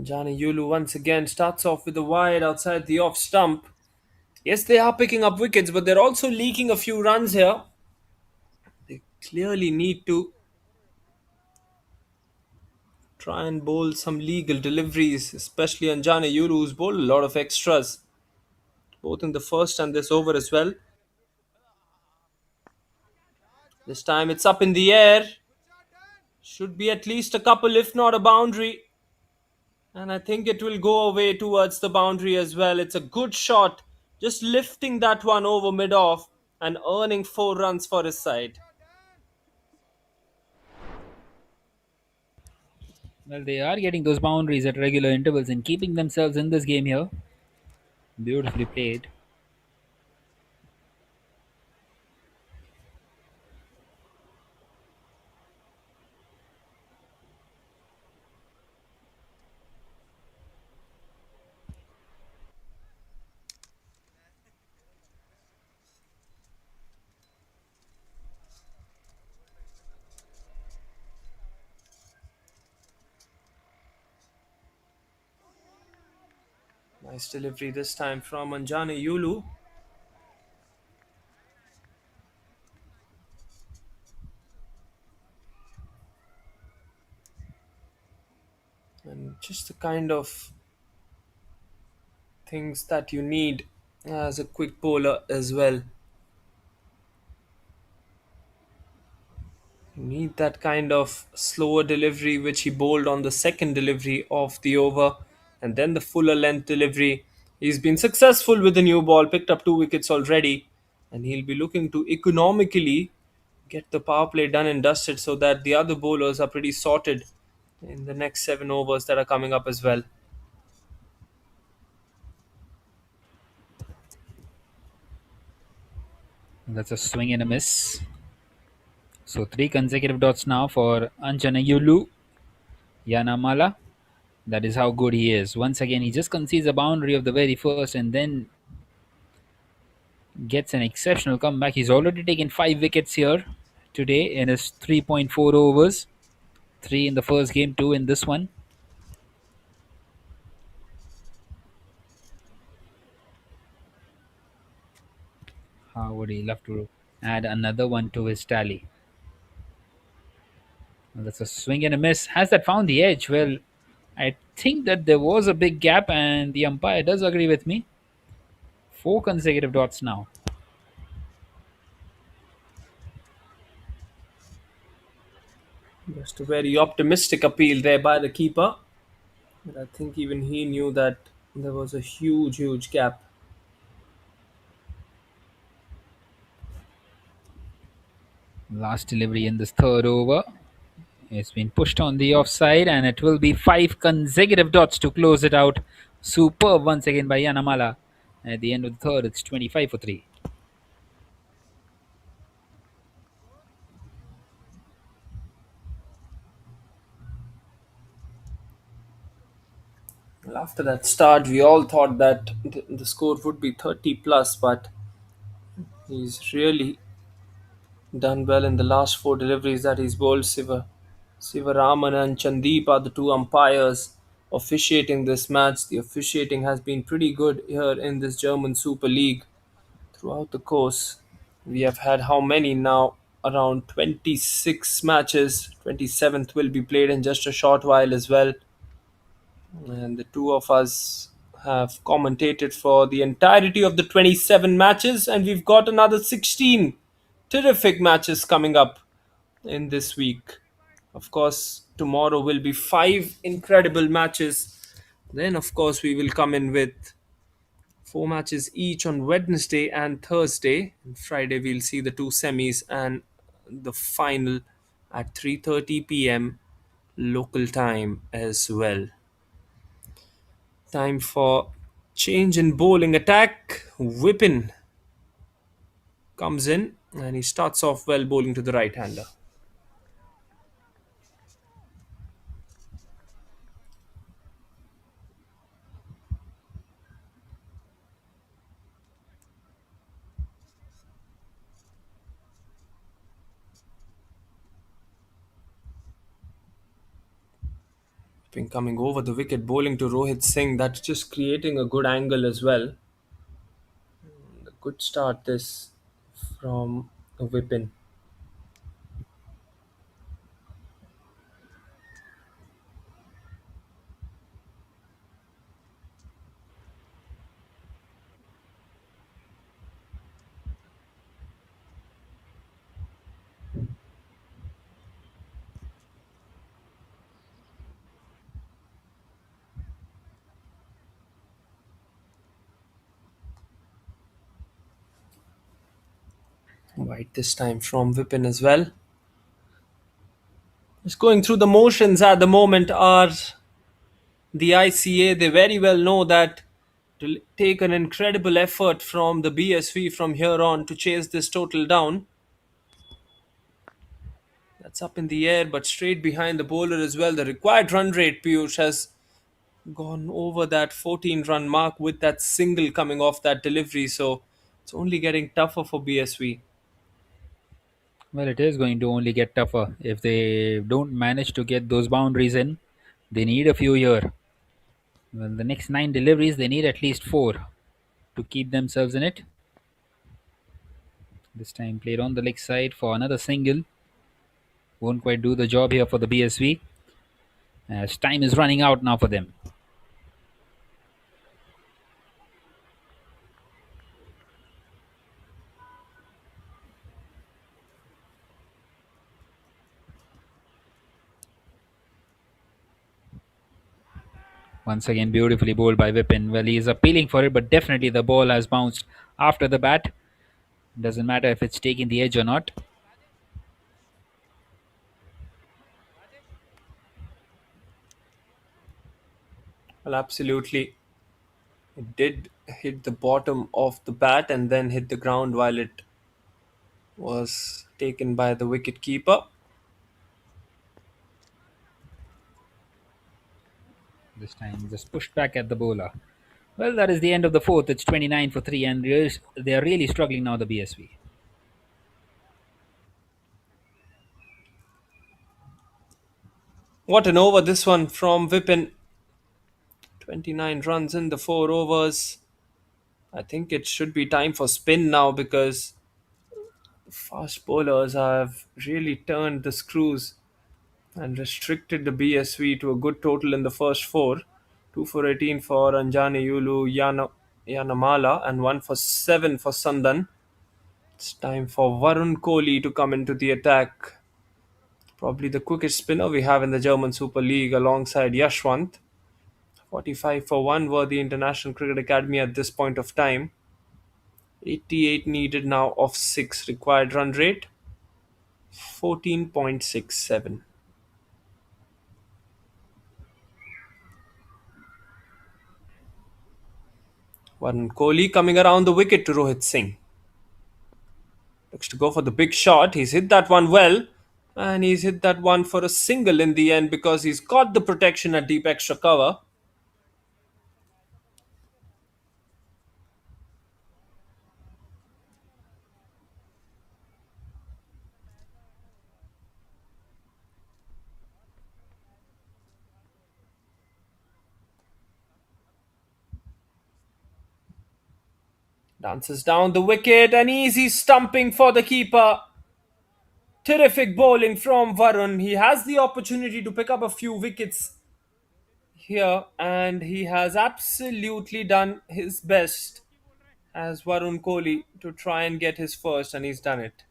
Johnny Yulu once again starts off with a wide outside the off stump. Yes, they are picking up wickets, but they're also leaking a few runs here. They clearly need to try and bowl some legal deliveries, especially on Johnny Yulu, who's bowled a lot of extras, both in the first and this over as well. This time it's up in the air. Should be at least a couple, if not a boundary. And I think it will go away towards the boundary as well. It's a good shot. Just lifting that one over mid off and earning 4 runs for his side. Well, they are getting those boundaries at regular intervals and keeping themselves in this game here. Beautifully played. Nice delivery this time from Anjani Yulu. And just the kind of things that you need as a quick bowler as well. You need that kind of slower delivery which he bowled on the second delivery of the over, and then the fuller length delivery. He's been successful with the new ball, picked up 2 wickets already, and he'll be looking to economically get the power play done and dusted so that the other bowlers are pretty sorted in the next 7 overs that are coming up as well. That's a swing and a miss. So 3 consecutive dots now for Anjanayulu Yanamala. That is how good he is. Once again, he just concedes a boundary of the very first and then gets an exceptional comeback. He's already taken 5 wickets here today in his 3.4 overs. 3 in the first game, 2 in this one. How would he love to add another one to his tally? Well, that's a swing and a miss. Has that found the edge? Well, I think that there was a big gap, and the umpire does agree with me. 4 consecutive dots now. Just a very optimistic appeal there by the keeper. But I think even he knew that there was a huge, huge gap. Last delivery in this third over. It's been pushed on the offside, and it will be five consecutive dots to close it out. Superb once again by Yanamala. At the end of the third, it's 25 for 3. Well, after that start, we all thought that the score would be 30 plus, but he's really done well in the last four deliveries that he's bowled. Sivaraman and Chandeep are the two umpires officiating this match. The officiating has been pretty good here in this German Super League throughout the course. We have had how many now? Around 26 matches. 27th will be played in just a short while as well. And the two of us have commentated for the entirety of the 27 matches, and we've got another 16 terrific matches coming up in this week. Of course, tomorrow will be five incredible matches. Then, of course, we will come in with four matches each on Wednesday and Thursday. And Friday, we'll see the two semis and the final at 3:30 p.m. local time as well. Time for change in bowling attack. Whippin comes in and he starts off well bowling to the right hander. Been coming over the wicket, bowling to Rohit Singh. That's just creating a good angle as well. A good start this from Whippin. White this time from Whippin as well. Just going through the motions at the moment are the ICA. They very well know that to take an incredible effort from the BSV from here on to chase this total down. That's up in the air, but straight behind the bowler as well. The required run rate, Piyush, has gone over that 14 run mark with that single coming off that delivery. So it's only getting tougher for BSV. Well, it is going to only get tougher if they don't manage to get those boundaries in. They need a few here. Well, the next 9 deliveries, they need at least 4 to keep themselves in it. This time played on the leg side for another single. Won't quite do the job here for the BSV, as time is running out now for them. Once again, beautifully bowled by Vipin. Well, he is appealing for it, but definitely the ball has bounced after the bat. Doesn't matter if it's taking the edge or not. Well, absolutely. It did hit the bottom of the bat and then hit the ground while it was taken by the wicket keeper. This time just pushed back at the bowler. Well, that is the end of the fourth. It's 29 for 3, and they are really struggling now, the BSV. What an over this one from Vipin. 29 runs in the 4 overs. I think it should be time for spin now because the fast bowlers have really turned the screws and restricted the BSV to a good total in the first four. 2 for 18 for Anjani Yulu Yanamala and 1 for 7 for Sandan. It's time for Varun Kohli to come into the attack. Probably the quickest spinner we have in the German Super League alongside Yashwant. 45 for 1 were the International Cricket Academy at this point of time. 88 needed now of 6. Required run rate 14.67. Varun Kohli coming around the wicket to Rohit Singh. Looks to go for the big shot. He's hit that one well. And he's hit that one for a single in the end because he's got the protection at deep extra cover. Dances down the wicket. An easy stumping for the keeper. Terrific bowling from Varun. He has the opportunity to pick up a few wickets here, and he has absolutely done his best as Varun Kohli to try and get his first, and he's done it.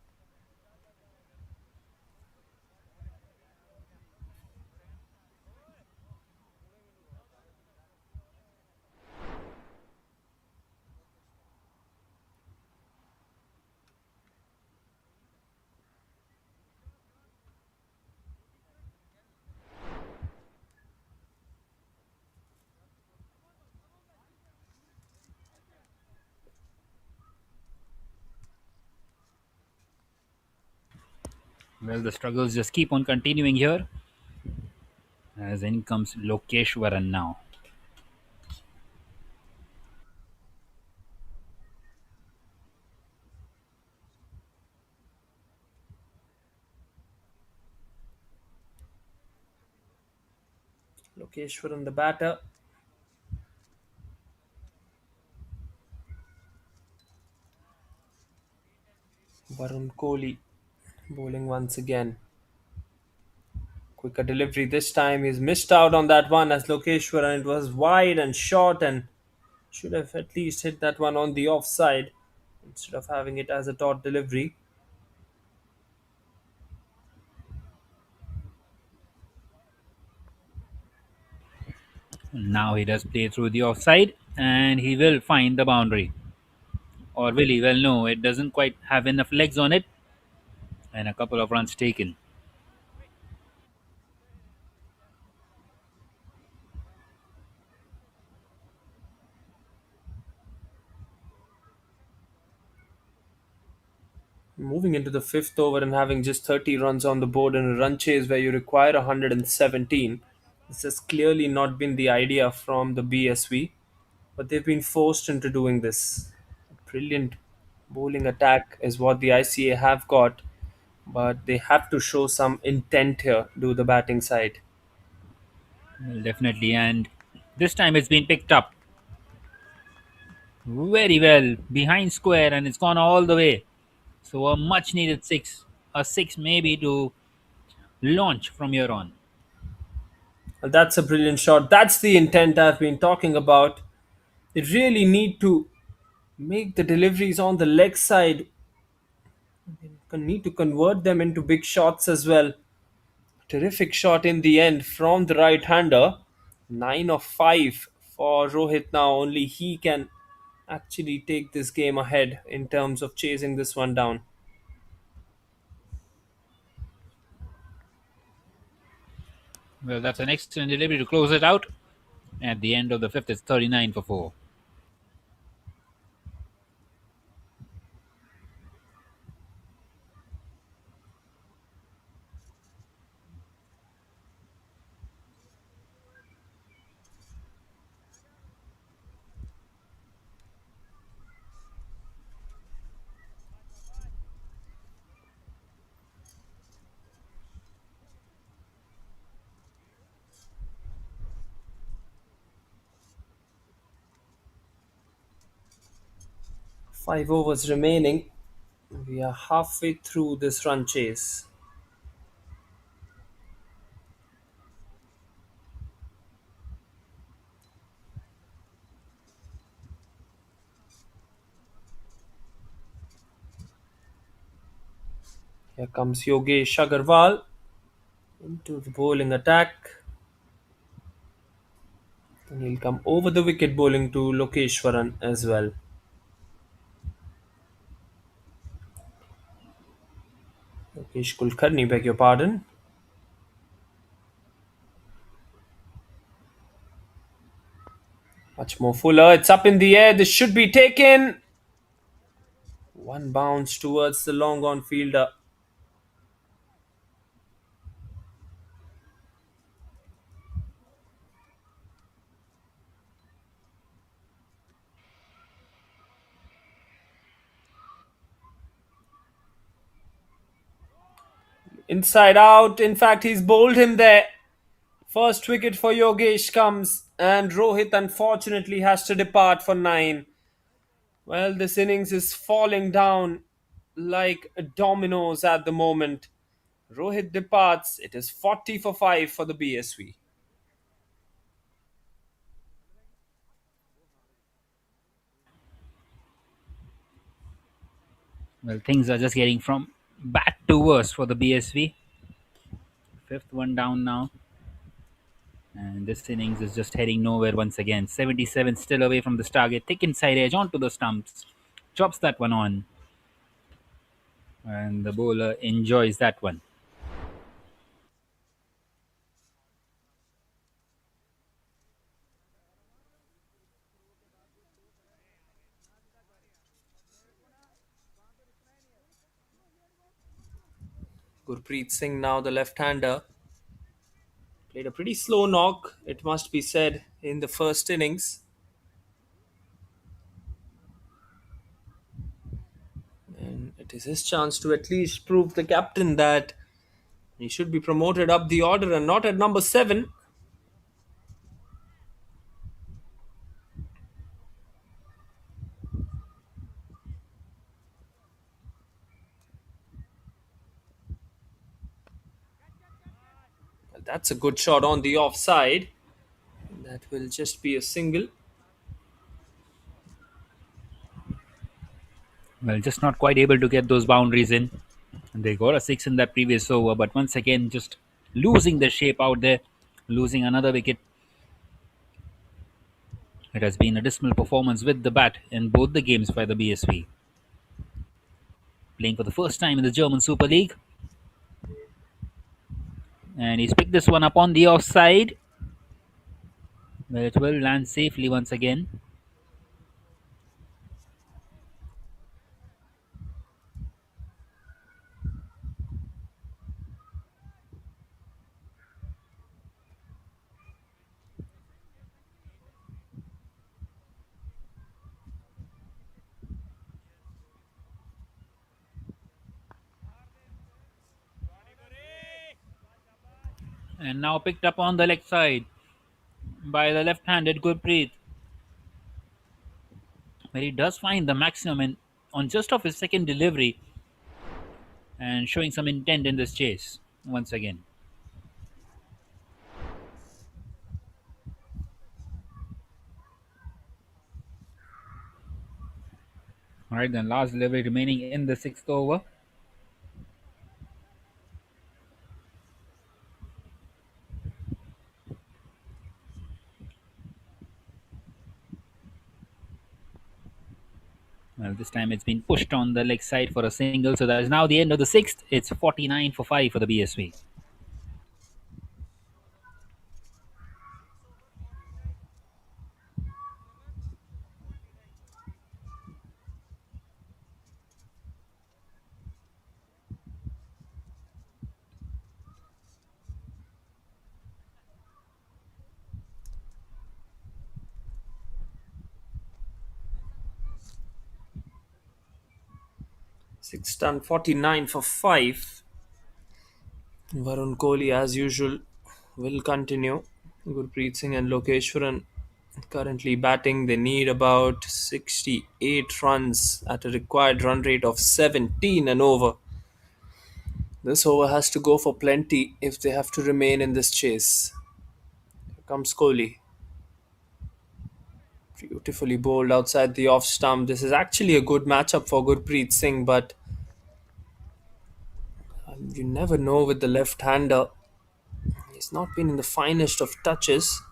Well, the struggles just keep on continuing here. As in comes Lokeshwaran now. Lokeshwaran the batter. Varun Kohli bowling once again. Quicker delivery this time. He's missed out on that one as Lokeshwaran. It was wide and short and should have at least hit that one on the offside instead of having it as a dot delivery. Now he does play through the offside and he will find the boundary. Or will he? Well, no, it doesn't quite have enough legs on it. And a couple of runs taken. Moving into the fifth over and having just 30 runs on the board in a run chase where you require 117. This has clearly not been the idea from the BSV, but they've been forced into doing this. Brilliant bowling attack is what the ICA have got, but they have to show some intent here, do the batting side. Well, definitely. And this time it's been picked up very well behind square and it's gone all the way. So a much needed six. A six maybe to launch from here on. And that's a brilliant shot. That's the intent I've been talking about. They really need to make the deliveries on the leg side, need to convert them into big shots as well. Terrific shot in the end from the right hander. 9 of 5 for Rohit now. Only he can actually take this game ahead in terms of chasing this one down. Well, that's an excellent delivery to close it out. At the end of the fifth, it's 39 for 4. Five overs remaining. We are halfway through this run chase. Here comes Yogesh Agarwal. into the bowling attack. And he'll come over the wicket bowling to Lokeshwaran as well. Lokesh Kulkarni, beg your pardon. Much more fuller. It's up in the air. This should be taken. One bounce towards the long on fielder. Inside out. In fact, he's bowled him there. First wicket for Yogesh comes, and Rohit unfortunately has to depart for 9. Well, this innings is falling down like dominoes at the moment. Rohit departs. It is 40 for 5 for the BSV. Well, things are just getting from bad to worse for the BSV. Fifth one down now. And this innings is just heading nowhere once again. 77 still away from this target. Thick inside edge onto the stumps. Chops that one on. And the bowler enjoys that one. Gurpreet Singh now the left-hander. Played a pretty slow knock, it must be said, in the first innings. And it is his chance to at least prove the captain that he should be promoted up the order and not at number 7. Well, that's a good shot on the offside. That will just be a single. Well, just not quite able to get those boundaries in. And they got a 6 in that previous over, but once again, just losing their shape out there, losing another wicket. It has been a dismal performance with the bat in both the games by the BSV. Playing for the first time in the German Super League. And he's picked this one up on the offside. But it will land safely once again. And now picked up on the leg side by the left-handed Gurpreet. Where he does find the maximum on just off his second delivery and showing some intent in this chase once again. All right, then last delivery remaining in the 6th over. Well, this time it's been pushed on the leg side for a single, so that is now the end of the 6th. It's 49 for 5 for the BSV. Six done, 49 for 5. Varun Kohli, as usual, will continue. Gurpreet Singh and Lokeshwaran currently batting. They need about 68 runs at a required run rate of 17 and over. This over has to go for plenty if they have to remain in this chase. Here comes Kohli. Beautifully bowled outside the off stump. This is actually a good matchup for Gurpreet Singh, but you never know with the left-hander. He's not been in the finest of touches.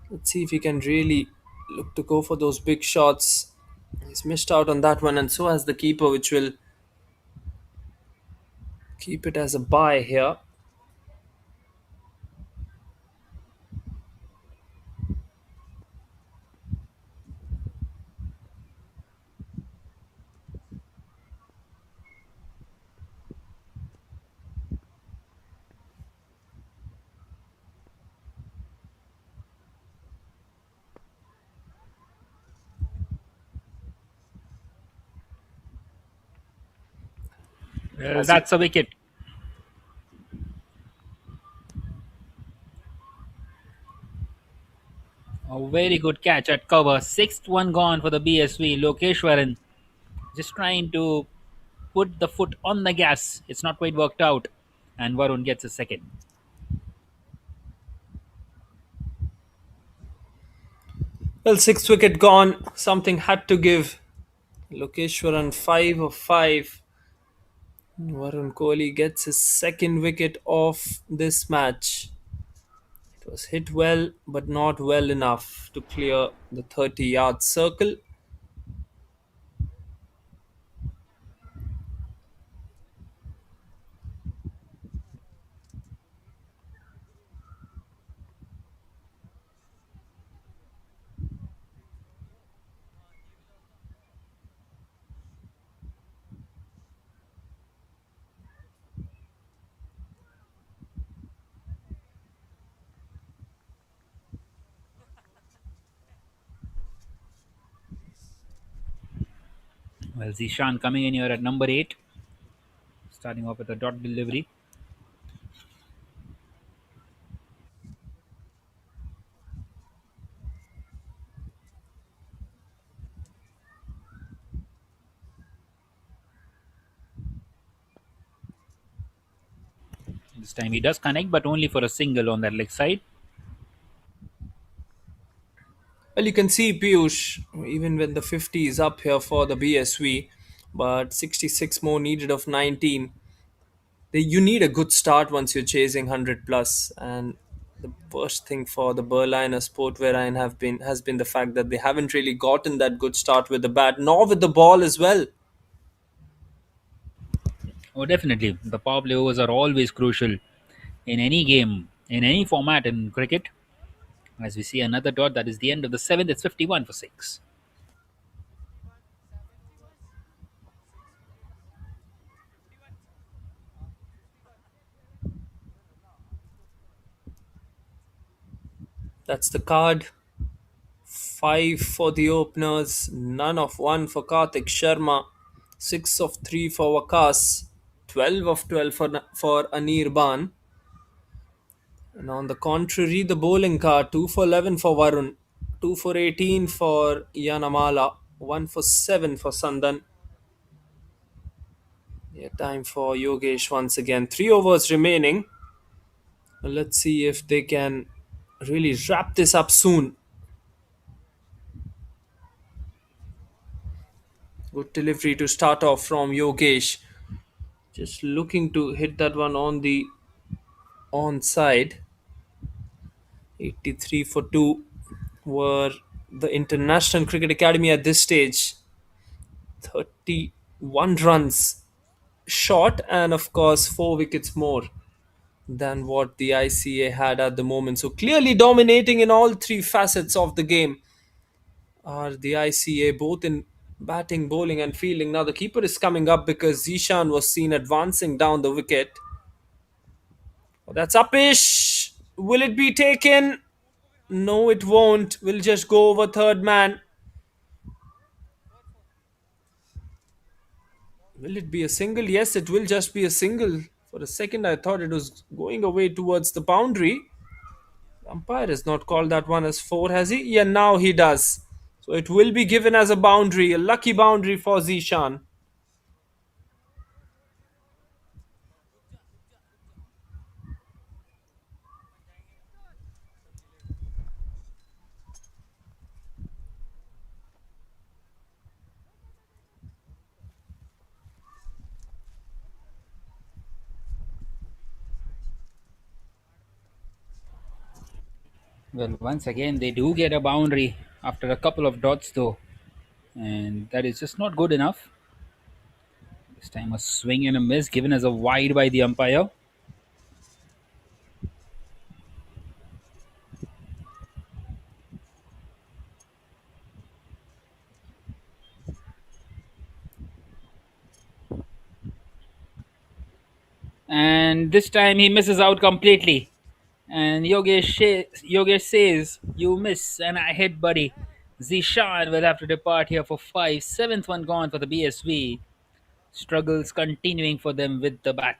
Let's see if he can really look to go for those big shots. He's missed out on that one, and so has the keeper, which will keep it as a bye here. Well, As he, that's a wicket. A very good catch at cover. Sixth one gone for the BSV. Lokeshwaran just trying to put the foot on the gas. It's not quite worked out. And Varun gets a second. well, sixth wicket gone. Something had to give. Lokeshwaran 5 of 5. Varun Kohli gets his second wicket of this match. It was hit well, but not well enough to clear the 30-yard circle. Well, Zishan coming in here at number 8. Starting off with a dot delivery. This time he does connect, but only for a single on that leg side. Well, you can see Piyush, even when the 50 is up here for the BSV, but 66 more needed of 19. You need a good start once you're chasing 100 plus, and the worst thing for the Berliner Sportverein has been the fact that they haven't really gotten that good start with the bat, nor with the ball as well. Oh, definitely. The power play overs are always crucial in any game, in any format in cricket. As we see another dot, that is the end of the seventh. It's 51 for 6. That's the card. 5 for the openers, none of 1 for Karthik Sharma, 6 of 3 for Wakas, 12 of 12 for Anirban. And on the contrary, the bowling card 2 for 11 for Varun, 2 for 18 for Yanamala, 1 for 7 for Sandan. Yeah, time for Yogesh once again. 3 overs remaining. Let's see if they can really wrap this up soon. Good delivery to start off from Yogesh. Just looking to hit that one on the onside. 83 for 2 were the International Cricket-Akademie at this stage. 31 runs short, and of course 4 wickets more than what the ICA had at the moment. So clearly dominating in all three facets of the game are the ICA, both in batting, bowling and fielding. Now the keeper is coming up because Zishan was seen advancing down the wicket. That's upish. Will it be taken? No, it won't. We'll just go over third man. Will it be a single? Yes, it will just be a single. For a second, I thought it was going away towards the boundary. The umpire has not called that one as four, has he? Yeah, now he does. So it will be given as a boundary, a lucky boundary for Zishan. Well, once again, they do get a boundary after a couple of dots, though, and that is just not good enough. This time, a swing and a miss given as a wide by the umpire. And this time, he misses out completely. And Yogesh says, "You miss, and I hit, buddy." Zishan will have to depart here for five. Seventh one gone for the BSV. Struggles continuing for them with the bat.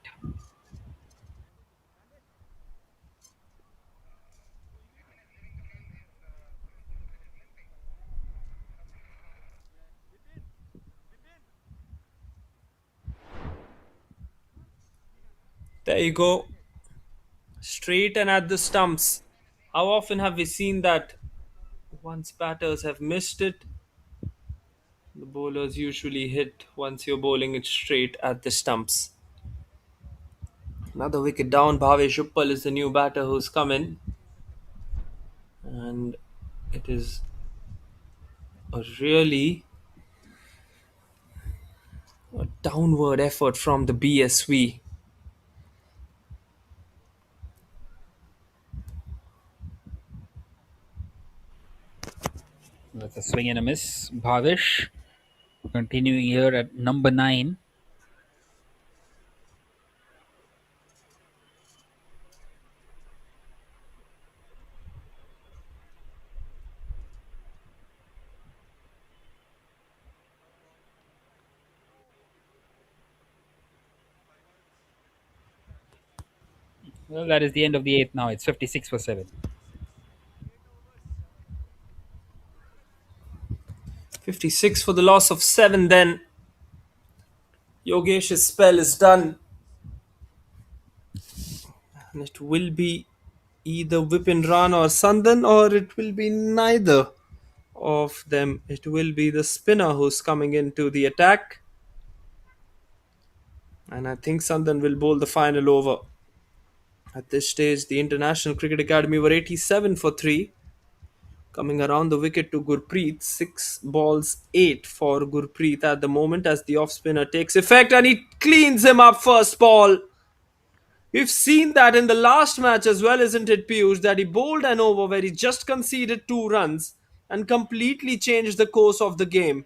There you go. Straight and at the stumps. How often have we seen that? Once batters have missed it, the bowlers usually hit once you're bowling it straight at the stumps. Another wicket down. Bhavesh Uppal is the new batter who's come in. And it is a really a downward effort from the BSV. That's a swing and a miss. Bhavish continuing here at number 9. Well, that is the end of the 8th now. It's 56 for 7. 56 for the loss of 7 then. Yogesh's spell is done. And it will be either Vipin Rana or Sandan, or it will be neither of them. It will be the spinner who's coming into the attack. And I think Sandan will bowl the final over. At this stage, the International Cricket Academy were 87 for 3. Coming around the wicket to Gurpreet, 6 balls, 8 for Gurpreet at the moment as the off spinner takes effect and he cleans him up first ball. We've seen that in the last match as well, isn't it, Piyush? That he bowled an over where he just conceded 2 runs and completely changed the course of the game.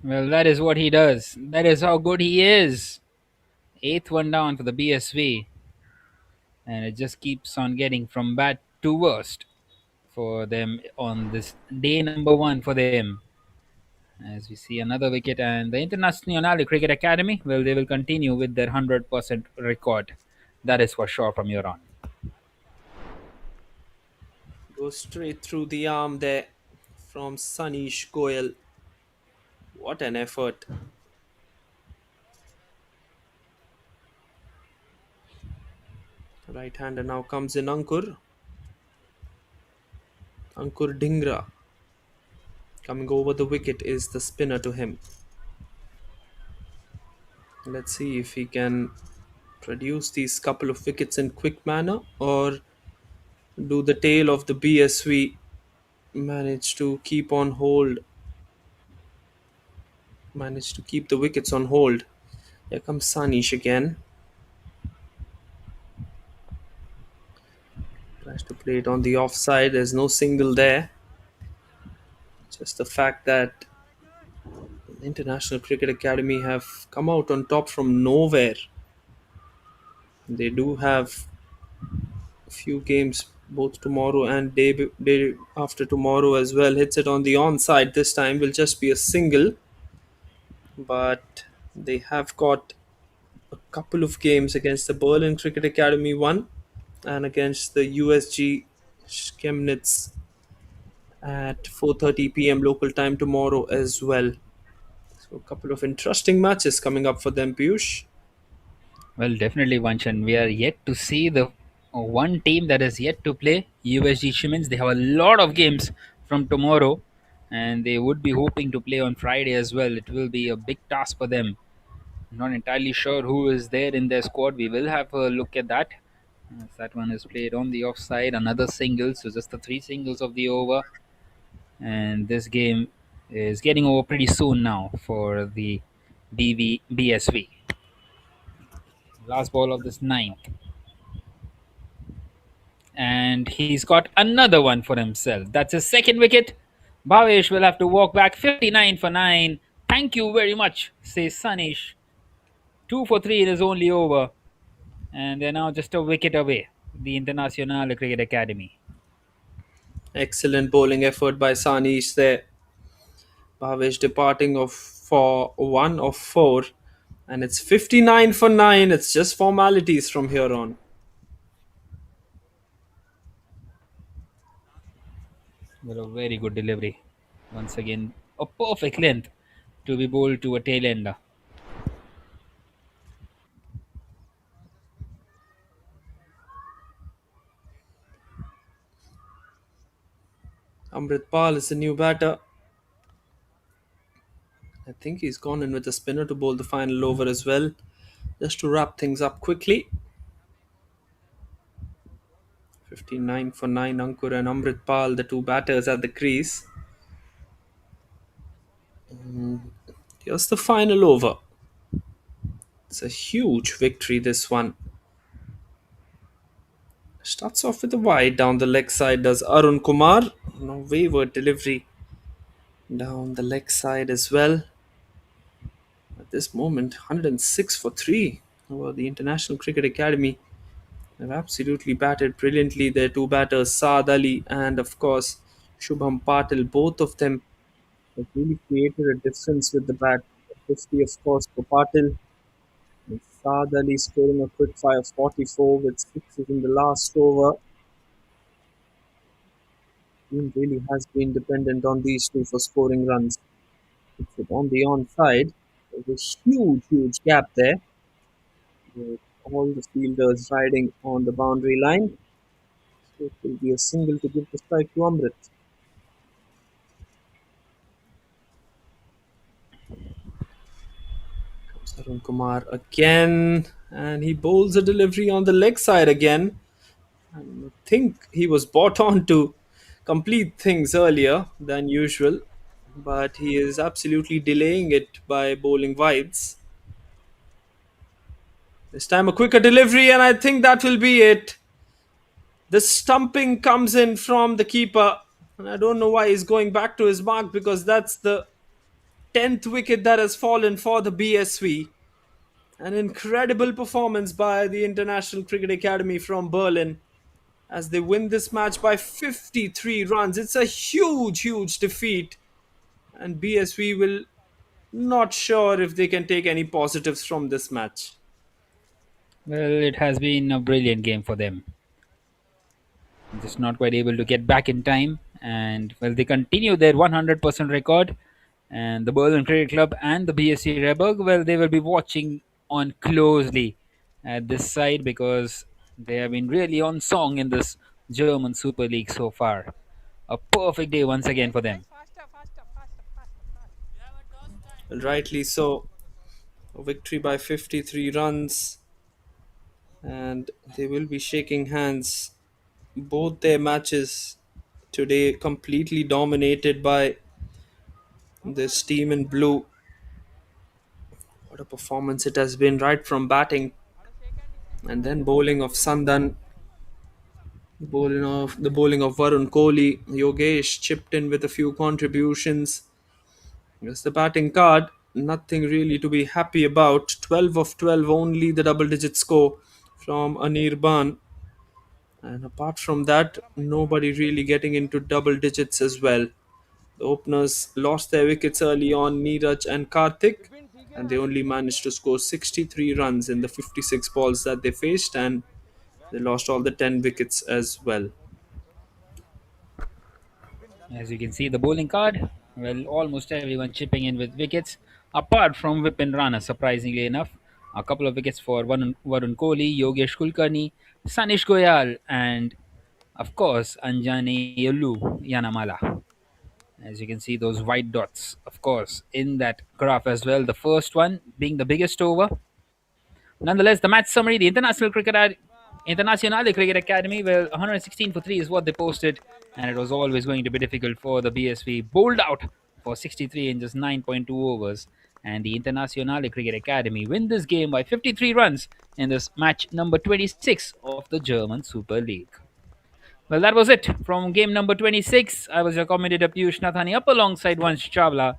Well, that is what he does. That is how good he is. 8th one down for the BSV. And it just keeps on getting from bad to worst for them on this day number 1 for them. As we see another wicket, and the Internationale Cricket Academy, well, they will continue with their 100% record. That is for sure from here on. Goes straight through the arm there from Sanish Goyal. What an effort. Right hander now comes in Ankur. Ankur Dhingra. Coming over the wicket is the spinner to him. Let's see if he can produce these couple of wickets in quick manner, or do the tail of the BSV manage to keep on hold, manage to keep the wickets on hold. Here comes Sanish again. Tries to play it on the offside. There's no single there. Just the fact that the International Cricket Academy have come out on top from nowhere. They do have a few games both tomorrow and day after tomorrow as well. Hits it on the onside this time. Will just be a single. But they have got a couple of games against the Berlin Cricket Academy one and against the USG Chemnitz at 4:30 p.m. local time tomorrow as well. So a couple of interesting matches coming up for them, Piyush. Well, definitely, Vanchan. We are yet to see the one team that is yet to play, USG Shimins. They have a lot of games from tomorrow, and they would be hoping to play on Friday as well. It will be a big task for them. Not entirely sure who is there in their squad. We will have a look at that As that one is played on the offside. Another single, so just the three singles of the over. And this game is getting over pretty soon now for the BSV. Last ball of this ninth. And he's got another one for himself. That's his second wicket. Bhavesh will have to walk back 59 for 9. Thank you very much, says Sanish. 2 for 3 in his only over. And they're now just a wicket away, the Internationale Cricket-Akademie. Excellent bowling effort by Sanish there. Bhavesh departing of for 1 of 4. And it's 59 for 9. It's just formalities from here on. Well, a very good delivery. Once again, a perfect length to be bowled to a tail ender. Amrit Pal is the new batter. I think he's gone in with a spinner to bowl the final over as well. Just to wrap things up quickly. 59 for 9, Ankur and Amrit Pal, the two batters at the crease. Here's the final over. It's a huge victory, this one. Starts off with a wide down the leg side, does Arun Kumar. No wayward delivery down the leg side as well. At this moment, 106 for 3 over the International Cricket Academy. They've absolutely batted brilliantly. Their two batters, Saad Ali and, of course, Shubham Patil, both of them have really created a difference with the bat. 50, of course, for Patil. And Saad Ali scoring a quick fire 44 with sixes in the last over. Team really has been dependent on these two for scoring runs. But on the onside, there's a huge gap there with all the fielders riding on the boundary line. So it will be a single to give the strike to Amrit. Comes Arun Kumar again, and he bowls a delivery on the leg side again. I think he was brought on to complete things earlier than usual, but he is absolutely delaying it by bowling wides. This time a quicker delivery, and I think that will be it. The stumping comes in from the keeper, and I don't know why he's going back to his mark because that's the 10th wicket that has fallen for the BSV. An incredible performance by the International Cricket Academy from Berlin as they win this match by 53 runs. It's a huge defeat, and BSV will not sure if they can take any positives from this match. Well, it has been a brilliant game for them. Just not quite able to get back in time. And, well, they continue their 100% record. And the Berlin Cricket Club and the BSC Reberg, well, they will be watching on closely at this side because they have been really on song in this German Super League so far. A perfect day once again for them. Rightly so. A victory by 53 runs, and they will be shaking hands. Both their matches today completely dominated by this team in blue. What a performance it has been, right from batting and then bowling of Sandan, the bowling of Varun Kohli. Yogesh chipped in with a few contributions. Yes, the batting card, nothing really to be happy about. 12 of 12, only the double digit score from Anirban. And apart from that, nobody really getting into double digits as well. The openers lost their wickets early on, Neeraj and Karthik, and they only managed to score 63 runs in the 56 balls that they faced, and they lost all the 10 wickets as well. As you can see, the bowling card, well, almost everyone chipping in with wickets, apart from Vipin Rana, surprisingly enough. A couple of wickets for Varun Kohli, Yogesh Kulkarni, Sanish Goyal, and, of course, Anjani Yulu Yanamala. As you can see, those white dots, of course, in that graph as well. The first one being the biggest over. Nonetheless, the match summary, the International Cricket Internationale Cricket-Akademie, well, 116 for 3 is what they posted, and it was always going to be difficult for the BSV. Bowled out for 63 in just 9.2 overs, and the Internationale Cricket-Akademie win this game by 53 runs in this match number 26 of the German Super League. Well, that was it from game number 26. I was your commentator Piyush Nathani up alongside Vansh Chawla.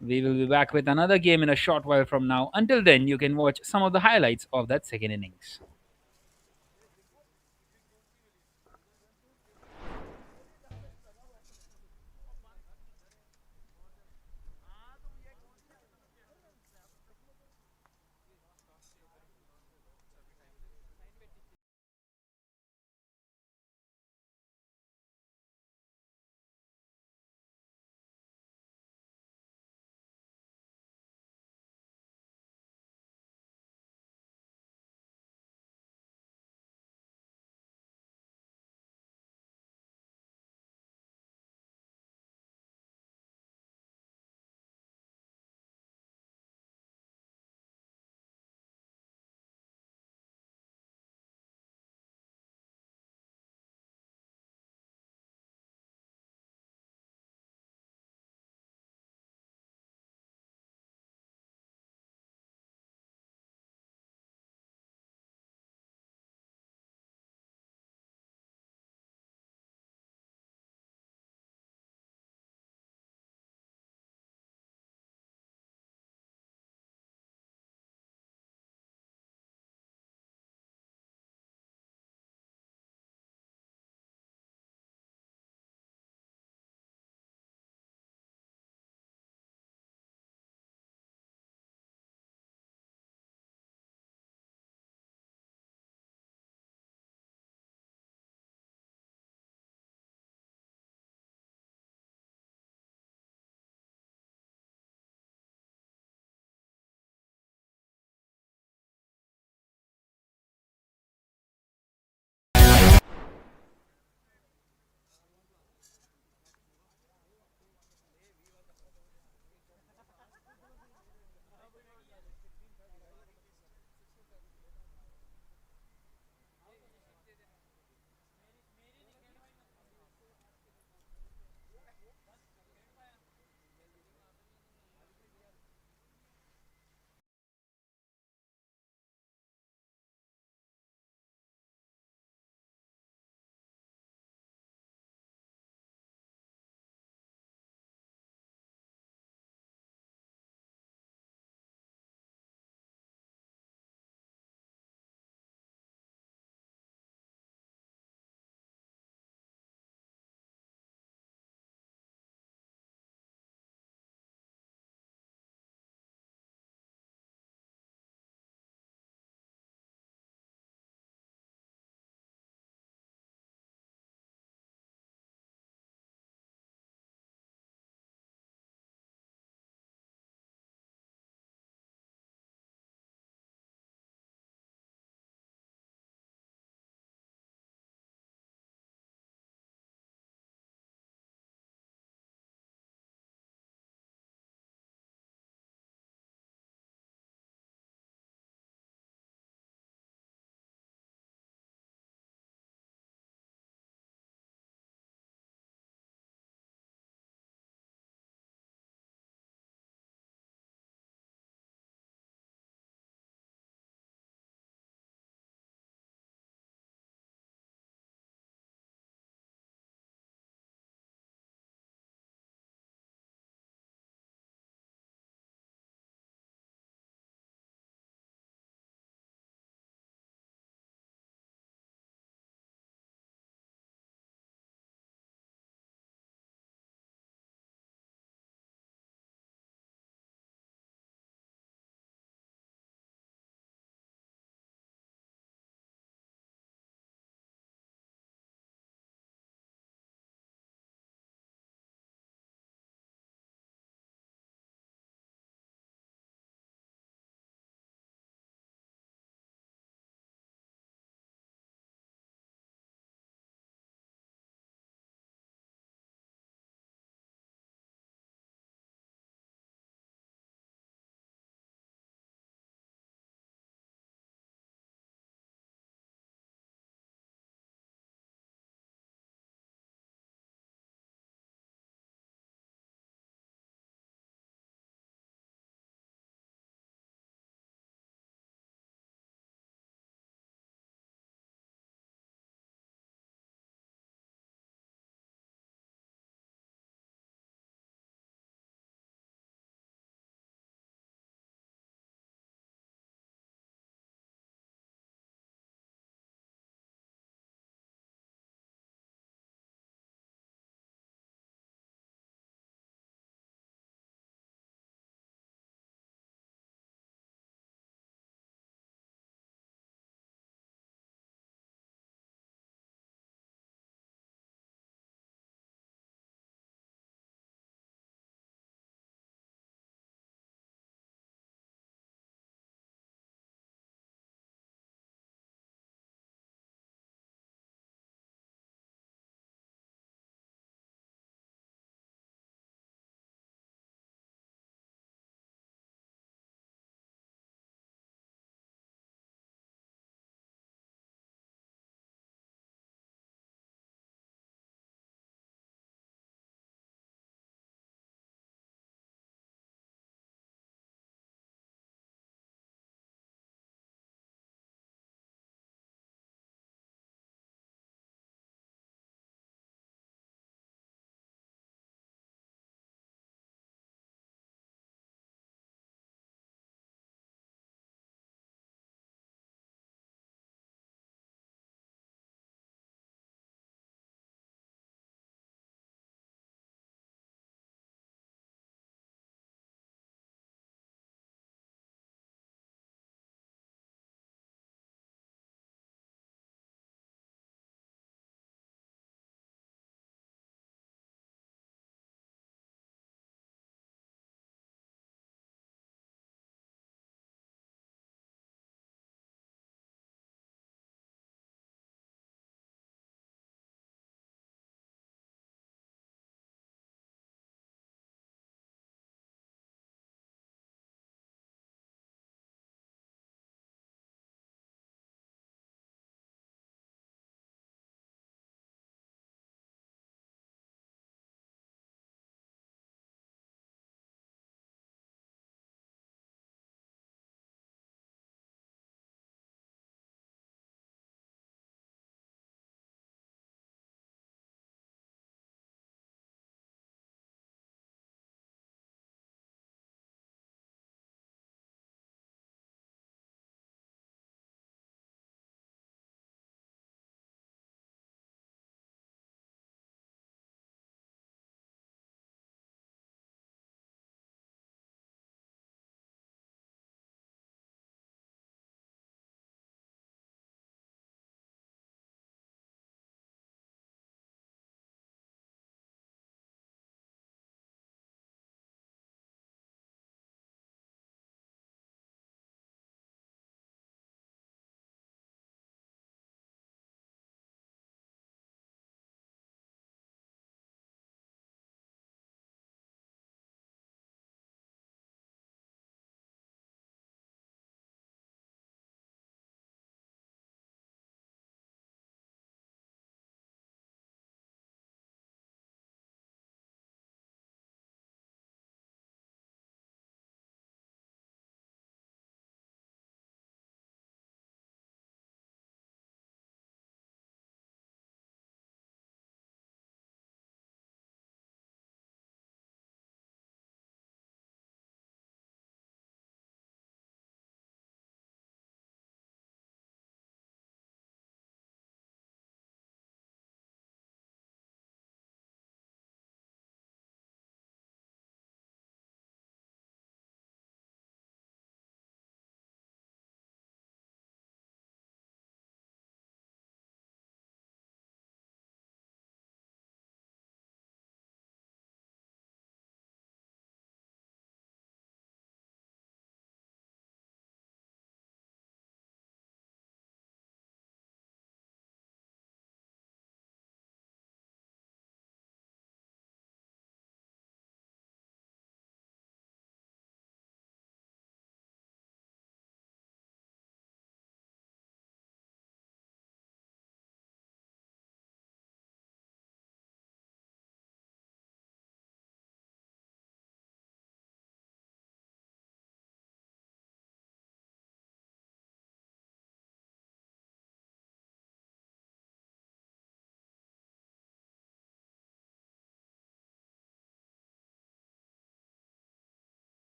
We will be back with another game in a short while from now. Until then, you can watch some of the highlights of that second innings.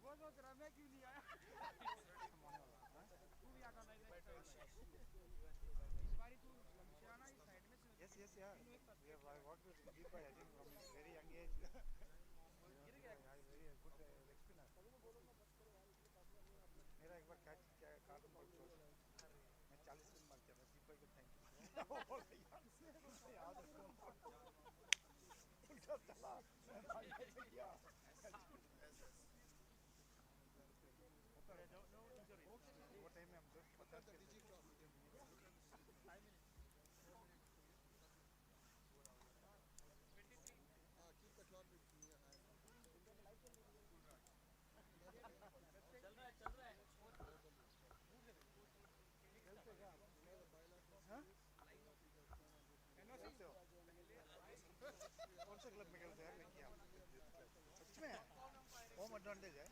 वो सोच रहा मैं क्यों नहीं आया तू भी आता नहीं इस बारी तू से आना इस साइड में Yes, yeah. We have worked with Deepa, I think, from very young age. Very good leg spinner. मेरा एक बार कैच कार्टून बॉल छोड़ मैं 40 रन मार दिया मैं दीपा को थैंक यू याद रखो उल्टा चला मैं भाई ऐसे किया वो टाइम में हम 10-50 के थे कौन से क्लब में खेलते हैं मैं किया सच में होम एडवांटेज है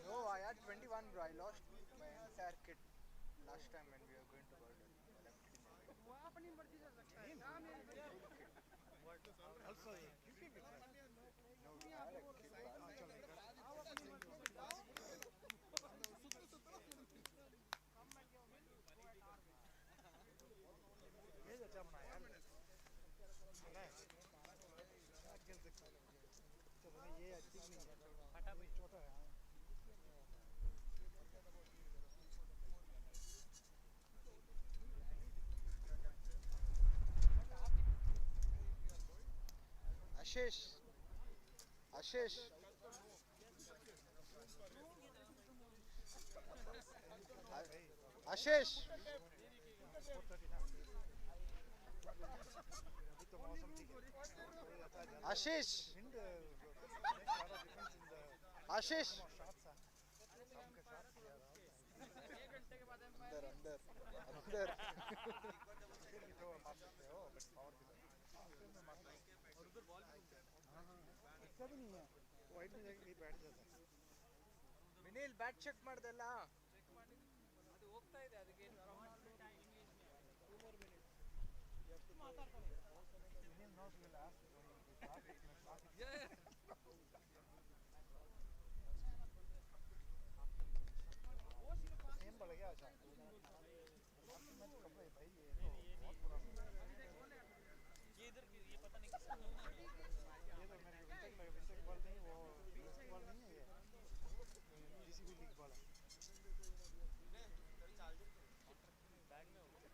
No, I had 21 bro. I lost my entire kit last time when we were going to Berlin. वो अपनी मर्जी से सकता है ना मेरी also you can get that No, I had a kit. ये अच्छा बनाया यार है क्या खेल सकते हैं तो ये अच्छी नहीं है फटा भी छोटा है Ashish. Ashish. Ashish. अभी तो मौसम ठीक है Ashish. wind Ashish. shots शाम के साथ किया रहा अंदर अंदर अंदर फिर भी तो मार सकते हो बट पावर की फिर में मार सकते और उधर बॉल भी अच्छा भी नहीं है वाइड में जाके कहीं बैठ जाता है Vinil bat check ಮಾಡ್ದಲ್ಲ ಅದು ಹೋಗ್ತಾ ಇದೆ ಅದಕ್ಕೆ Vinil knows we'll ask when we start it same बढ़ गया अच्छा मैच कब है भाई ये तो बहुत पुराना ये इधर ये पता नहीं किसका ये तो मेरे विंटर बॉल नहीं वो बॉल नहीं है ये DCB लीग बॉल है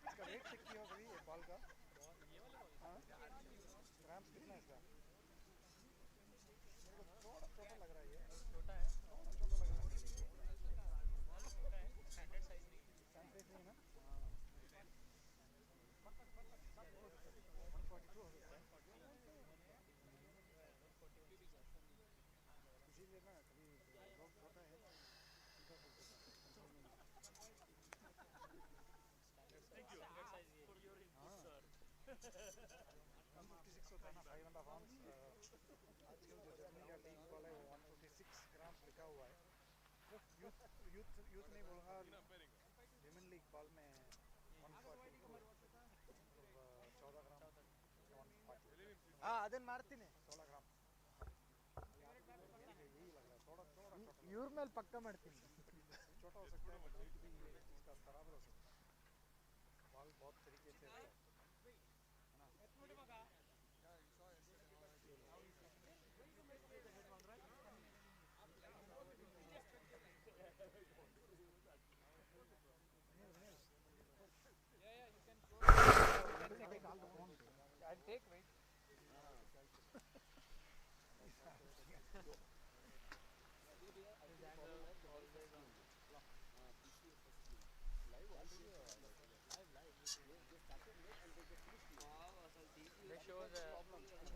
इसका वेट चेक किया कभी ये बॉल का हाँ ग्राम्स कितना है इसका मेरे को थोड़ा छोटा लग रहा है ये छोटा है थोड़ा छोटा लग रहा है छोटा है स्टैंडर्ड साइज नहीं सैंड साइज नहीं है ना 142 हो सकता है इसीलिए ना कभी लोग छोटा है हाँ 156 होता है ना 5.5 आउंस आजकल जो जर्मनी का लीग बॉल है वो 156 ग्राम्स लिखा हुआ है यूथ नहीं बोलूँगा विमेन लीग बॉल में 142 14 ग्राम 140 हाँ ಅದನ್ನ ಮಾಡ್ತೀನಿ 16 ग्राम यही लग रहा है थोड़ा थोड़ा छोटा ಇವ್ರ ಮೇಲೆ ಪಕ್ಕ ಮಾಡ್ತೀನಿ छोटा हो सकता है बट वेट भी इसका बराबर हो सकता है बॉल बहुत तरीके से है ना I'll take wait They show the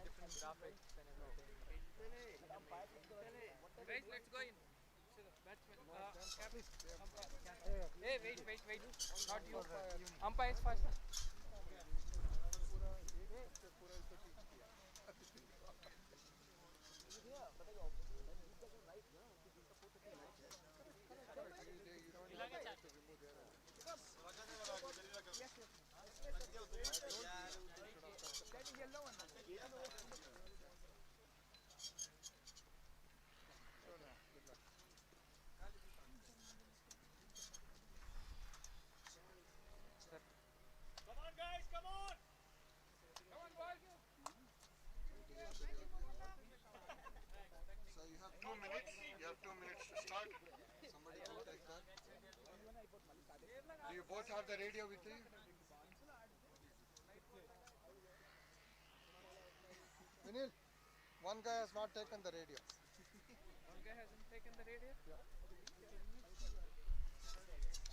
different graphics and everything. Wait, let's go in. Batsman, captain. Hey, wait. Not you. Umpires first. So you have 2 minutes. You have 2 minutes to start. Somebody can take that. Do you both have the radio with you? Vinil, one guy has not taken the radio. One guy hasn't taken the radio?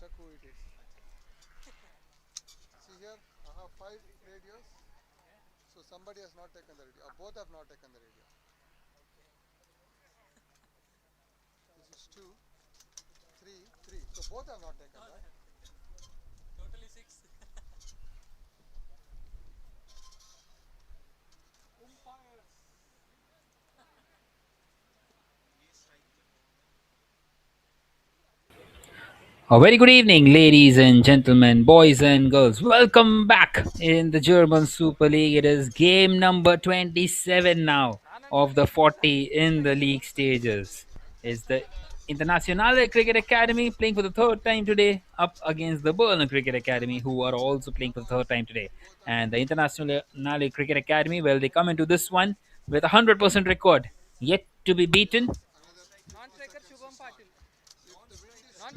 Check who it is. See here, I have 5 radios. So somebody has not taken the radio. Both have not taken the radio. This is 2, 3, 3. So both have not taken, right? Totally 6. A very good evening, ladies and gentlemen, boys and girls. Welcome back in the German Super League. It is game number 27 now of the 40 in the league stages. It's the Internationale Cricket Academy playing for the third time today up against the Berlin Cricket Academy, who are also playing for the third time today. And the Internationale Cricket Academy, well, they come into this one with a 100% record, yet to be beaten. Non-striker Shubham Patil.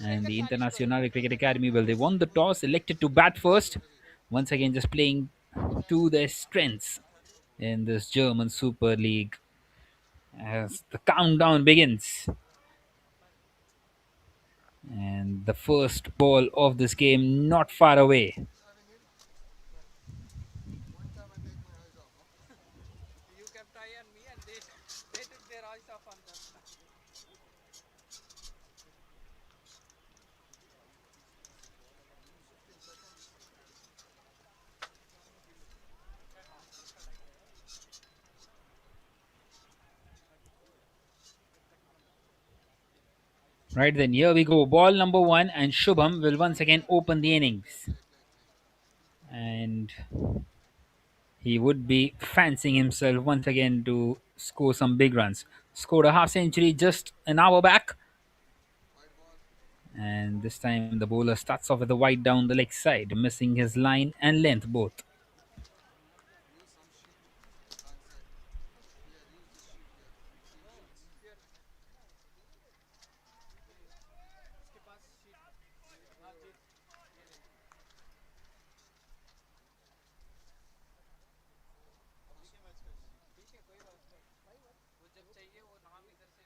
And the Internationale Cricket Academy, well, they won the toss, elected to bat first. Once again, just playing to their strengths in this German Super League as the countdown begins. And the first ball of this game not far away. One time I take my eyes off. You kept eye on me and they took their eyes off on them. Right then, here we go. Ball number 1, and Shubham will once again open the innings. And he would be fancying himself once again to score some big runs. Scored a half century just an hour back. And this time the bowler starts off with a wide down the leg side, missing his line and length both. Use some sheet back side. Here, use this sheet here. इसके पास sheet. हाँ जी. ठीक है कोई बात नहीं. वो जब चाहिए वो नाम इधर से.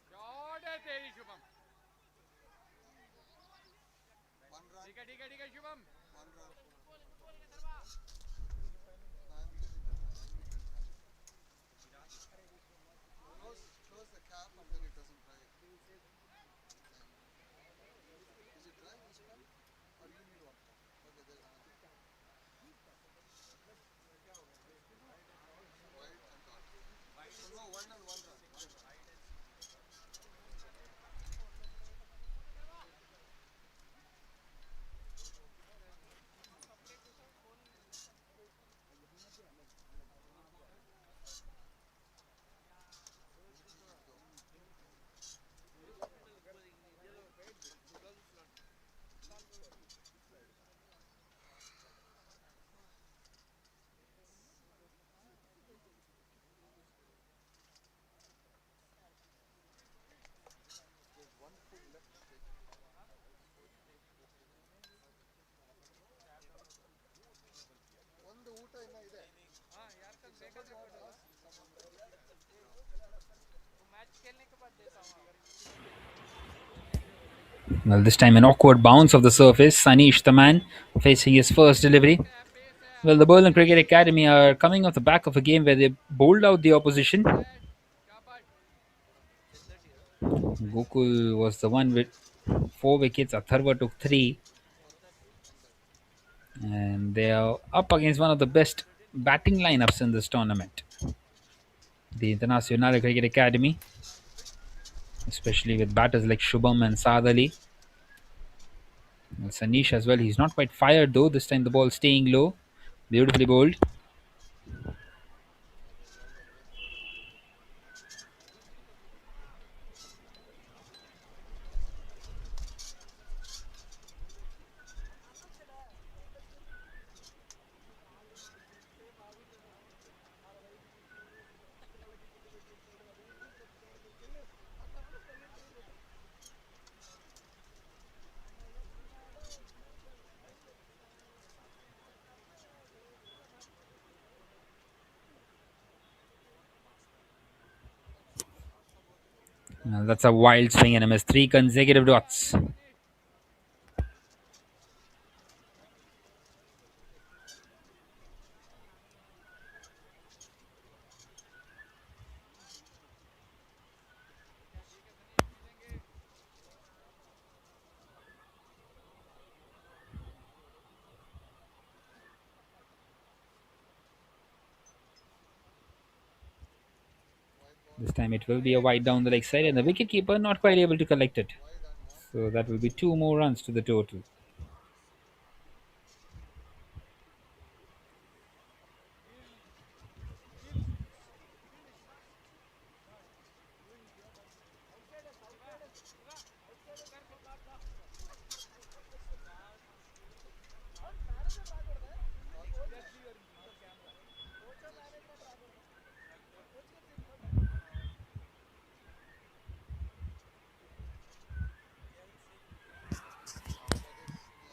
शॉट है तेरी शुभम. One run, ठीक है Shubham. 1 run. I'm using that. Close the cap and then it doesn't dry. Is it dry this one? Or you need one? Okay, there's another. Wide and dark. So no, wide and 1 run. 1 run. There's 1 foot left to take. ಒಂದು ಊಟ ಇನ್ನ ಇದೆ. हाँ यार कल देखा था वो मैच खेलने के बाद देता हूँ अगर. Well, this time an awkward bounce of the surface. Sanish, the man, facing his first delivery. Well, the Berlin Cricket Academy are coming off the back of a game where they bowled out the opposition. Gokul was the one with 4 wickets. Atharva took 3. And they are up against one of the best batting lineups in this tournament. The Internationale Cricket Academy, especially with batters like Shubham and Saad Ali. Well, Sanish as well. He's not quite fired though. This time the ball staying low. Beautifully bowled. That's a wild swing and a miss. 3 consecutive dots. This time it will be a wide down the leg side, and the wicketkeeper not quite able to collect it. So that will be 2 more runs to the total.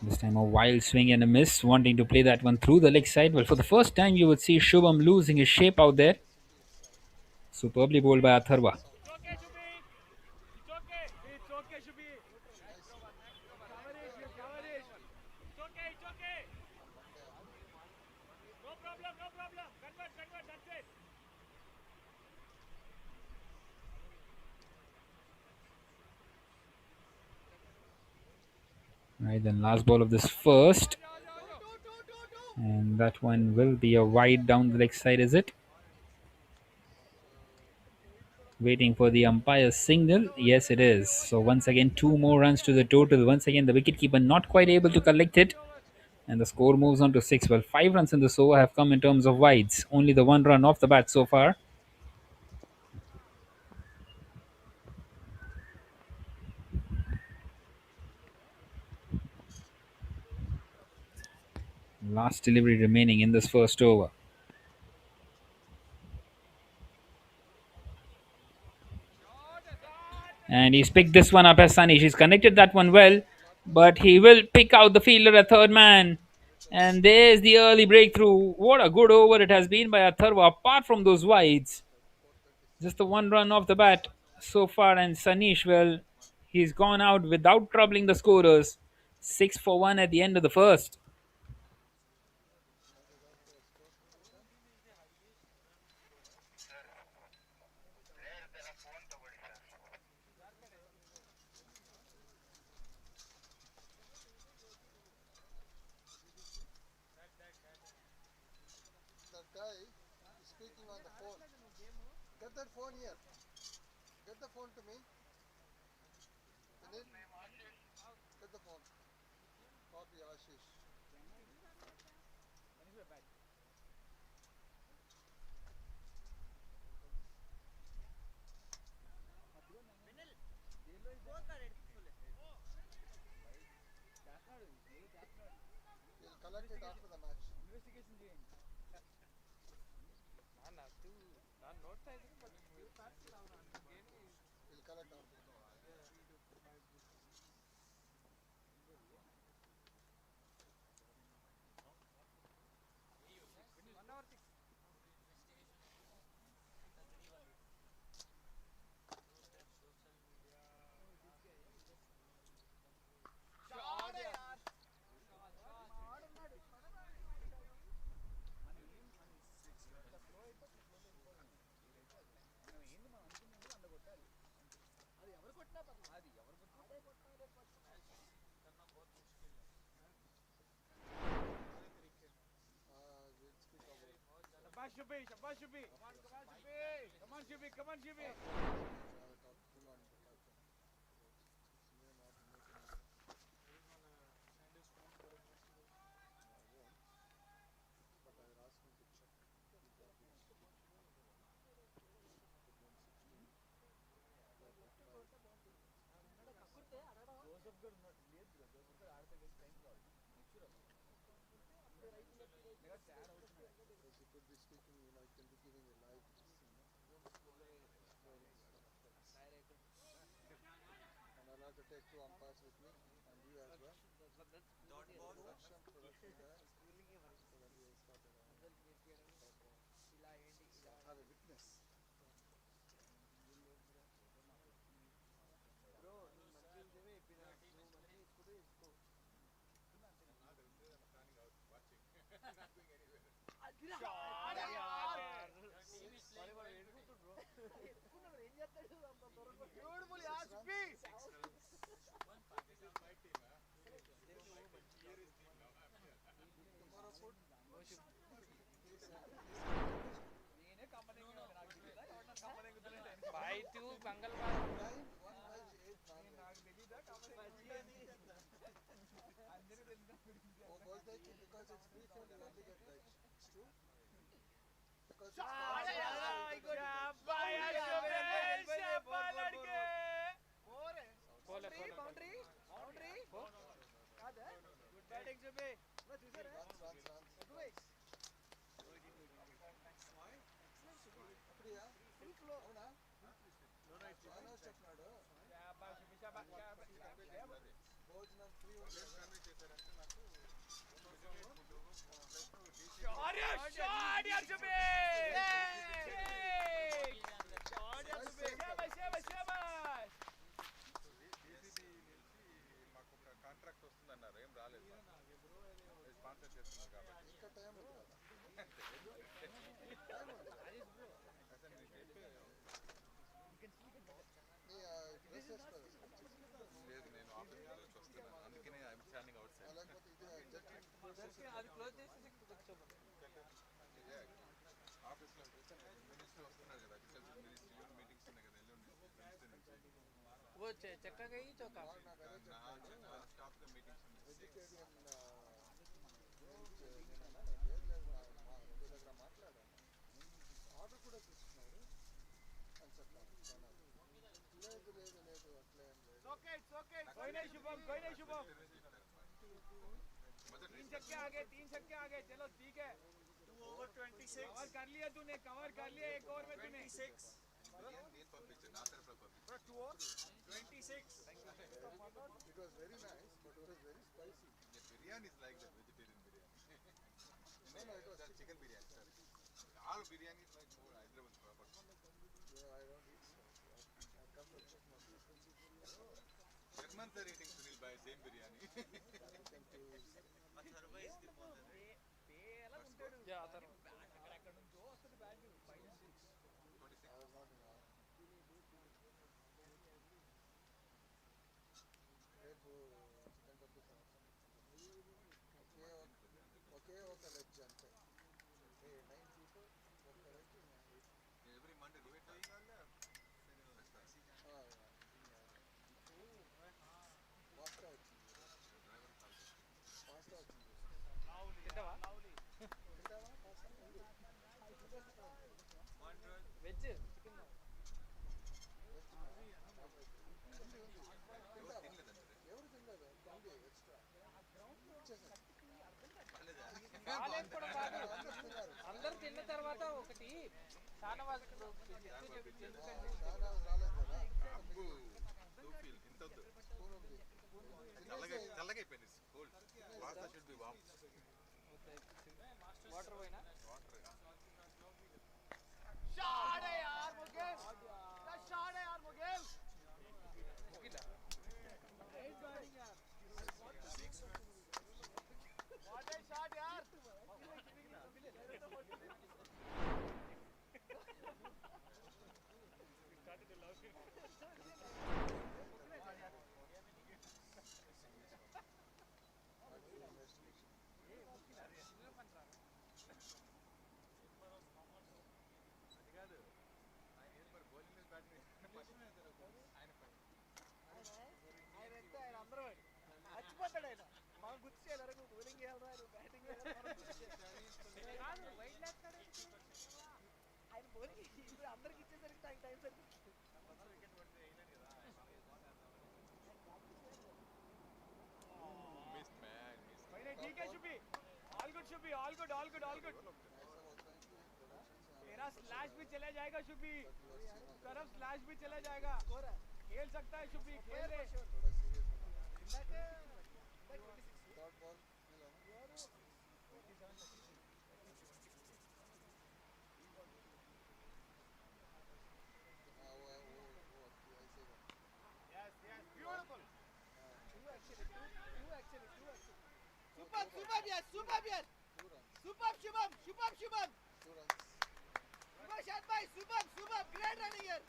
This time a wild swing and a miss, wanting to play that one through the leg side. Well, for the first time you would see Shubham losing his shape out there. Superbly bowled by Atharva. It's okay, Shubi. It's okay. It's okay, Shubi. Coverage, you coverage. It's okay, it's okay. No problem, no problem. Convert, that's it. Right, then last ball of this first. And that one will be a wide down the leg side, is it? Waiting for the umpire's signal. Yes, it is. So once again, 2 more runs to the total. Once again, the wicketkeeper not quite able to collect it. And the score moves on to 6. Well, 5 runs in this over have come in terms of wides. Only the 1 run off the bat so far. Last delivery remaining in this first over. And he's picked this one up as Sanish. He's connected that one well, but he will pick out the fielder at third man. And there's the early breakthrough. What a good over it has been by Atharva, apart from those wides. Just the 1 run off the bat so far, and Sanish, well, he's gone out without troubling the scorers. 6 for 1 at the end of the first. That guy is speaking on the phone. Get that phone here. Get the phone to me. Get the phone. Copy Ashish. We'll collect it after the match. Investigation చేయండి. ನಾನು ನೋಡ್ತಾ ಇದ್ದೀನಿ but We'll collect after. Shabash Shubi. Come on Shubi. Because he could be speaking, you know, he can be giving a live, rolling stuff. And I'll have to take 2 umpires with me and you as well. Production guy. So that we start have a witness. Beautiful Ashby. Tomorrow food. Bye to Bangalore. 9158 Oh, both because it's free food, you only get veg. It's true. Because it's boundary. Good batting, Jimmy. runs. అవునా చాలా చెప్పినాడు భోజనం free మాకు ఒక contract వస్తుందన్నారు ఏం రాలేదు sponsor చేస్తున్నారు కాబట్టి ఇంకా టైం ఉంది కదా లేదు నేను ఆఫీస్ నుంచి వస్తున్నాను అందుకనే ఐఎమ్ స్టాండింగ్ అవుట్ సైడ్ లేకపోతే ఇది అది క్లోజ్ చేసి ఆఫీస్లో మినిస్టర్ వస్తున్నారు కదా అగ్రికల్చర్ మినిస్ట్రీ మీటింగ్స్ ఉన్నాయి కదా ఎల్లుండి वो चक्का गई चौका నా స్టాఫ్గా మీటింగ్స్ ఉన్నాయి వెజిటేరియన్ దగ్గర మాట్లాడాను ఆర్డర్ కూడా తీసుకున్నారు అని చెప్పాను లేదు అట్లా ఏం లేదు कोई नहीं शुभम तीन छक्के आ गए चलो ठीक है 2 over 26 कवर कर लिया तूने एक ओवर में तूने 26 నేను పంపించాను నా తరఫున పంపించాను 2 over 26 It was very nice, but it was very spicy. Biryani is like the vegetarian biryani No, it was chicken biryani sir all biryani is like more Hyderabad proper I don't eat so. I come from Germans are eating Sunil by same biryani. ఒకే ఒక veg అంతే 9 people ఒక veg Every Monday do it. Pasta వచ్చింది తింటావా veg chicken ఎవరు తినలేదు ఉంది extra అందరు తిన్న తర్వాత ఒకటి చాలా వాళ్ళకి చల్లగా అయిపోయింది cold water should be warm water పోయినా ఆయన అందరూ చచ్చిపోతాడు ఆయన మనం గుర్తు చేయాలి బౌలింగ్ చేయాలి బ్యాటింగ్ ఆయన బౌలింగ్ ఇప్పుడు అందరికి ఇచ్చేసరికి టైం సరిపోతుంది ठीक है Shubhi all good Shubhi all good all good all good तेरा स्लैश भी चला जाएगा शुभी तरफ स्लैश भी चला जाएगा खेल सकता है शुभी खेल ले थर्ड बॉल मिला ना हाँ वो ऐसे का beautiful super yes two run super Shubham Shubham Shubham two run शाद भाई शुभम शुभम ग्रेट रनिंग यार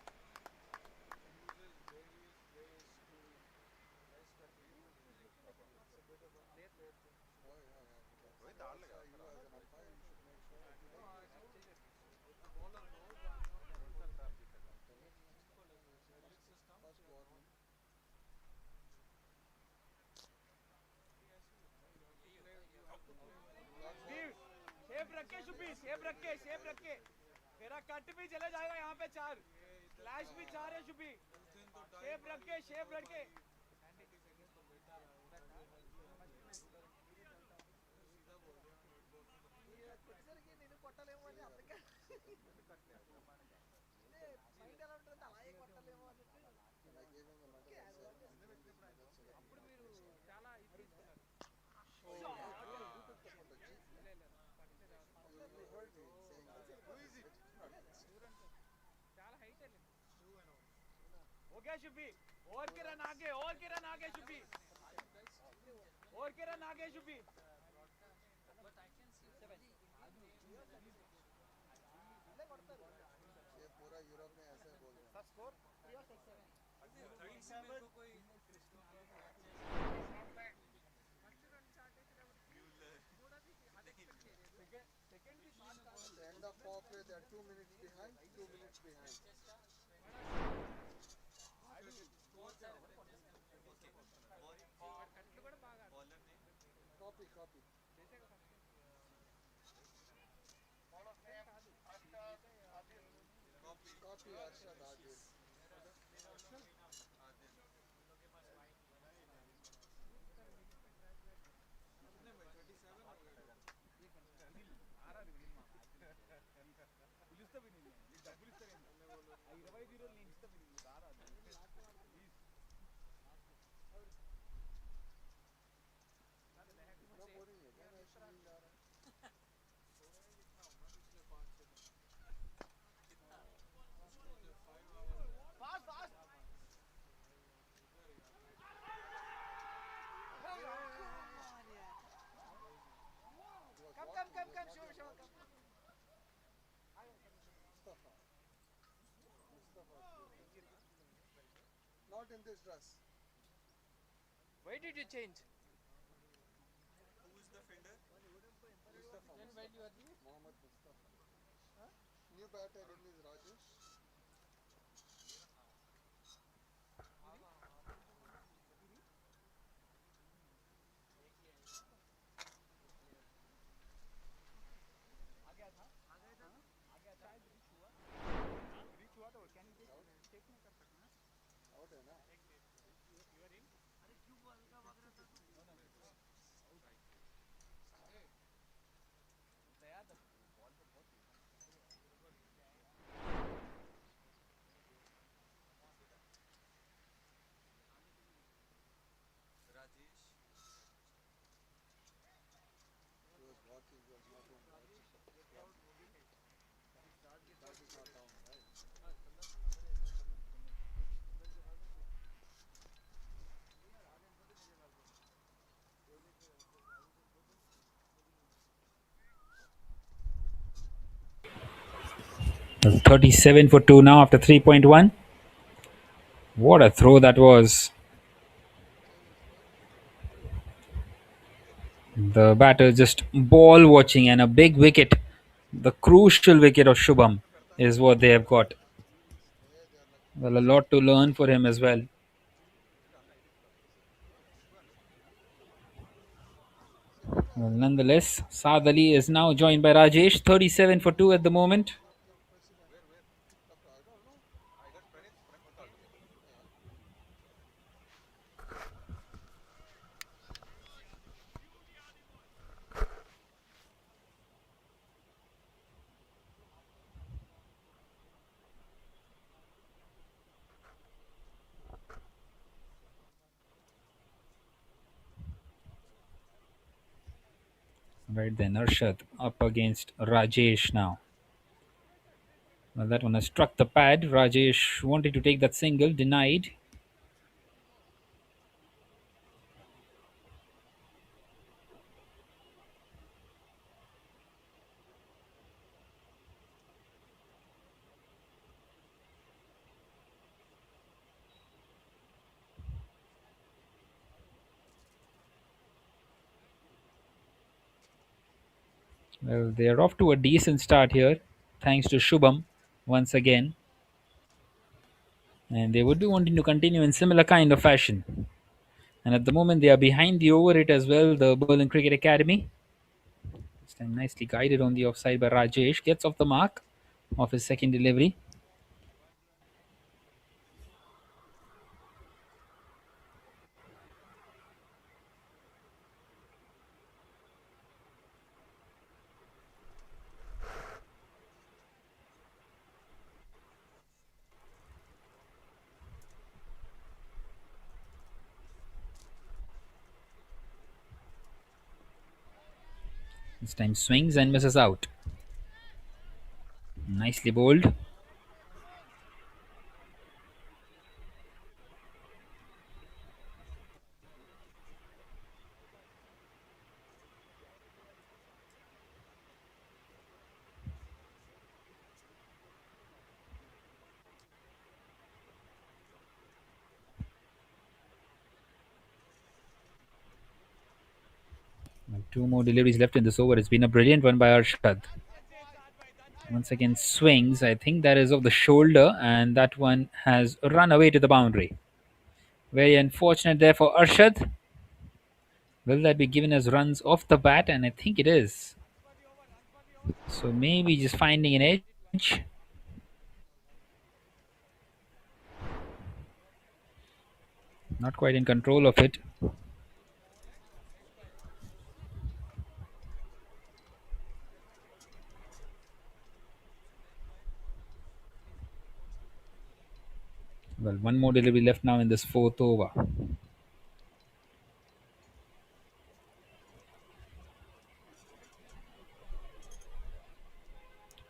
रोहित आडलेगा you as an umpire you should make sure that you first warning shape रख के तेरा कट भी चले जाएगा यहाँ पे 4 फ्लैश भी 4 है शुभी शेप रख के and I gave him the medal I said and then this medal you heard me saying that who is it हो गया शुभी और के रन आगे शुभी और के रन आगे शुभी ये पूरा यूरोप में ऐसे बोल रहे हैं score at the end of fourth play they are 2 minutes behind copy Arshad Adil no boring है क्या नेशनल लीग आ रहा है Not in this dress. Why did you change? Mustafa. Mohammad Mustafa. New batter in is Rajesh. Out है ना? He was walking, he was not doing much. That is not down, right? 37 for 2 now after 3.1. What a throw that was. The batter just ball watching and a big wicket. The crucial wicket of Shubham is what they have got. Well, a lot to learn for him as well. Well, nonetheless, Saad Ali is now joined by Rajesh, 37 for 2 at the moment. I don't know. I got Pranit called. Right then, Arshad up against Rajesh now. Well, that one has struck the pad. Rajesh wanted to take that single, denied. Well, they are off to a decent start here, thanks to Shubham once again. And they would be wanting to continue in similar kind of fashion. And at the moment, they are behind the over it as well, the Berlin Cricket Academy. This time, nicely guided on the offside by Rajesh. Gets off the mark of his second delivery. This time, swings and misses out. Nicely bowled. Two more deliveries left in this over. It's been a brilliant one by Arshad. Once again, swings. I think that is of the shoulder, and that one has run away to the boundary. Very unfortunate there for Arshad. Will that be given as runs off the bat? And I think it is. So maybe just finding an edge. Not quite in control of it. Well, one more delivery left now in this fourth over.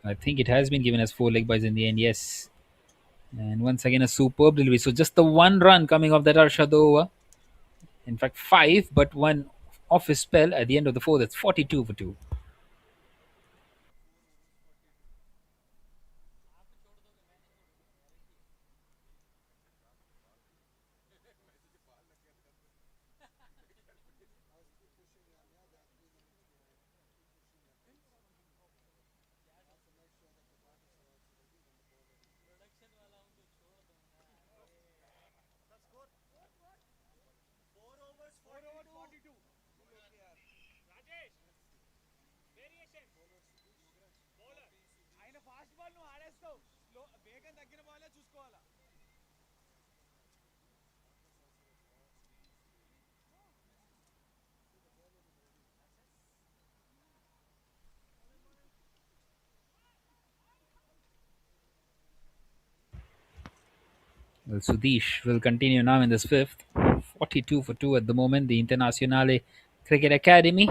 I think it has been given as four leg byes in the end, yes. And once again, a superb delivery. So just the one run coming off that Arshad over. In fact, five, but one off his spell at the end of the fourth. That's 42 for two. ఆయన fast ball నువ్వు ఆడేస్తావు వేగం తగ్గిన బాలే చూసుకోవాలా Well, Sudesh will continue now in this fifth. 42 for 2 at the moment. The Internationale Cricket Academy.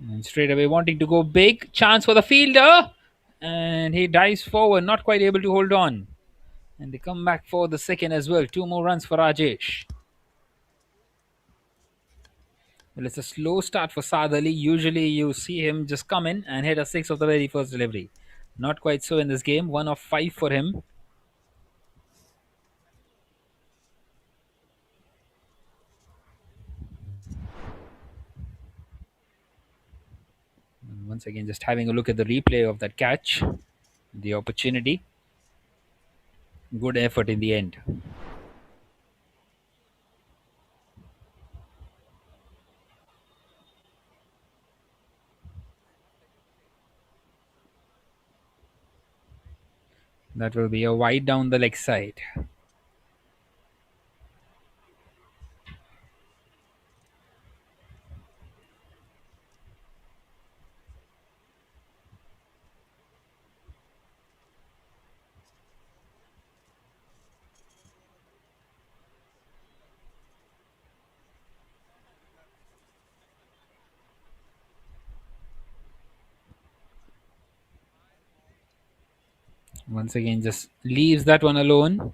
And straight away wanting to go big. Chance for the fielder. And he dives forward, not quite able to hold on. And they come back for the second as well. Two more runs for Rajesh. Well, it's a slow start for Saad Ali. Usually you see him just come in and hit a six of the very first delivery. Not quite so in this game. One of five for him. And once again, just having a look at the replay of that catch. The opportunity. Good effort in the end. That will be a wide down the leg side. Once again, just leaves that one alone.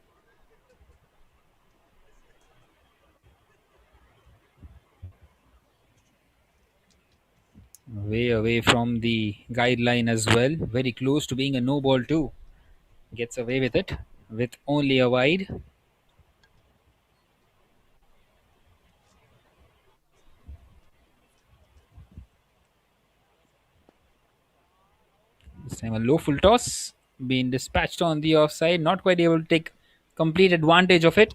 Way away from the guideline as well. Very close to being a no ball too. Gets away with it with only a wide. This time a low full toss being dispatched on the offside. Not quite able to take complete advantage of it.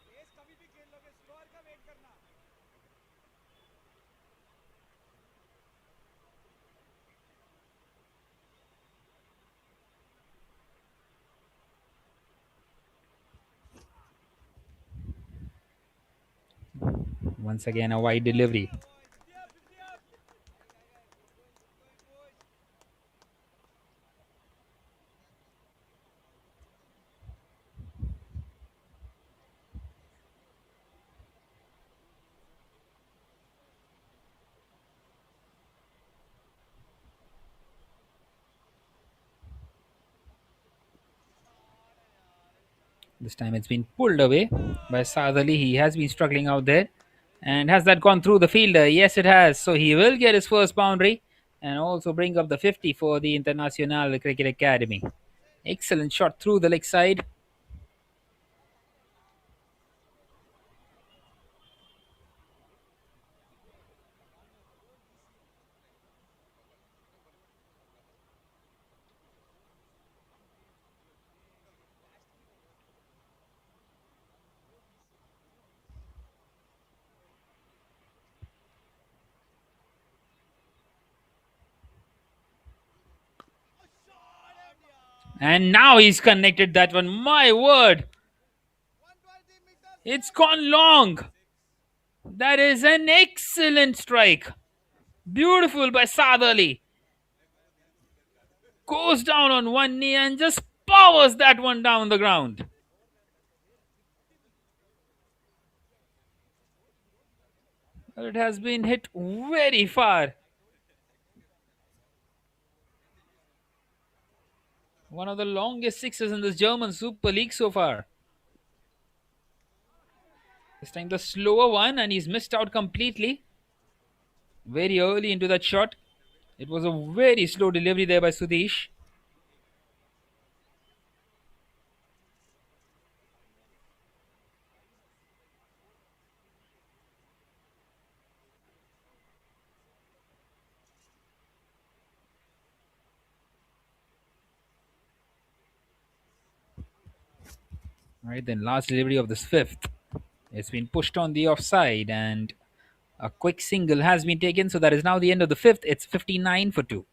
तेज कभी भी खेल लोगे score का wait करना Once again, a wide delivery. This time it's been pulled away by Sadali. He has been struggling out there. And has that gone through the fielder? Yes, it has. So he will get his first boundary and also bring up the 50 for the Internationale Cricket Academy. Excellent shot through the leg side. And now he's connected that one. My word. It's gone long. That is an excellent strike. Beautiful by Sadali. Goes down on one knee and just powers that one down the ground. Well, it has been hit very far. One of the longest sixes in this German Super League so far. This time the slower one, and he's missed out completely. Very early into that shot. It was a very slow delivery there by Sudesh. Right then, last delivery of this fifth. It's been pushed on the offside, and a quick single has been taken. So that is now the end of the fifth. It's 59 for 2.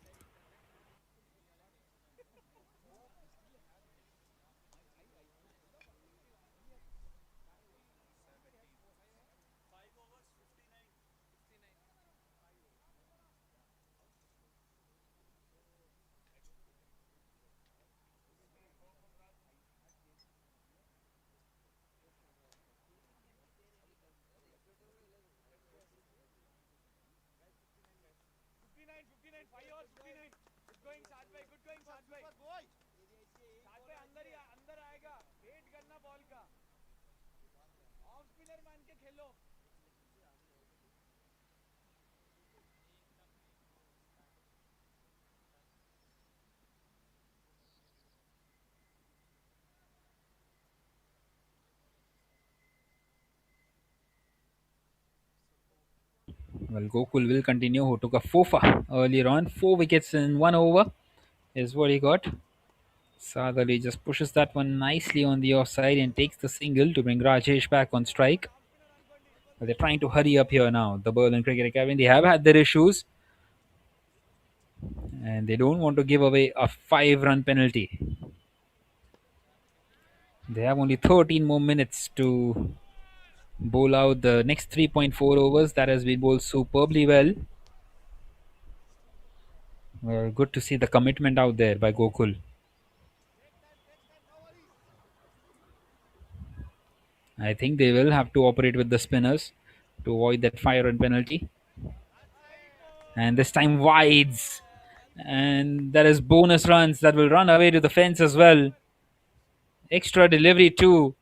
Good going साथ भाई good going साथ भाई साथ भाई अंदर ही अंदर आएगा wait करना बॉल का ऑफ स्पिनर मान के खेलो Well, Gokul will continue, who took a fofa earlier on. 4 wickets in 1 over is what he got. Sadali just pushes that one nicely on the offside and takes the single to bring Rajesh back on strike. But they're trying to hurry up here now. The Berlin Cricket Academy, they have had their issues and they don't want to give away a 5-run penalty. They have only 13 more minutes to bowl out the next 3.4 overs. That has been bowled superbly well. Well, good to see the commitment out there by Gokul. I think they will have to operate with the spinners to avoid that 5-run penalty. And this time wides. And there is bonus runs that will run away to the fence as well. Extra delivery too.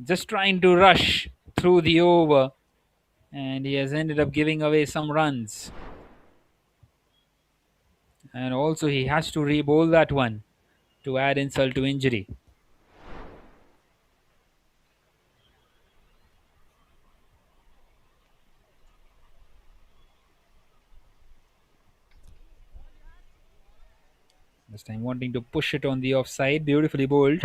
Just trying to rush through the over. And he has ended up giving away some runs. And also he has to re-bowl that one to add insult to injury. This time wanting to push it on the offside. Beautifully bowled.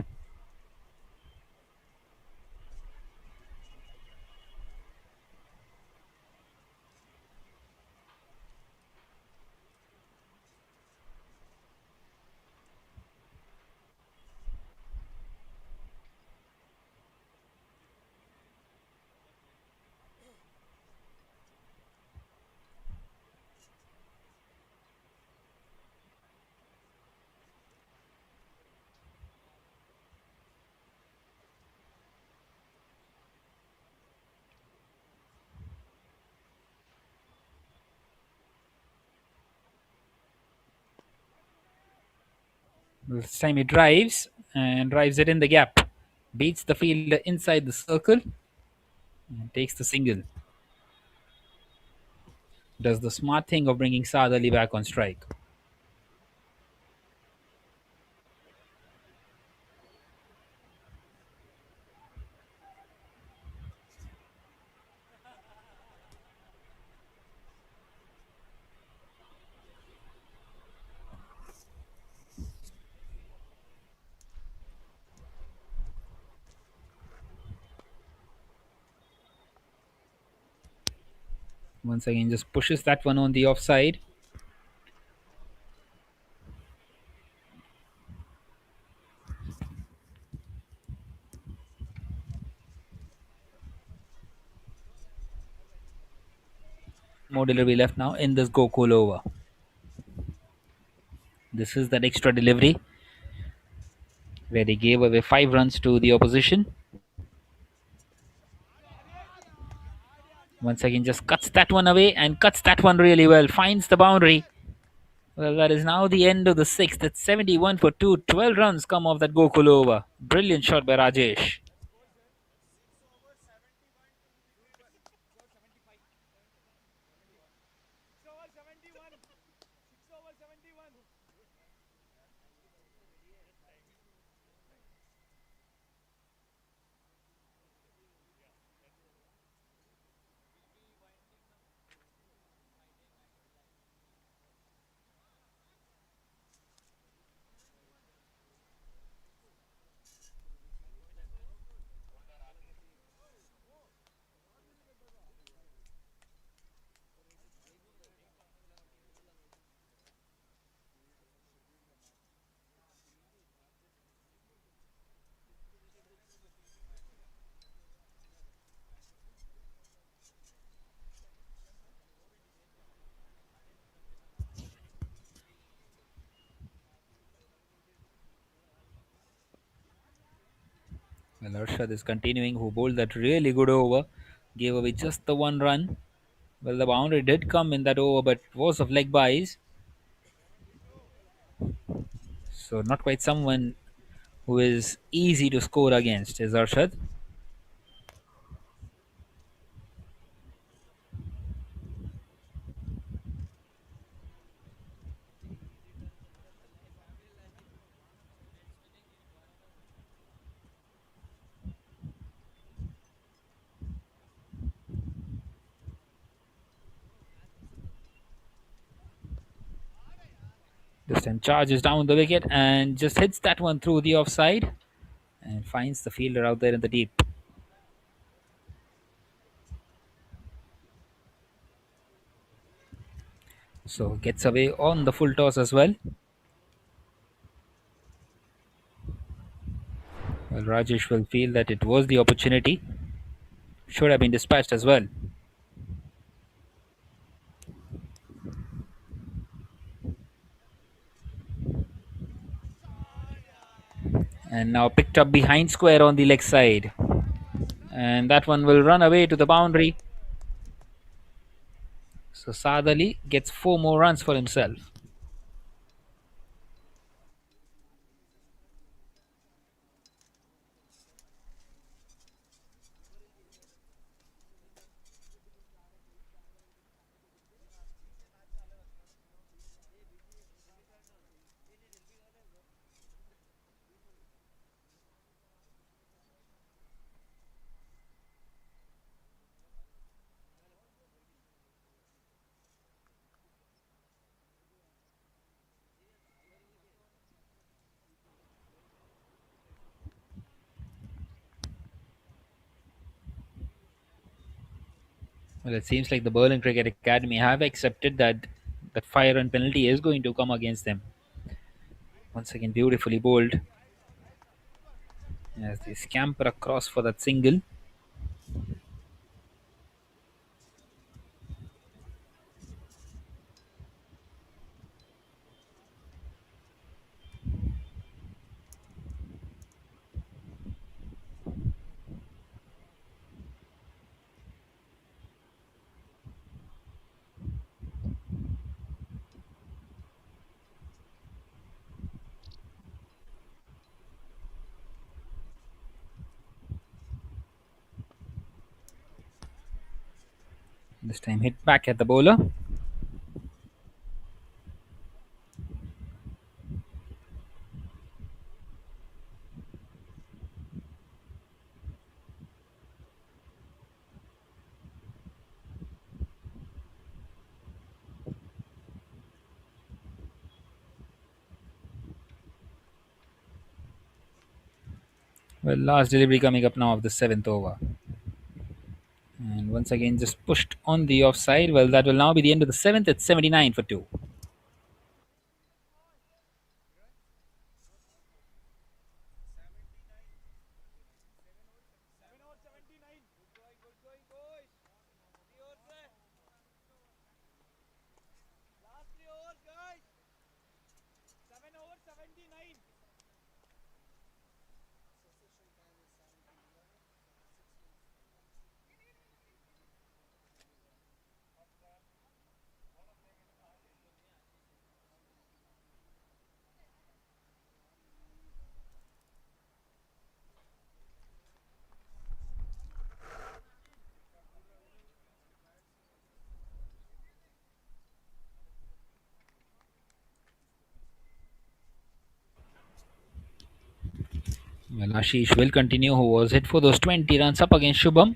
This time he drives and drives it in the gap. Beats the fielder inside the circle and takes the single. Does the smart thing of bringing Saad Ali back on strike. Once again, just pushes that one on the offside. More delivery left now in this Gokul over. This is that extra delivery where they gave away 5 runs to the opposition. Once again, just cuts that one away and cuts that one really well. Finds the boundary. Well, that is now the end of the 6th. It's 71 for 2. 12 runs come off that Gokul over. Brilliant shot by Rajesh. Well, Arshad is continuing, who bowled that really good over. Gave away just the 1 run. Well, the boundary did come in that over, but it was of leg byes. So, not quite someone who is easy to score against is Arshad. This time charges down the wicket and just hits that one through the offside and finds the fielder out there in the deep. So gets away on the full toss as well. Well, Rajesh will feel that it was the opportunity. Should have been dispatched as well. And now picked up behind square on the leg side. And that one will run away to the boundary. So So Sadali gets 4 more runs for himself. Well, it seems like the Berlin Cricket Academy have accepted that 5-run penalty is going to come against them. Once again, beautifully bowled as they scamper across for that single. This time hit back at the bowler. Well, last delivery coming up now of the 7th over. And once again, just pushed on the offside. Well, that will now be the end of the 7th. It's 79 for 2. Well, Ashish will continue, who was hit for those 20 runs up against Shubham.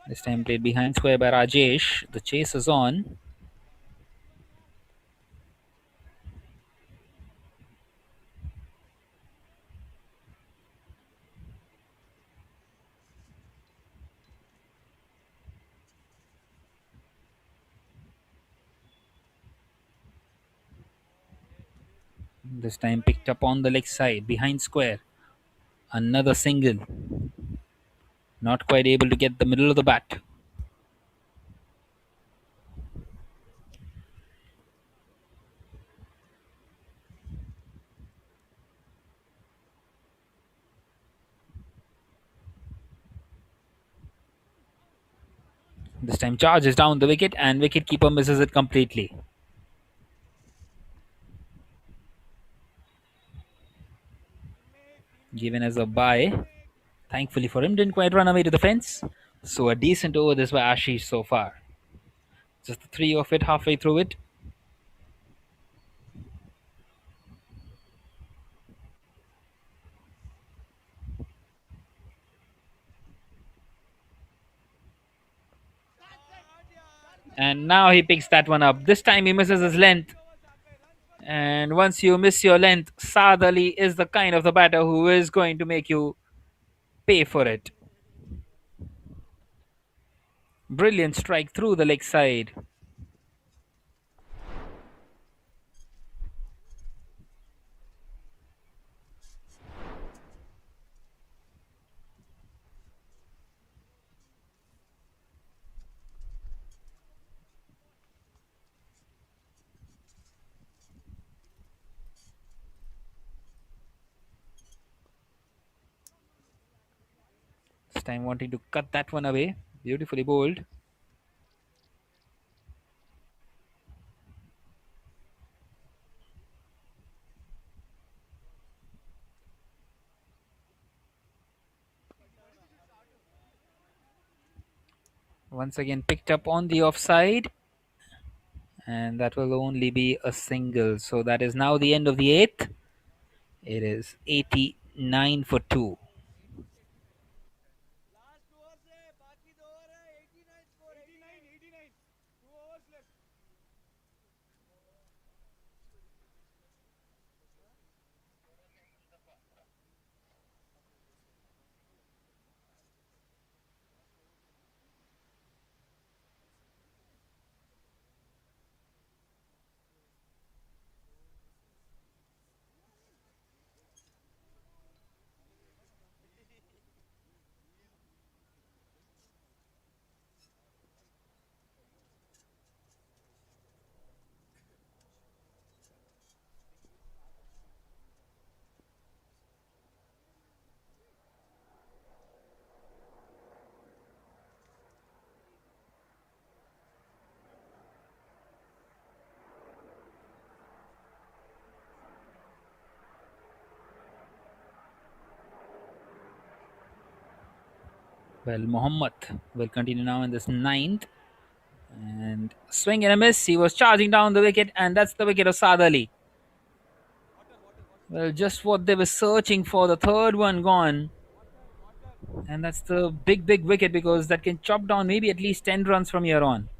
This time played behind square by Rajesh. The chase is on. This time picked up on the leg side behind square. Another single. Not quite able to get the middle of the bat. This time charges down the wicket and wicketkeeper misses it completely. Given as a bye. Thankfully for him, didn't quite run away to the fence. So a decent over this by Ashish so far. Just the 3 of it halfway through it. And now he picks that one up. This time he misses his length. And once you miss your length, Saad Ali is the kind of the batter who is going to make you pay for it. Brilliant strike through the leg side. This time wanting to cut that one away. Beautifully bowled. Once again picked up on the offside, and that will only be a single. So that is now the end of the eighth. It is 89 for 2. Last overs है बाकी 2 over है 89 score 89 2 overs left Well, Mohammad will continue now in this ninth. And swing and a miss. He was charging down the wicket, and that's the wicket of Saad Ali. Well, just what they were searching for. The third one gone. And that's the big, big wicket because that can chop down maybe at least 10 runs from here on.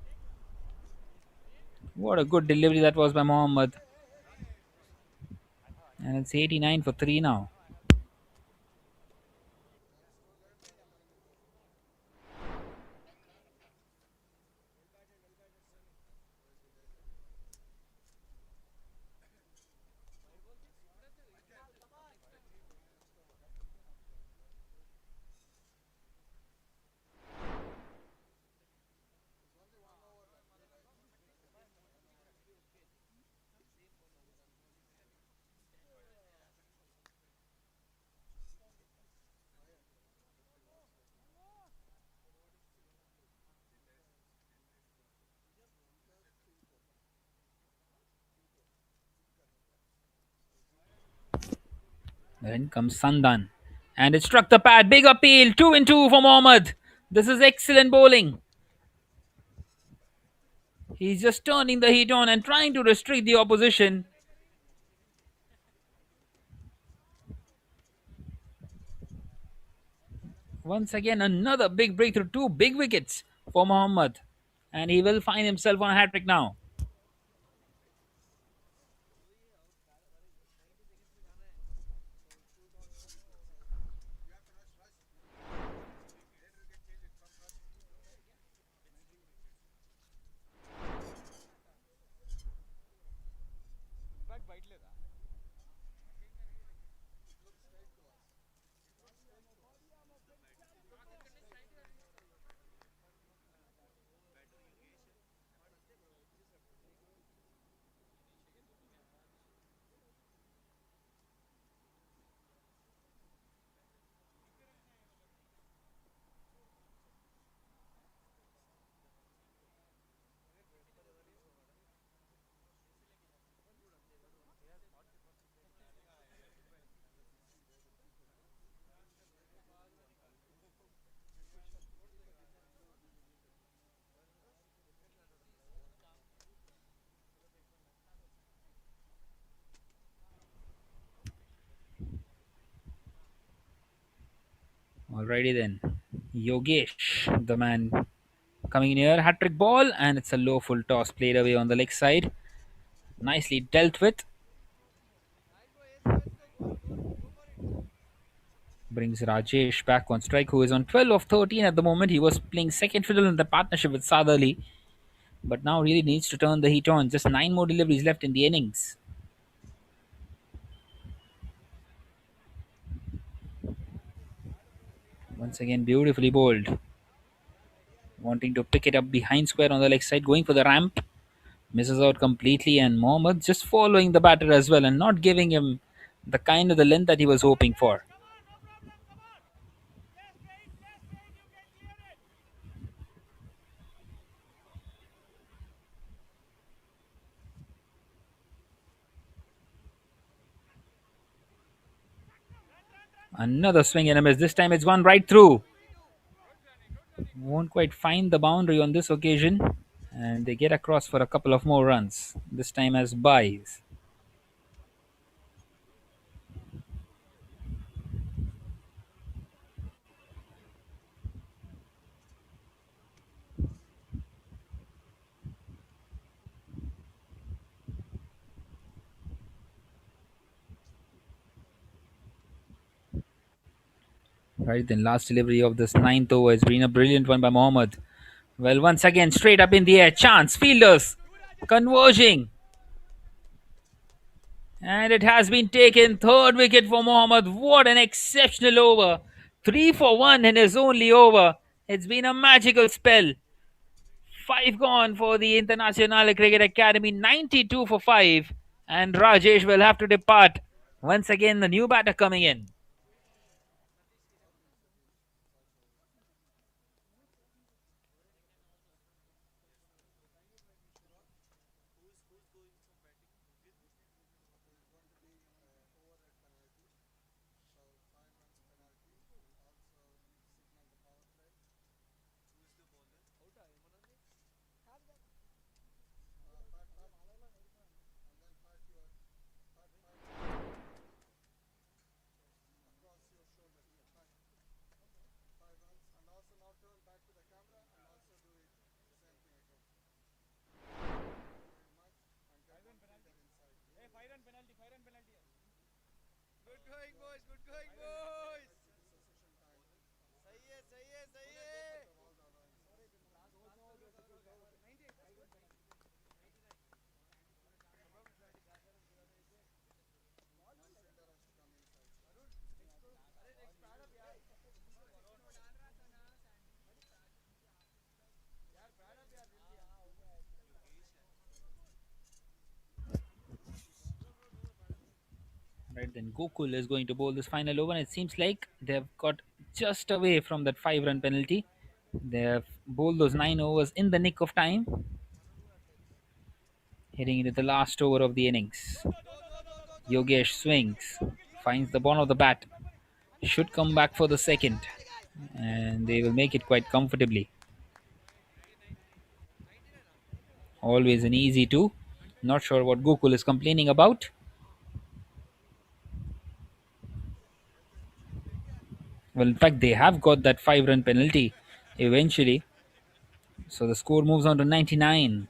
What a good delivery that was by Mohammad. And it's 89 for 3 now. Then comes Sandan. And it struck the pad. Big appeal. 2 and 2 for Mohammad. This is excellent bowling. He's just turning the heat on and trying to restrict the opposition. Once again, another big breakthrough. 2 big wickets for Mohammad. And he will find himself on a hat trick now. Bat bite लेता Alrighty then. Yogesh, the man coming in here. Hat trick ball, and it's a low full toss played away on the leg side. Nicely dealt with. Brings Rajesh back on strike, who is on 12 of 13 at the moment. He was playing second fiddle in the partnership with Saad Ali, but now really needs to turn the heat on. Just 9 more deliveries left in the innings. Once again, beautifully bowled. Wanting to pick it up behind square on the leg side, going for the ramp. Misses out completely, and Mohammad just following the batter as well and not giving him the kind of the length that he was hoping for. Another swing and a miss. This time it's gone right through. Won't quite find the boundary on this occasion, and they get across for a couple of more runs, this time as buys. Right then, last delivery of this ninth over has been a brilliant one by Mohammed. Well, once again, straight up in the air, chance, fielders converging. And it has been taken. Third wicket for Mohammed. What an exceptional over. 3 for 1 in his only over. It's been a magical spell. 5 gone for the Internationale Cricket-Akademie. 92 for 5. And Rajesh will have to depart. Once again, the new batter coming in. Good going, boys. Good going, boys. सही है, सही है, सही है. Right then, Gokul is going to bowl this final over, and it seems like they've got just away from that 5-run penalty. They have bowled those 9 overs in the nick of time, heading into the last over of the innings. Yogesh swings, finds the ball of the bat, should come back for the second, and they will make it quite comfortably. Always an easy two. Not sure what Gokul is complaining about. Well, in fact, they have got that 5-run penalty eventually. So the score moves on to 99.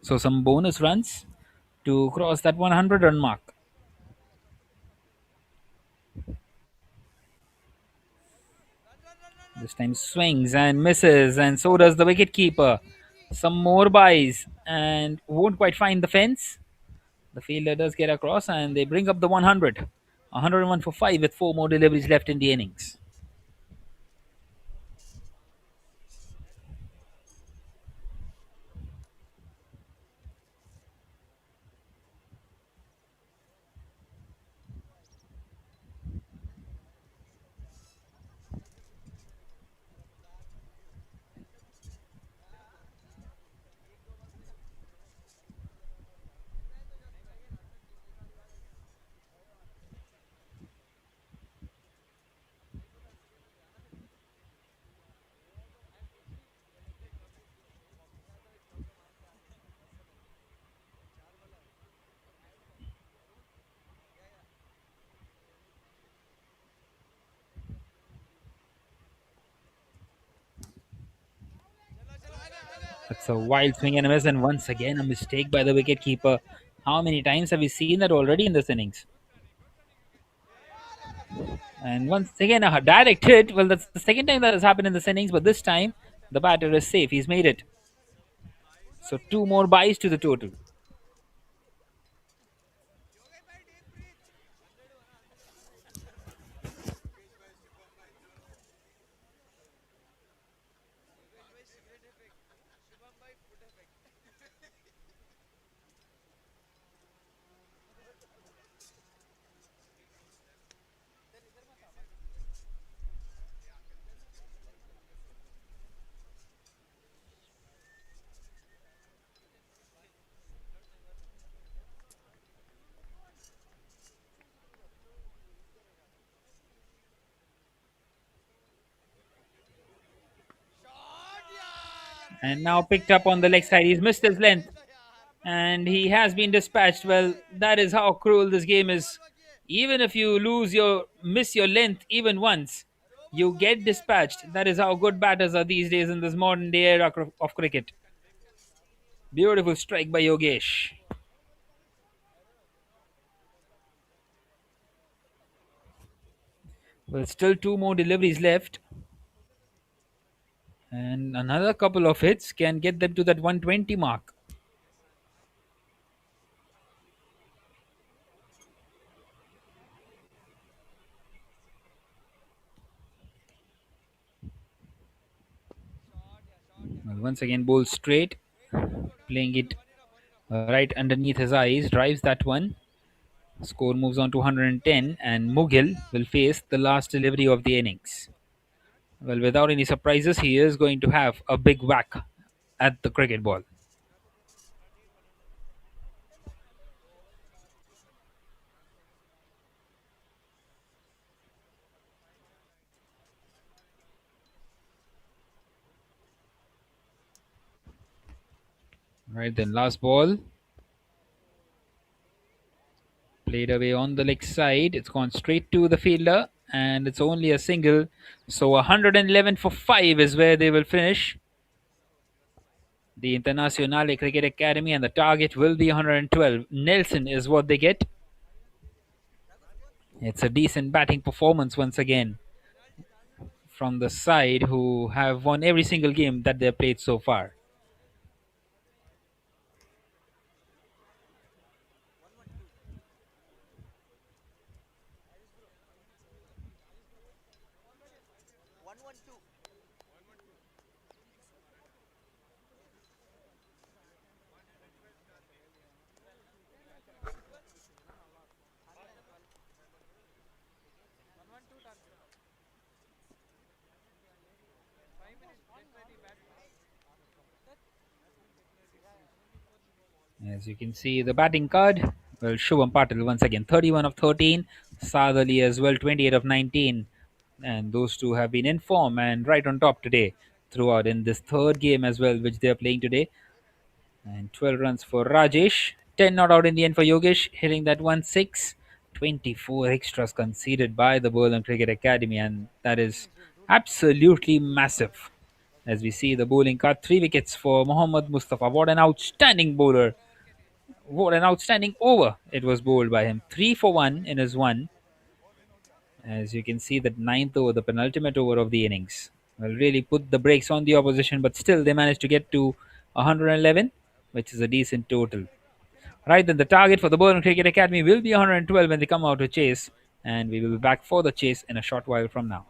So some bonus runs to cross that 100-run mark. This time swings and misses, and so does the wicketkeeper. Some more buys and won't quite find the fence. The fielder does get across, and they bring up the 100. 101 for 5 with 4 more deliveries left in the innings. That's a wild swing and a miss, and once again a mistake by the wicketkeeper. How many times have we seen that already in this innings? And once again a direct hit. Well, that's the second time that has happened in this innings, but this time the batter is safe. He's made it. So 2 more buys to the total. And now picked up on the leg side. He's missed his length. And he has been dispatched. Well, that is how cruel this game is. Even if you miss your length even once, you get dispatched. That is how good batters are these days in this modern day era of cricket. Beautiful strike by Yogesh. Well, still two more deliveries left. And another couple of hits can get them to that 120 mark. Well, once again, bowled straight, playing it right underneath his eyes, drives that one. Score moves on to 110, and Mughal will face the last delivery of the innings. Well, without any surprises, he is going to have a big whack at the cricket ball. Right then, last ball. Played away on the leg side. It's gone straight to the fielder, and it's only a single. So 111 for 5 is where they will finish. The Internationale Cricket-Akademie, and the target will be 112. Nelson is what they get. It's a decent batting performance once again from the side who have won every single game that they've played so far. As you can see, the batting card. Well, Shubham Patil once again 31 of 13. Saad Ali as well 28 of 19. And those two have been in form and right on top today throughout in this third game as well, which they are playing today. And 12 runs for Rajesh. 10 not out in the end for Yogesh, hitting that 1-6. 24 extras conceded by the Berlin Cricket-Akademie, and that is absolutely massive. As we see the bowling card, 3 wickets for Mohammad Mustafa. What an outstanding bowler! What an outstanding over it was bowled by him. 3 for 1 in his one. As you can see, that ninth over, the penultimate over of the innings, will really put the brakes on the opposition, but still they managed to get to 111, which is a decent total. Right then, the target for the Berlin Cricket-Akademie will be 112 when they come out to chase, and we will be back for the chase in a short while from now.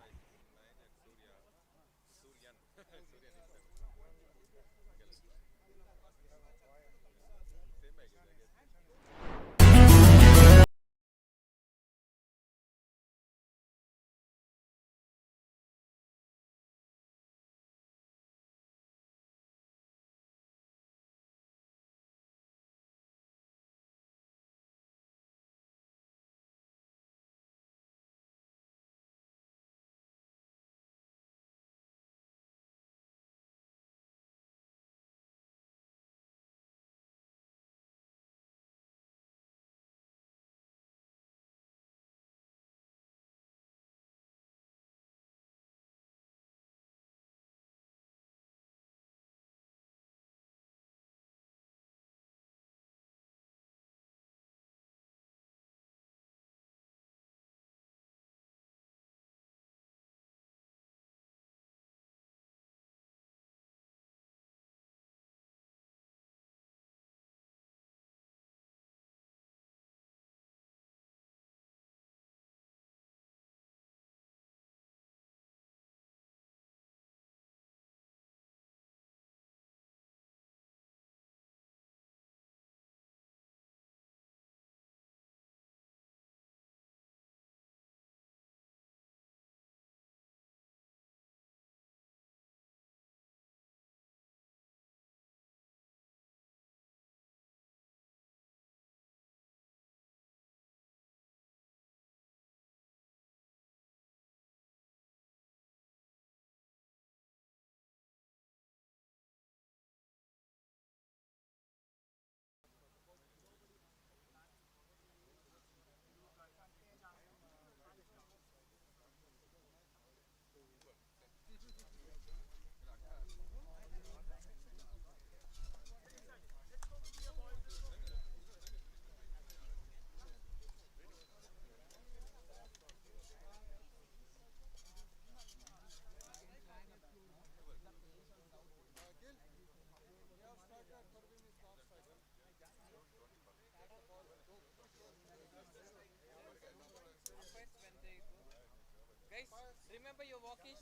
Guys, remember your walkies?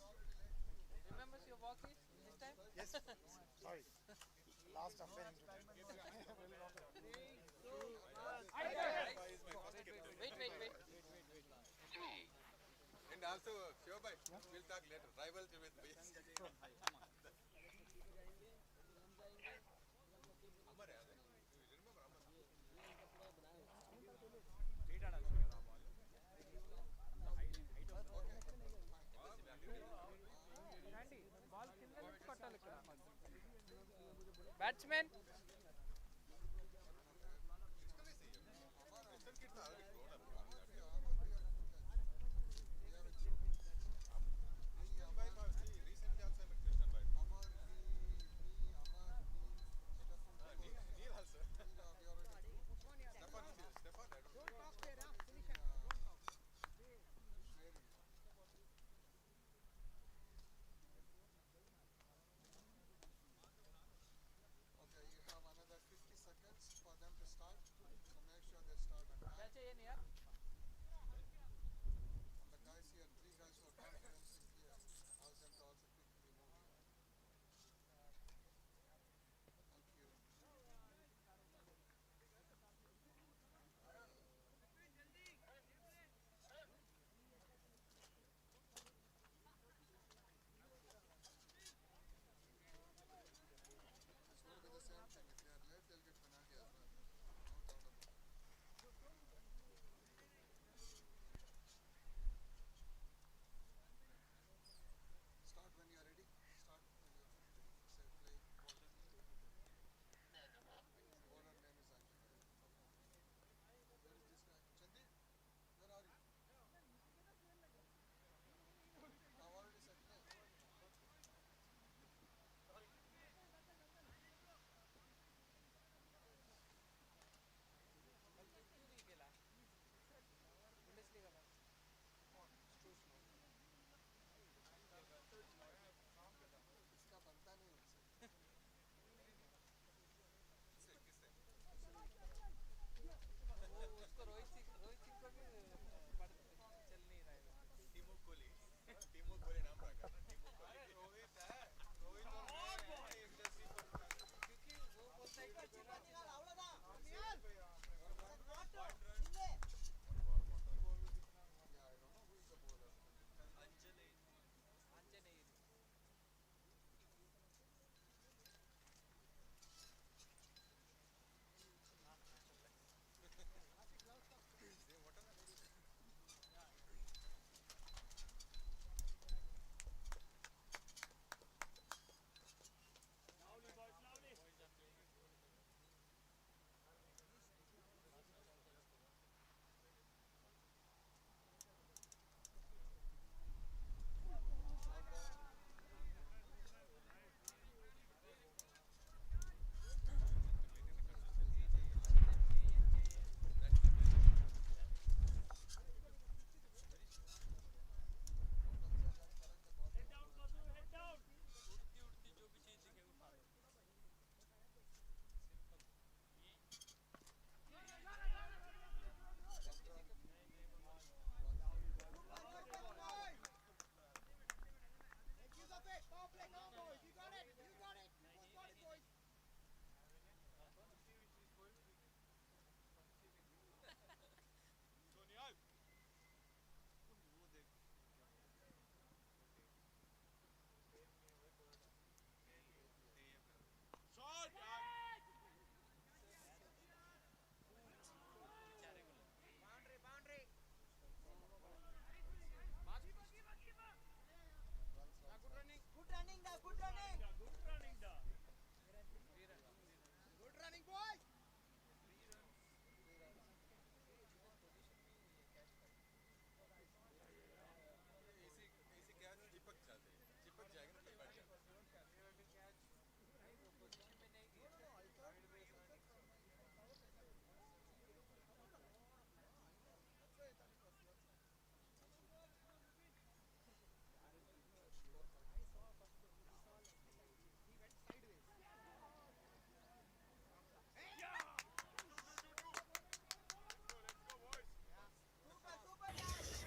Remembers your walkies this time? Yes. Sorry. Last affair in Japan. Really not a- Wait. And also, Shivabai, we'll talk later. Rivalry with BS. Amar, you remember Amar? Ball కింద నుంచి కొట్టాలి ఇక్కడ. Batsman. Western kids are already grown up. Recently also I'm a Christian wife. Neil also. Stefan, I don't know. Okay, you have another 50 seconds for them to start. So make sure they start on time. Catch చేయని యార్.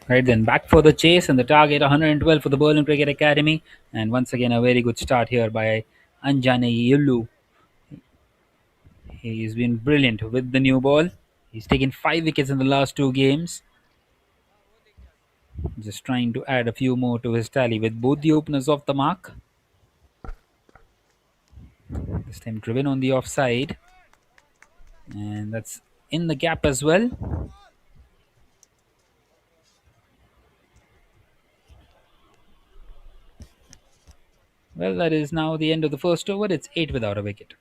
Right then, back for the chase and the target 112 for the Berlin Cricket Academy. And once again, a very good start here by Anjane Yulu. He's been brilliant with the new ball. He's taken 5 wickets in the last 2 games. Just trying to add a few more to his tally with both the openers off the mark. This time driven on the offside. And that's in the gap as well. Well, that is now the end of the first over. It's 8 without a wicket.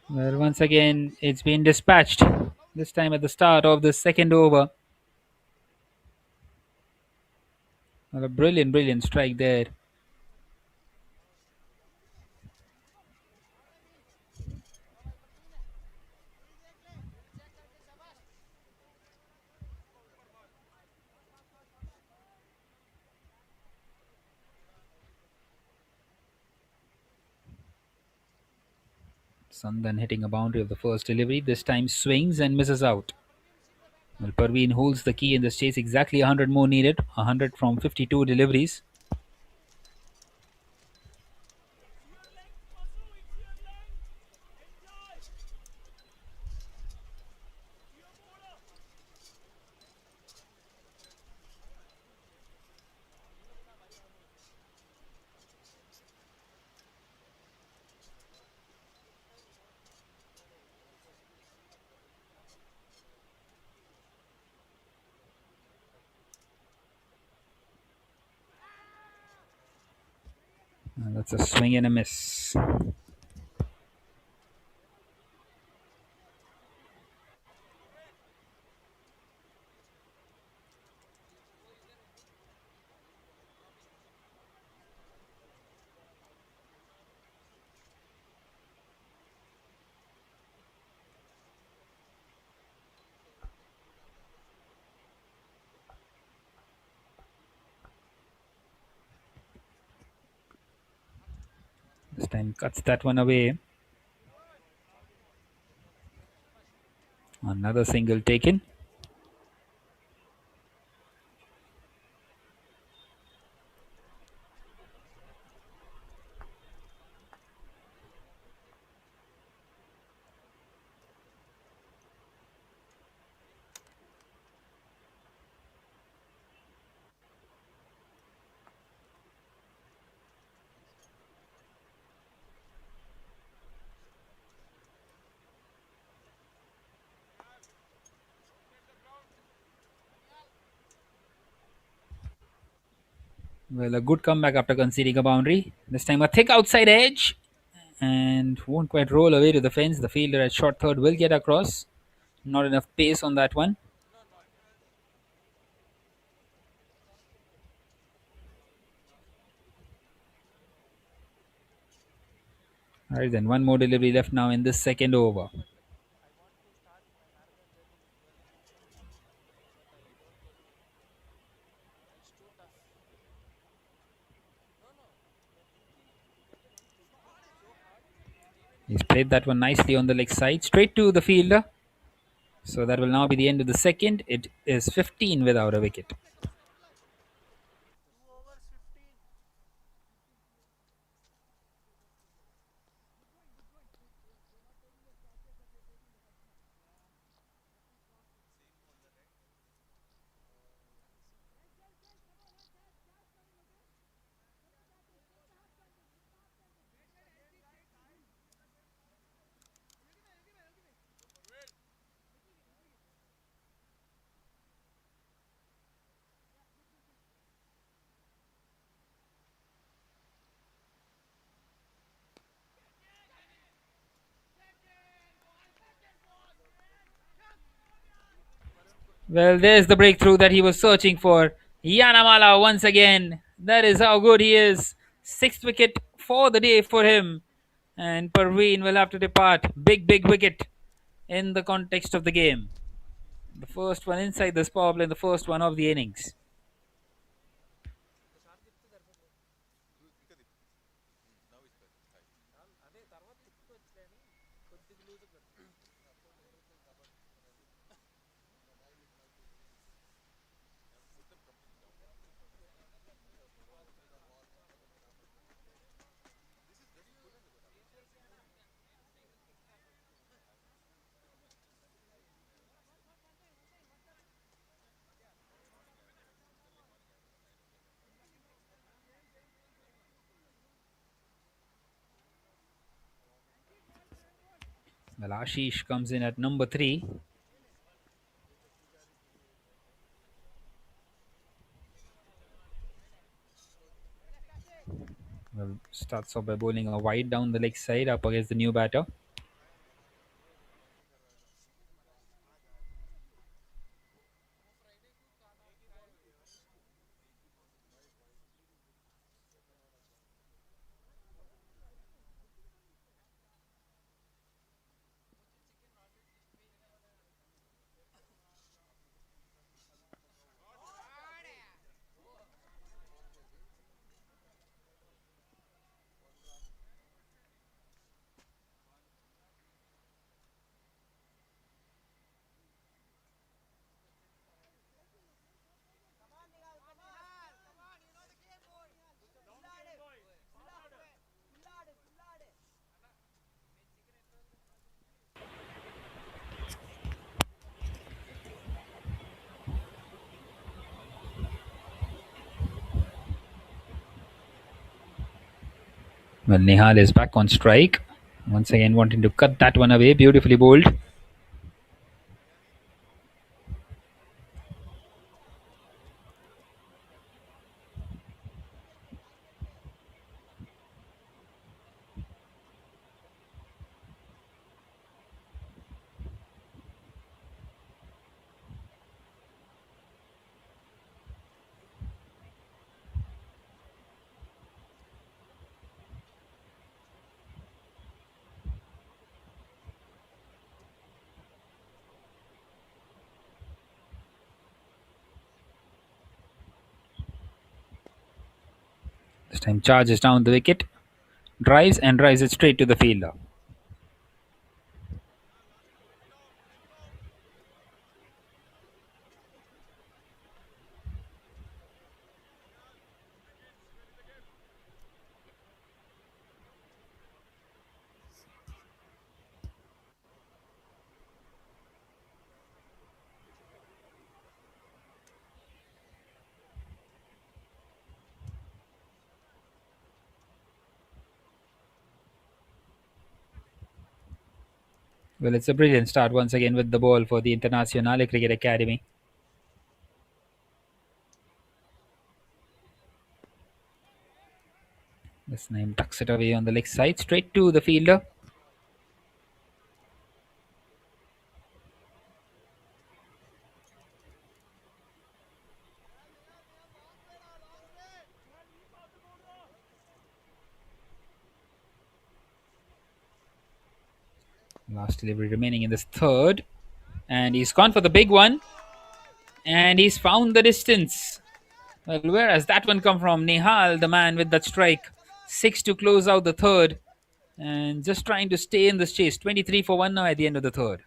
Well, once again, it's been dispatched. This time at the start of the second over. Well, a brilliant, brilliant strike there. Sandan hitting a boundary of the first delivery. This time swings and misses out. Well, Parveen holds the key in this chase. Exactly 100 more needed. 100 from 52 deliveries. And that's a swing and a miss. This time cuts that one away. Another single taken. Well, a good comeback after conceding a boundary. This time a thick outside edge. And won't quite roll away to the fence. The fielder at short third will get across. Not enough pace on that one. Alright, then one more delivery left now in this second over. He's played that one nicely on the leg side, straight to the fielder. So that will now be the end of the second. It is 15 without a wicket. Well, there's the breakthrough that he was searching for. Yanamala once again. That is how good he is. Sixth wicket for the day for him. And Parveen will have to depart. Big wicket in the context of the game. The first one inside this power play, the first one of the innings. Well, Ashish comes in at number 3. Well, starts off by bowling a wide down the leg side up against the new batter. Well, Nihal is back on strike. Once again, wanting to cut that one away. Beautifully bowled. This time charges down the wicket, drives and drives it straight to the fielder. Well, it's a brilliant start once again with the ball for the Internationale Cricket-Akademie. This name tucks it away on the leg side, straight to the fielder. Last delivery remaining in this third. And he's gone for the big one. And he's found the distance. Well, where has that one come from? Nihal, the man with that strike. 6 to close out the third. And just trying to stay in this chase. 23 for 1 now at the end of the third.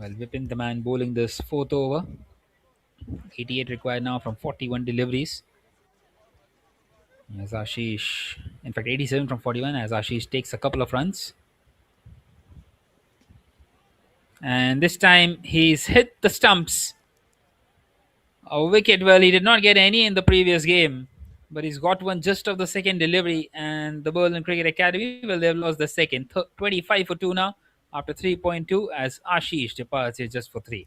Well, Vipin, the man bowling this fourth over. 88 required now from 41 deliveries. As Ashish, in fact, 87 from 41 as Ashish takes a couple of runs. And this time he's hit the stumps. A wicket, well, he did not get any in the previous game, but he's got one just of the second delivery. And the Berlin Cricket Academy, well, they've lost the second. 25 for 2 now after 3.2 as Ashish departs here just for 3.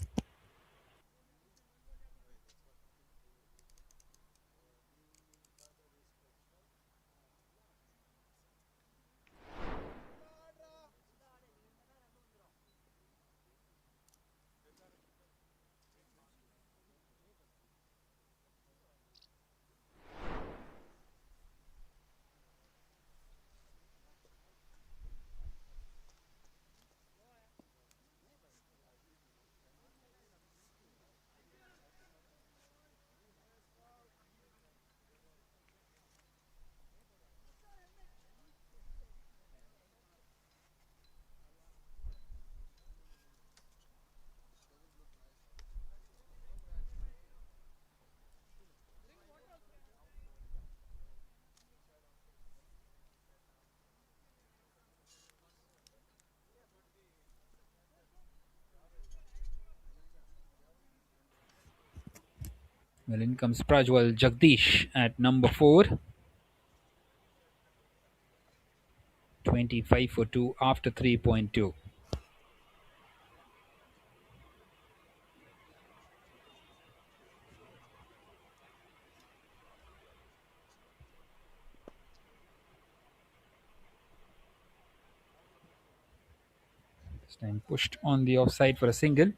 Well, in comes Prajwal Jagdish at number 4. 25 for 2 after 3.2. This time pushed on the offside for a single.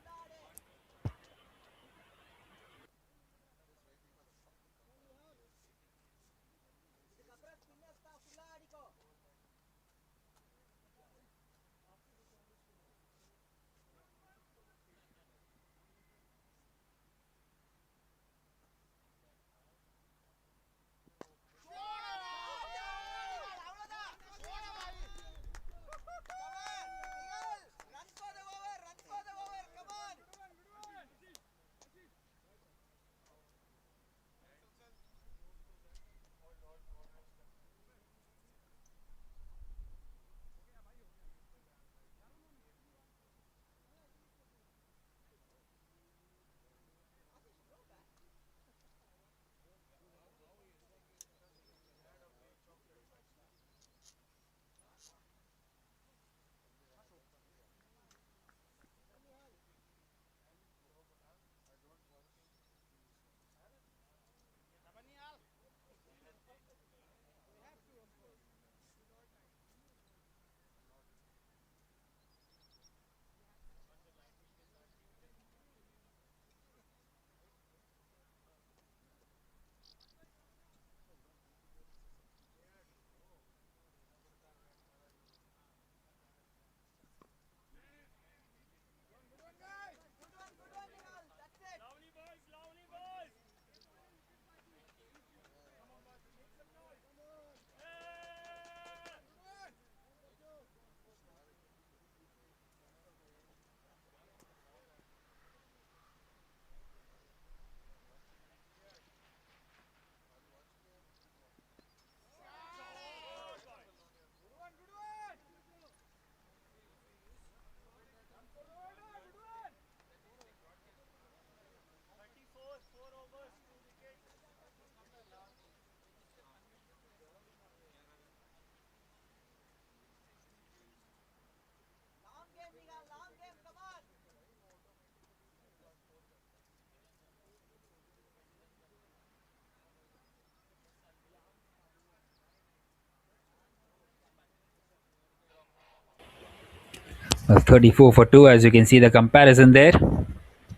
Well, 34 for 2, as you can see the comparison there.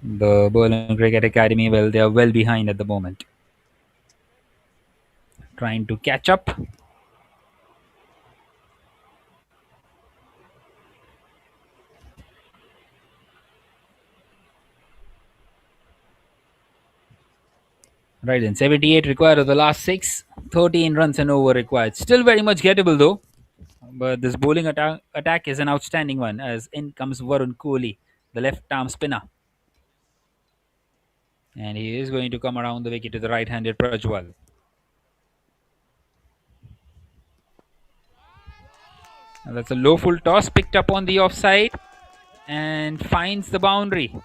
The Berlin Cricket Academy, well, they are well behind at the moment. Trying to catch up. Right then, 78 required of the last 6. 13 runs and over required. Still very much gettable though. But this bowling attack is an outstanding one as in comes Varun Kohli, the left arm spinner. And he is going to come around the wicket to the right-handed Prajwal. And that's a low full toss picked up on the offside and finds the boundary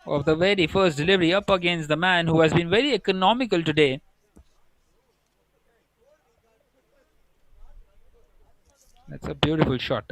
of the very first delivery up against the man who has been very economical today. That's a beautiful shot.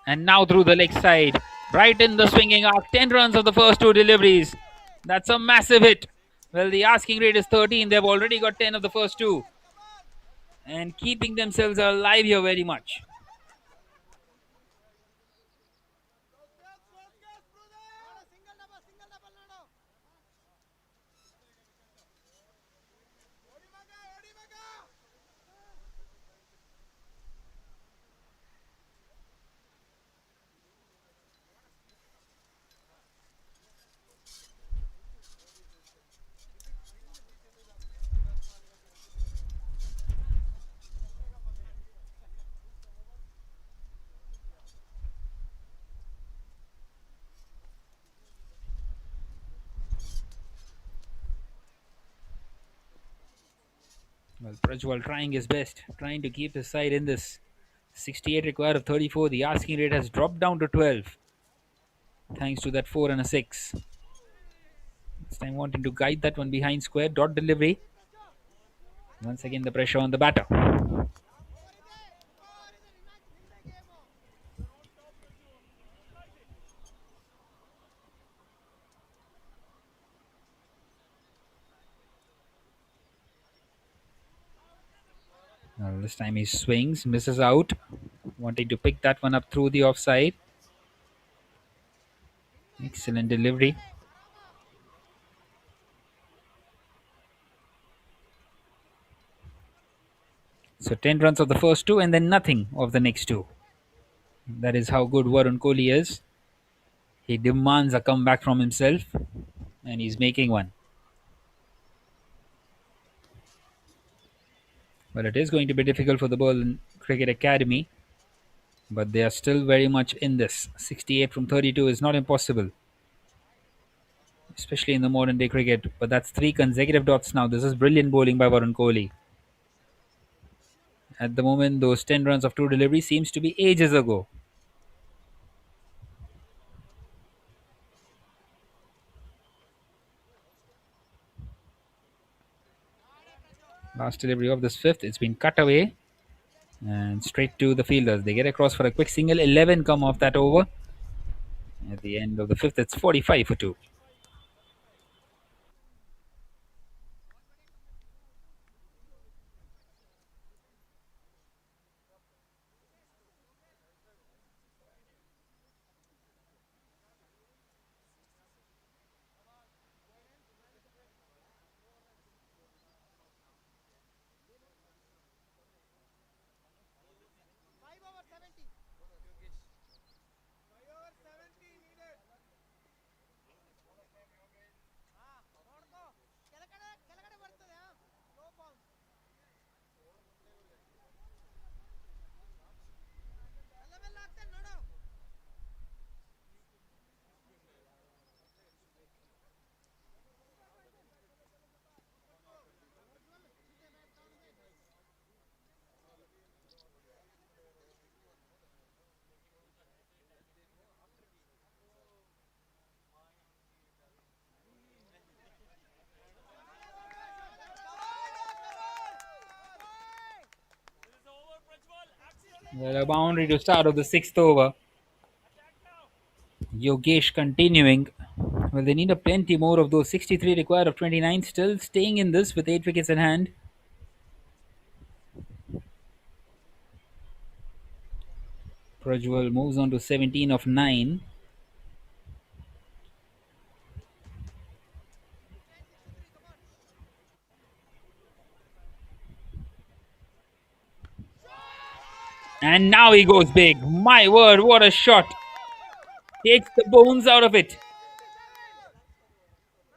And now through the leg side, right in the swinging arc. 10 runs of the first two deliveries. That's a massive hit. Well, the asking rate is 13. They've already got 10 of the first two. And keeping themselves alive here very much. Well, Prajwal trying his best, trying to keep his side in this. 68 required of 34. The asking rate has dropped down to 12. Thanks to that 4 and a 6. This time wanting to guide that one behind square. Dot delivery. Once again the pressure on the batter. Well, this time he swings, misses out. Wanting to pick that one up through the offside. Excellent delivery. So 10 runs of the first two and then nothing of the next two. That is how good Varun Kohli is. He demands a comeback from himself and he's making one. Well, it is going to be difficult for the Berlin Cricket-Akademie, but they are still very much in this. 68 from 32 is not impossible, especially in the modern day cricket. But that's 3 consecutive dots now. This is brilliant bowling by Varun Kohli. At the moment, those 10 runs of 2 deliveries seems to be ages ago. Last delivery of this fifth, it's been cut away and straight to the fielders. They get across for a quick single. 11 come off that over. At the end of the fifth, it's 45 for 2. Well, a boundary to start of the 6th over. Yogesh continuing. Well, they need a plenty more of those. 63 required of 29. Still staying in this with 8 wickets in hand. Prajwal moves on to 17 of 9. And now he goes big. My word, what a shot. Takes the bones out of it.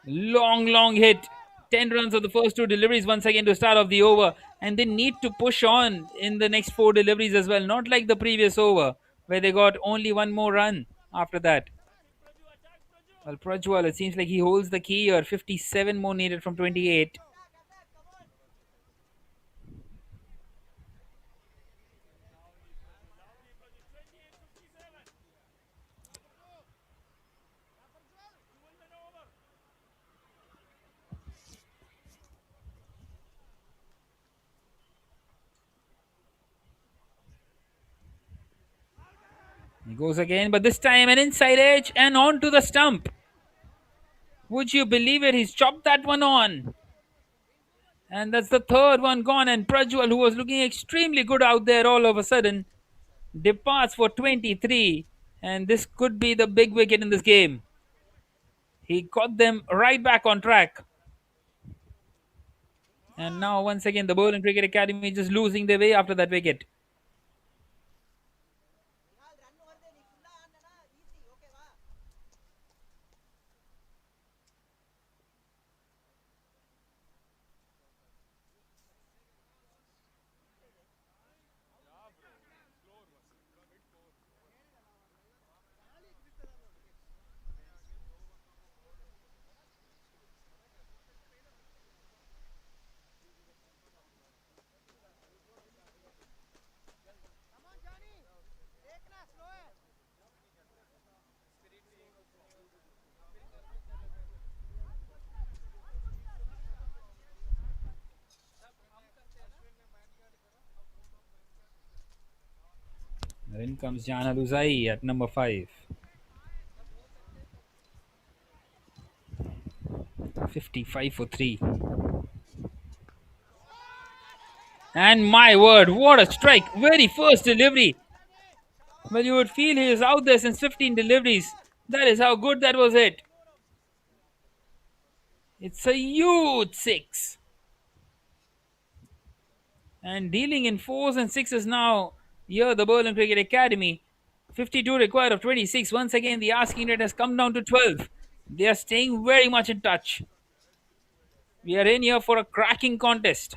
Long hit. 10 runs of the first two deliveries once again to start off the over. And they need to push on in the next four deliveries as well. Not like the previous over, where they got only one more run after that. Well, Prajwal, it seems like he holds the key here. 57 more needed from 28. He goes again, but this time an inside edge and onto the stump. Would you believe it? He's chopped that one on. And that's the third one gone. And Prajwal, who was looking extremely good out there all of a sudden, departs for 23. And this could be the big wicket in this game. He got them right back on track. And now, once again, the Berlin Cricket Academy just losing their way after that wicket. In comes Jan Aluzai at number 5. 55 for 3. And my word, what a strike. Very first delivery. Well, you would feel he is out there since 15 deliveries. That is how good that was hit. It's a huge 6. And dealing in 4s and 6s now. Here, the Berlin Cricket Academy. 52 required of 26. Once again, the asking rate has come down to 12. They are staying very much in touch. We are in here for a cracking contest.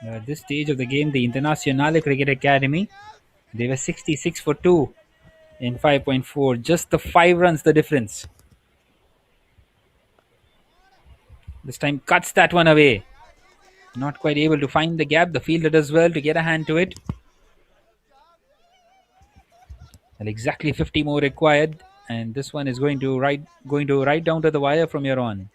At this stage of the game, the Internationale Cricket Academy, they were 66 for 2 in 5.4. Just the 5 runs the difference. This time cuts that one away. Not quite able to find the gap. The fielder does well to get a hand to it. Well, exactly 50 more required, and this one is going to right down to the wire from here on.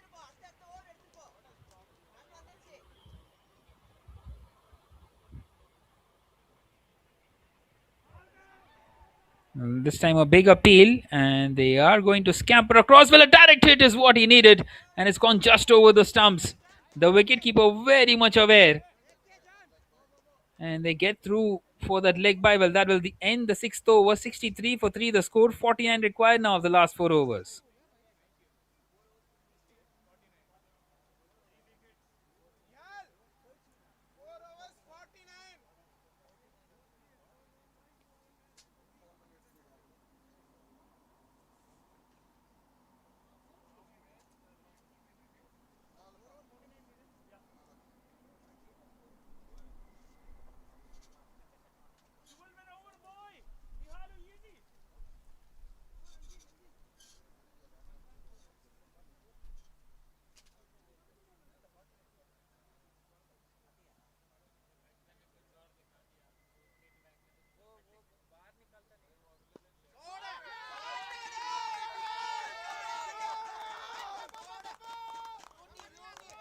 This time a big appeal, and they are going to scamper across. Well, a direct hit is what he needed, and it's gone just over the stumps. The wicketkeeper very much aware, and they get through for that leg bye. Well, that will end the sixth over. 63 for 3 the score, 49 required now of the last 4 overs.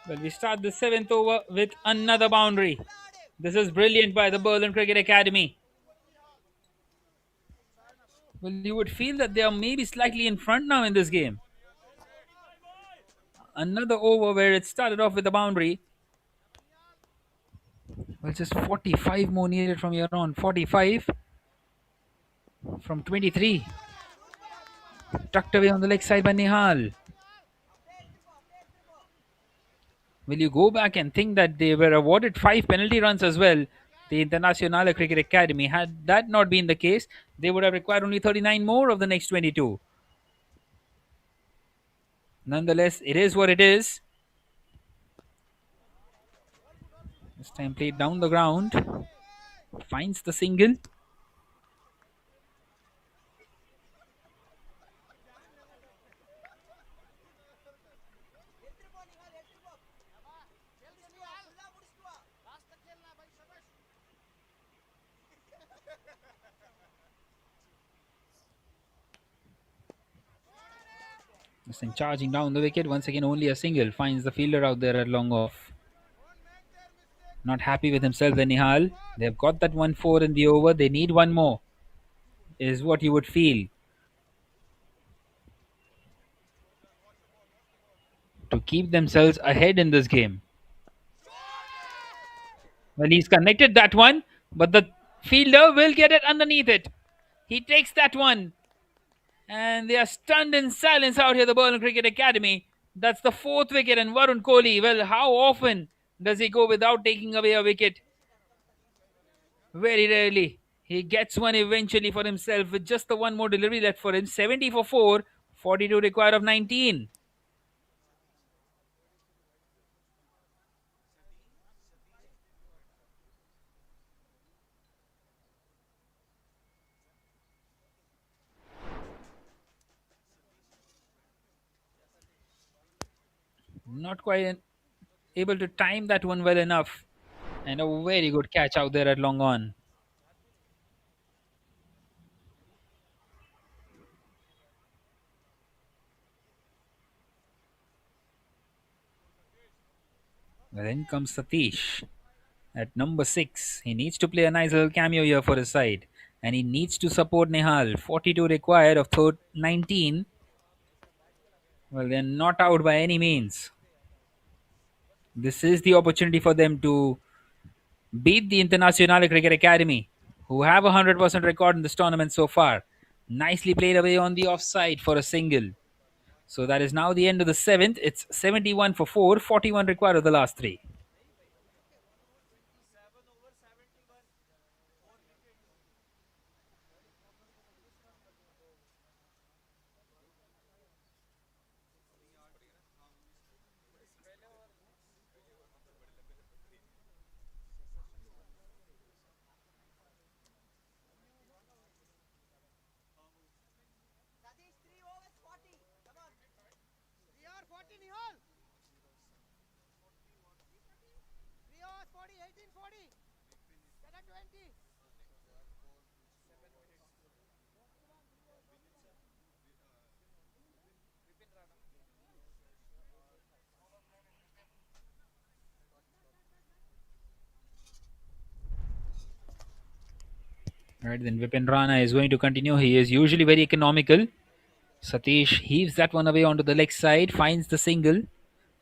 Well, we start the 7th over with another boundary. This is brilliant by the Berlin Cricket Academy. Well, you would feel that they are maybe slightly in front now in this game. Another over where it started off with a boundary. Well, just 45 more needed from here on. 45 from 23. Tucked away on the leg side by Nihal. Will you go back and think that they were awarded 5 penalty runs as well? The Internationale Cricket Academy. Had that not been the case, they would have required only 39 more of the next 22. Nonetheless, it is what it is. This time played down the ground. Finds the single. This time charging down the wicket. Once again, only a single. Finds the fielder out there at long off. Not happy with himself, the Nihal. They've got that 1-4 in the over. They need one more, is what you would feel, to keep themselves ahead in this game. Well, he's connected that one, but the fielder will get it underneath it. He takes that one, and they are stunned in silence out here, the Berlin Cricket Academy. That's the 4th wicket, and Varun Kohli, well, how often does he go without taking away a wicket? Very rarely. He gets one eventually for himself with just the one more delivery left for him. 70 for 4, 42 required of 19. Not quite able to time that one well enough. And a very good catch out there at long on. Well, then comes Satish at number 6. He needs to play a nice little cameo here for his side. And he needs to support Nihal. 42 required of 19. Well, they're not out by any means. This is the opportunity for them to beat the Internationale Cricket Academy, who have a 100% record in this tournament so far. Nicely played away on the offside for a single. So that is now the end of the 7th. It's 71 for 4, 41 required of the last 3. Right, then Vipin Rana is going to continue. He is usually very economical. Satish heaves that one away onto the leg side, finds the single,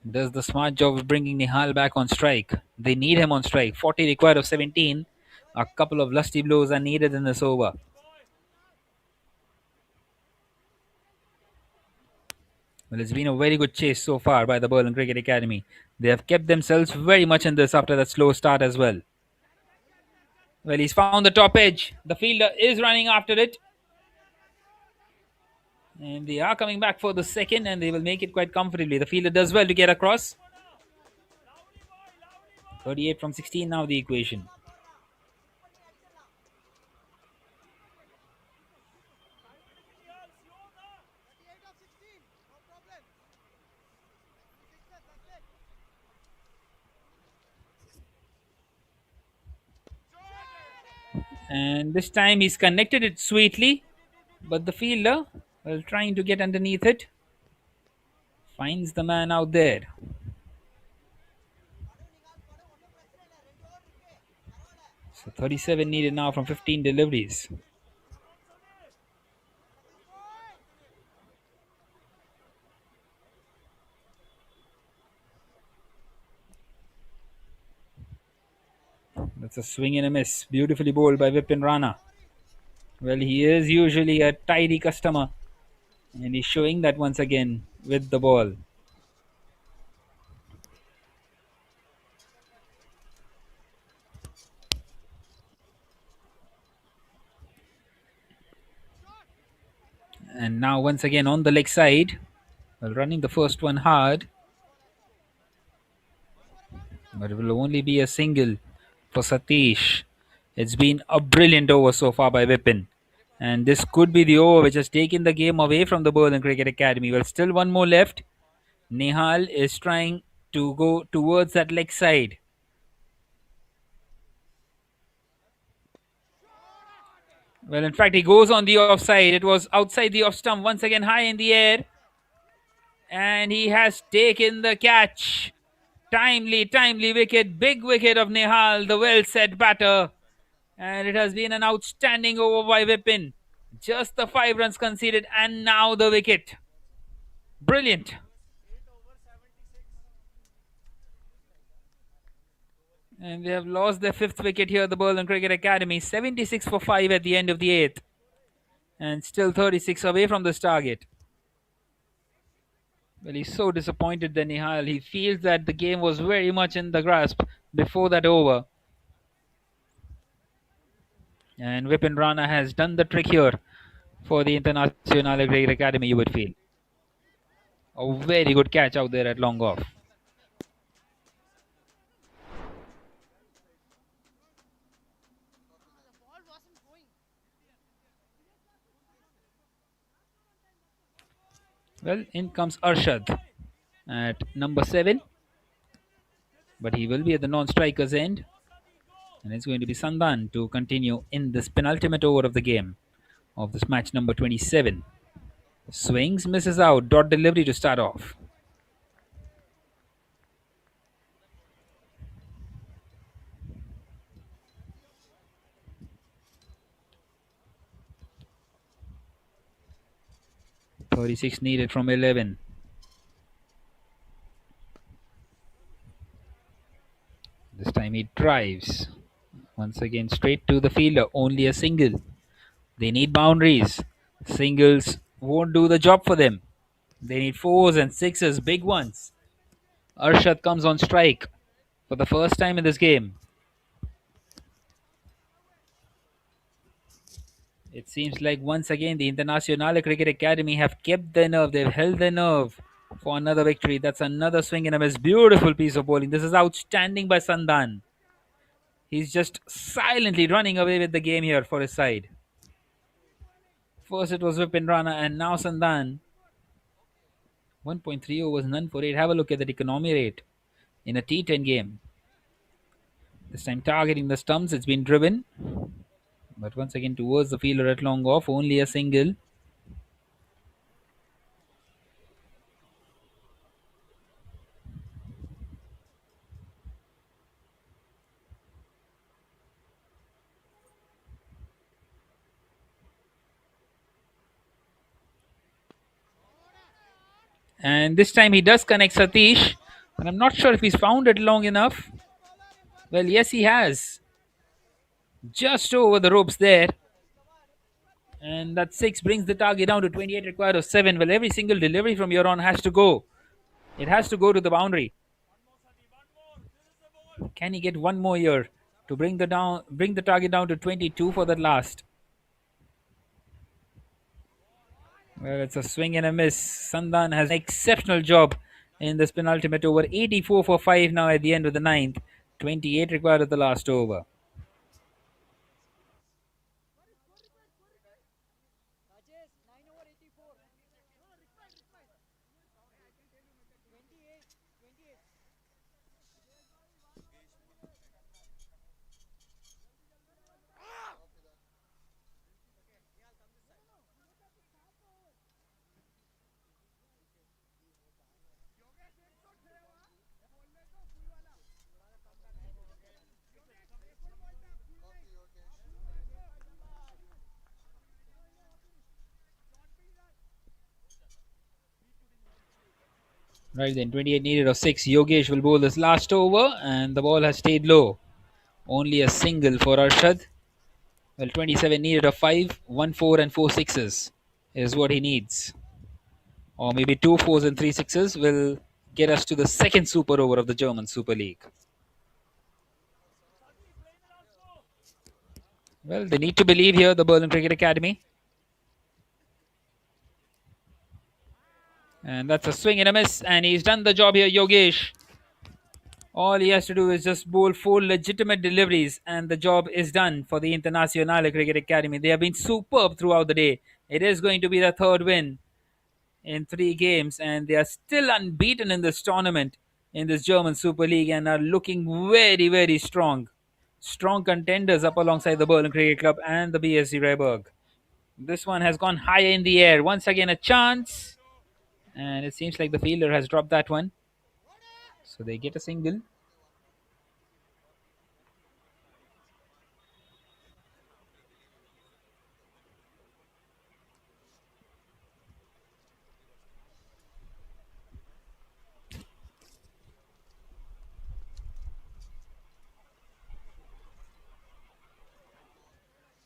does the smart job of bringing Nihal back on strike. They need him on strike. 40 required of 17. A couple of lusty blows are needed in this over. Well, it's been a very good chase so far by the Berlin Cricket Academy. They have kept themselves very much in this after that slow start as well. Well, he's found the top edge. The fielder is running after it. And they are coming back for the second, and they will make it quite comfortably. The fielder does well to get across. 38 from 16 now the equation. And this time he's connected it sweetly, but the fielder, well, trying to get underneath it, finds the man out there. So 37 needed now from 15 deliveries. That's a swing and a miss. Beautifully bowled by Vipin Rana. Well, he is usually a tidy customer, and he's showing that once again with the ball. And now once again on the leg side, well, running the first one hard, but it will only be a single for Satish. It's been a brilliant over so far by Vipin. And this could be the over which has taken the game away from the Berlin Cricket Academy. Well, still one more left. Nihal is trying to go towards that leg side. Well, in fact, he goes on the offside. It was outside the off stump, once again high in the air. And he has taken the catch. Timely wicket. Big wicket of Nihal, the well set batter. And it has been an outstanding over by Vipin. Just the 5 runs conceded, and now the wicket. Brilliant. And they have lost their 5th wicket here at the Berlin Cricket Academy. 76 for 5 at the end of the 8th. And still 36 away from this target. Well, he's so disappointed then, Nihal. He feels that the game was very much in the grasp before that over. And Vipin Rana has done the trick here for the Internationale Cricket Academy, you would feel. A very good catch out there at long off. Well, in comes Arshad at number 7. But he will be at the non-striker's end. And it's going to be Sandan to continue in this penultimate over of the game of this match number 27. Swings, misses out. Dot delivery to start off. .36 needed from 11. This time he drives. Once again straight to the fielder. Only a single. They need boundaries. Singles won't do the job for them. They need 4s and 6s, big ones. Arshad comes on strike for the first time in this game. It seems like once again the Internationale Cricket Academy have kept their nerve. They've held their nerve for another victory. That's another swing and a miss. Beautiful piece of bowling. This is outstanding by Sandan. He's just silently running away with the game here for his side. First it was Vipin Rana and now Sandan. 1.3 overs, none for 8. Have a look at that economy rate in a T10 game. This time targeting the stumps. It's been driven. But once again towards the fielder at long off. Only a single. And this time he does connect Satish. And I'm not sure if he's found it long enough. Well, yes, he has. Just over the ropes there. And that 6 brings the target down to 28 required of 7. Well, every single delivery from here on has to go. It has to go to the boundary. Can he get one more here to bring the target down to 22 for that last? Well, it's a swing and a miss. Sandan has an exceptional job in this penultimate over. 84 for 5 now at the end of the ninth. 28 required at the last over. Copy, Yogesh. Right then, 28 needed of 6. Yogesh will bowl this last over, and the ball has stayed low. Only a single for Arshad. Well, 27 needed of 5. 1 4 and 4 sixes is what he needs. Or maybe 2 fours and 3 sixes will get us to the second super over of the German Super League. Well, they need to believe here, the Berlin Cricket Academy. And that's a swing and a miss, and he's done the job here, Yogesh. All he has to do is just bowl 4 legitimate deliveries, and the job is done for the Internationale Cricket Academy. They have been superb throughout the day. It is going to be the third win in 3 games, and they are still unbeaten in this tournament, in this German Super League, and are looking very, very strong. Strong contenders up alongside the Berlin Cricket Club and the BSC Freiburg. This one has gone higher in the air. Once again, a chance. And it seems like the fielder has dropped that one. So they get a single.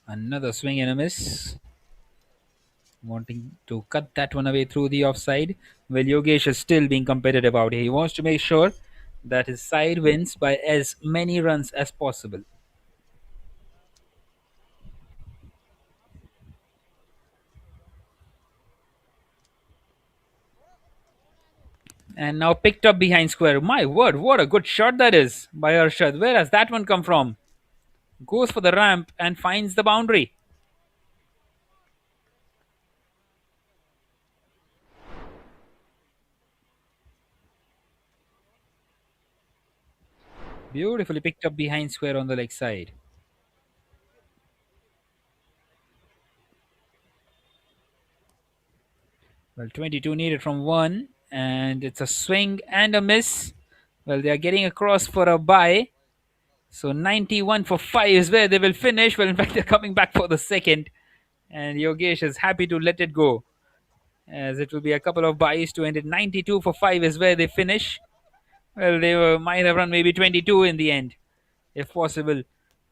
Another swing and a miss. Wanting to cut that one away through the offside. Well, Yogesh is still being competitive out here. He wants to make sure that his side wins by as many runs as possible. And now picked up behind square. My word, what a good shot that is by Arshad. Where has that one come from? Goes for the ramp and finds the boundary. Beautifully picked up behind square on the leg side. Well, 22 needed from 1, and it's a swing and a miss. Well, they are getting across for a bye. So 91 for 5 is where they will finish. Well, in fact, they're coming back for the second. And Yogesh is happy to let it go, as it will be a couple of byes to end it. 92 for 5 is where they finish. Well, might have run maybe 22 in the end, if possible.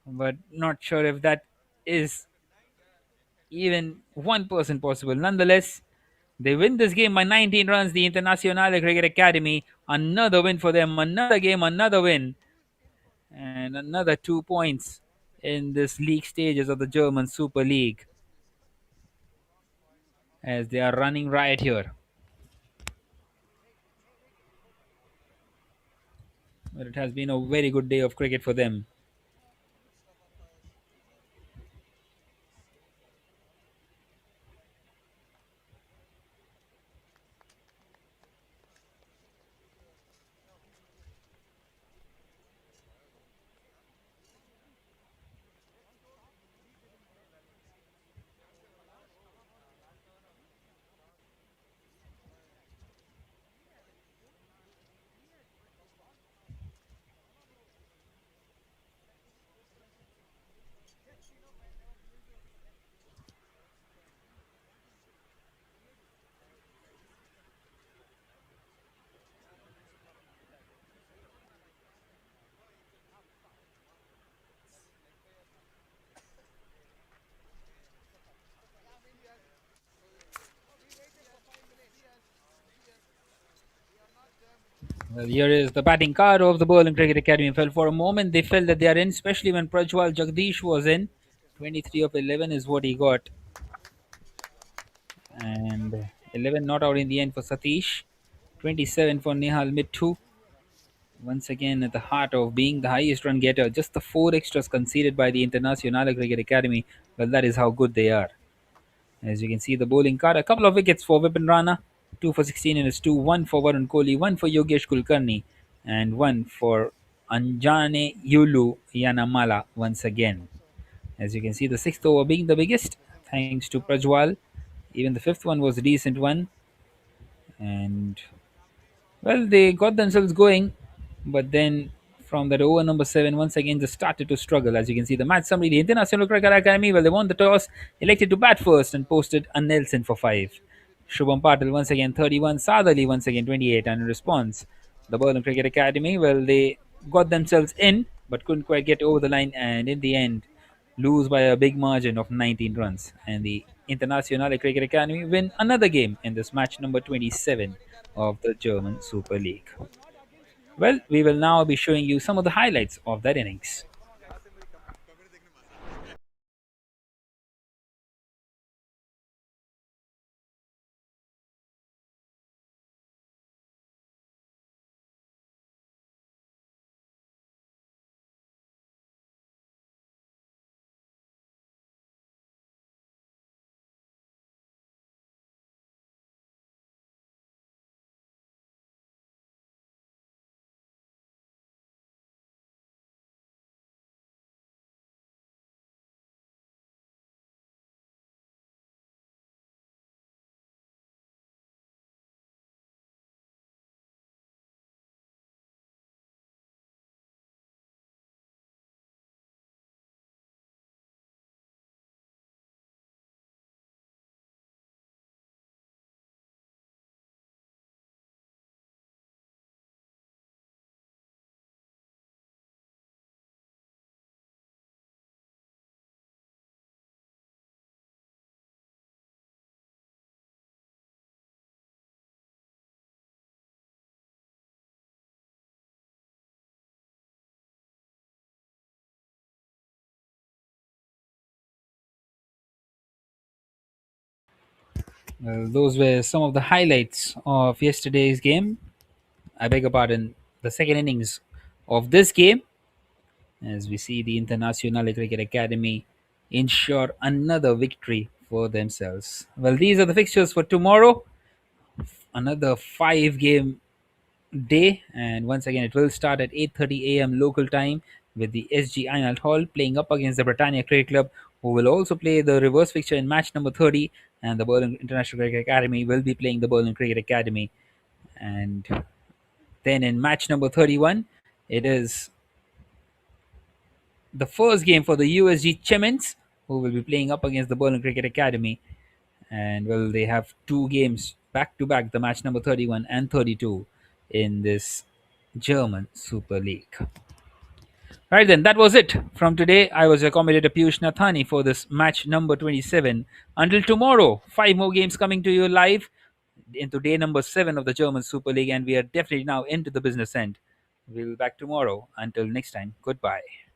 But not sure if that is even 1% possible. Nonetheless, they win this game by 19 runs. The Internationale Cricket Academy, another win for them. Another game, another win. And another 2 points in this league stages of the German Super League, as they are running riot here. But it has been a very good day of cricket for them. Well, here is the batting card of the Berlin Cricket Academy. Well, for a moment they felt that they are in, especially when Prajwal Jagdish was in. 23 of 11 is what he got. And 11 not out in the end for Satish. 27 for Nihal Mittu. Once again, at the heart of being the highest run getter, just the 4 extras conceded by the Internationale Cricket Academy. Well, that is how good they are. As you can see, the bowling card, a couple of wickets for Vipin Rana, 2 for 16 in his 2, 1 for Varun Kohli, 1 for Yogesh Kulkarni, and 1 for Anjane Yulu Yanamala once again. As you can see, the 6th over being the biggest, thanks to Prajwal. Even the 5th one was a decent one. And well, they got themselves going, but then from that over number 7, once again, just started to struggle. As you can see, the match summary, the International Cricket Academy, well, they won the toss, elected to bat first, and posted a Nelson for 5. Shubham Patil once again 31, Saad Ali once again 28, and in response, the Berlin Cricket Academy, well, they got themselves in, but couldn't quite get over the line, and in the end, lose by a big margin of 19 runs. And the Internationale Cricket Academy win another game in this match number 27 of the German Super League. Well, we will now be showing you some of the highlights of that innings. Those were some of the highlights of yesterday's game. I beg your pardon, the second innings of this game, as we see the Internationale Cricket Academy ensure another victory for themselves. Well, these are the fixtures for tomorrow. Another 5 game day, and once again it will start at 8:30 a.m. local time with the SG Einheit Hall playing up against the Britannia Cricket Club, who will also play the reverse fixture in match number 30, and the Berlin International Cricket Academy will be playing the Berlin Cricket Academy. And then in match number 31, it is the first game for the USG Chemins, who will be playing up against the Berlin Cricket Academy. And well, they have 2 games back to back, the match number 31 and 32 in this German Super League. Right then, that was it from today. I was your commentator Piyush Nathani for this match number 27. Until tomorrow, 5 more games coming to you live into day number 7 of the German Super League, and we are definitely now into the business end. We'll be back tomorrow. Until next time, goodbye.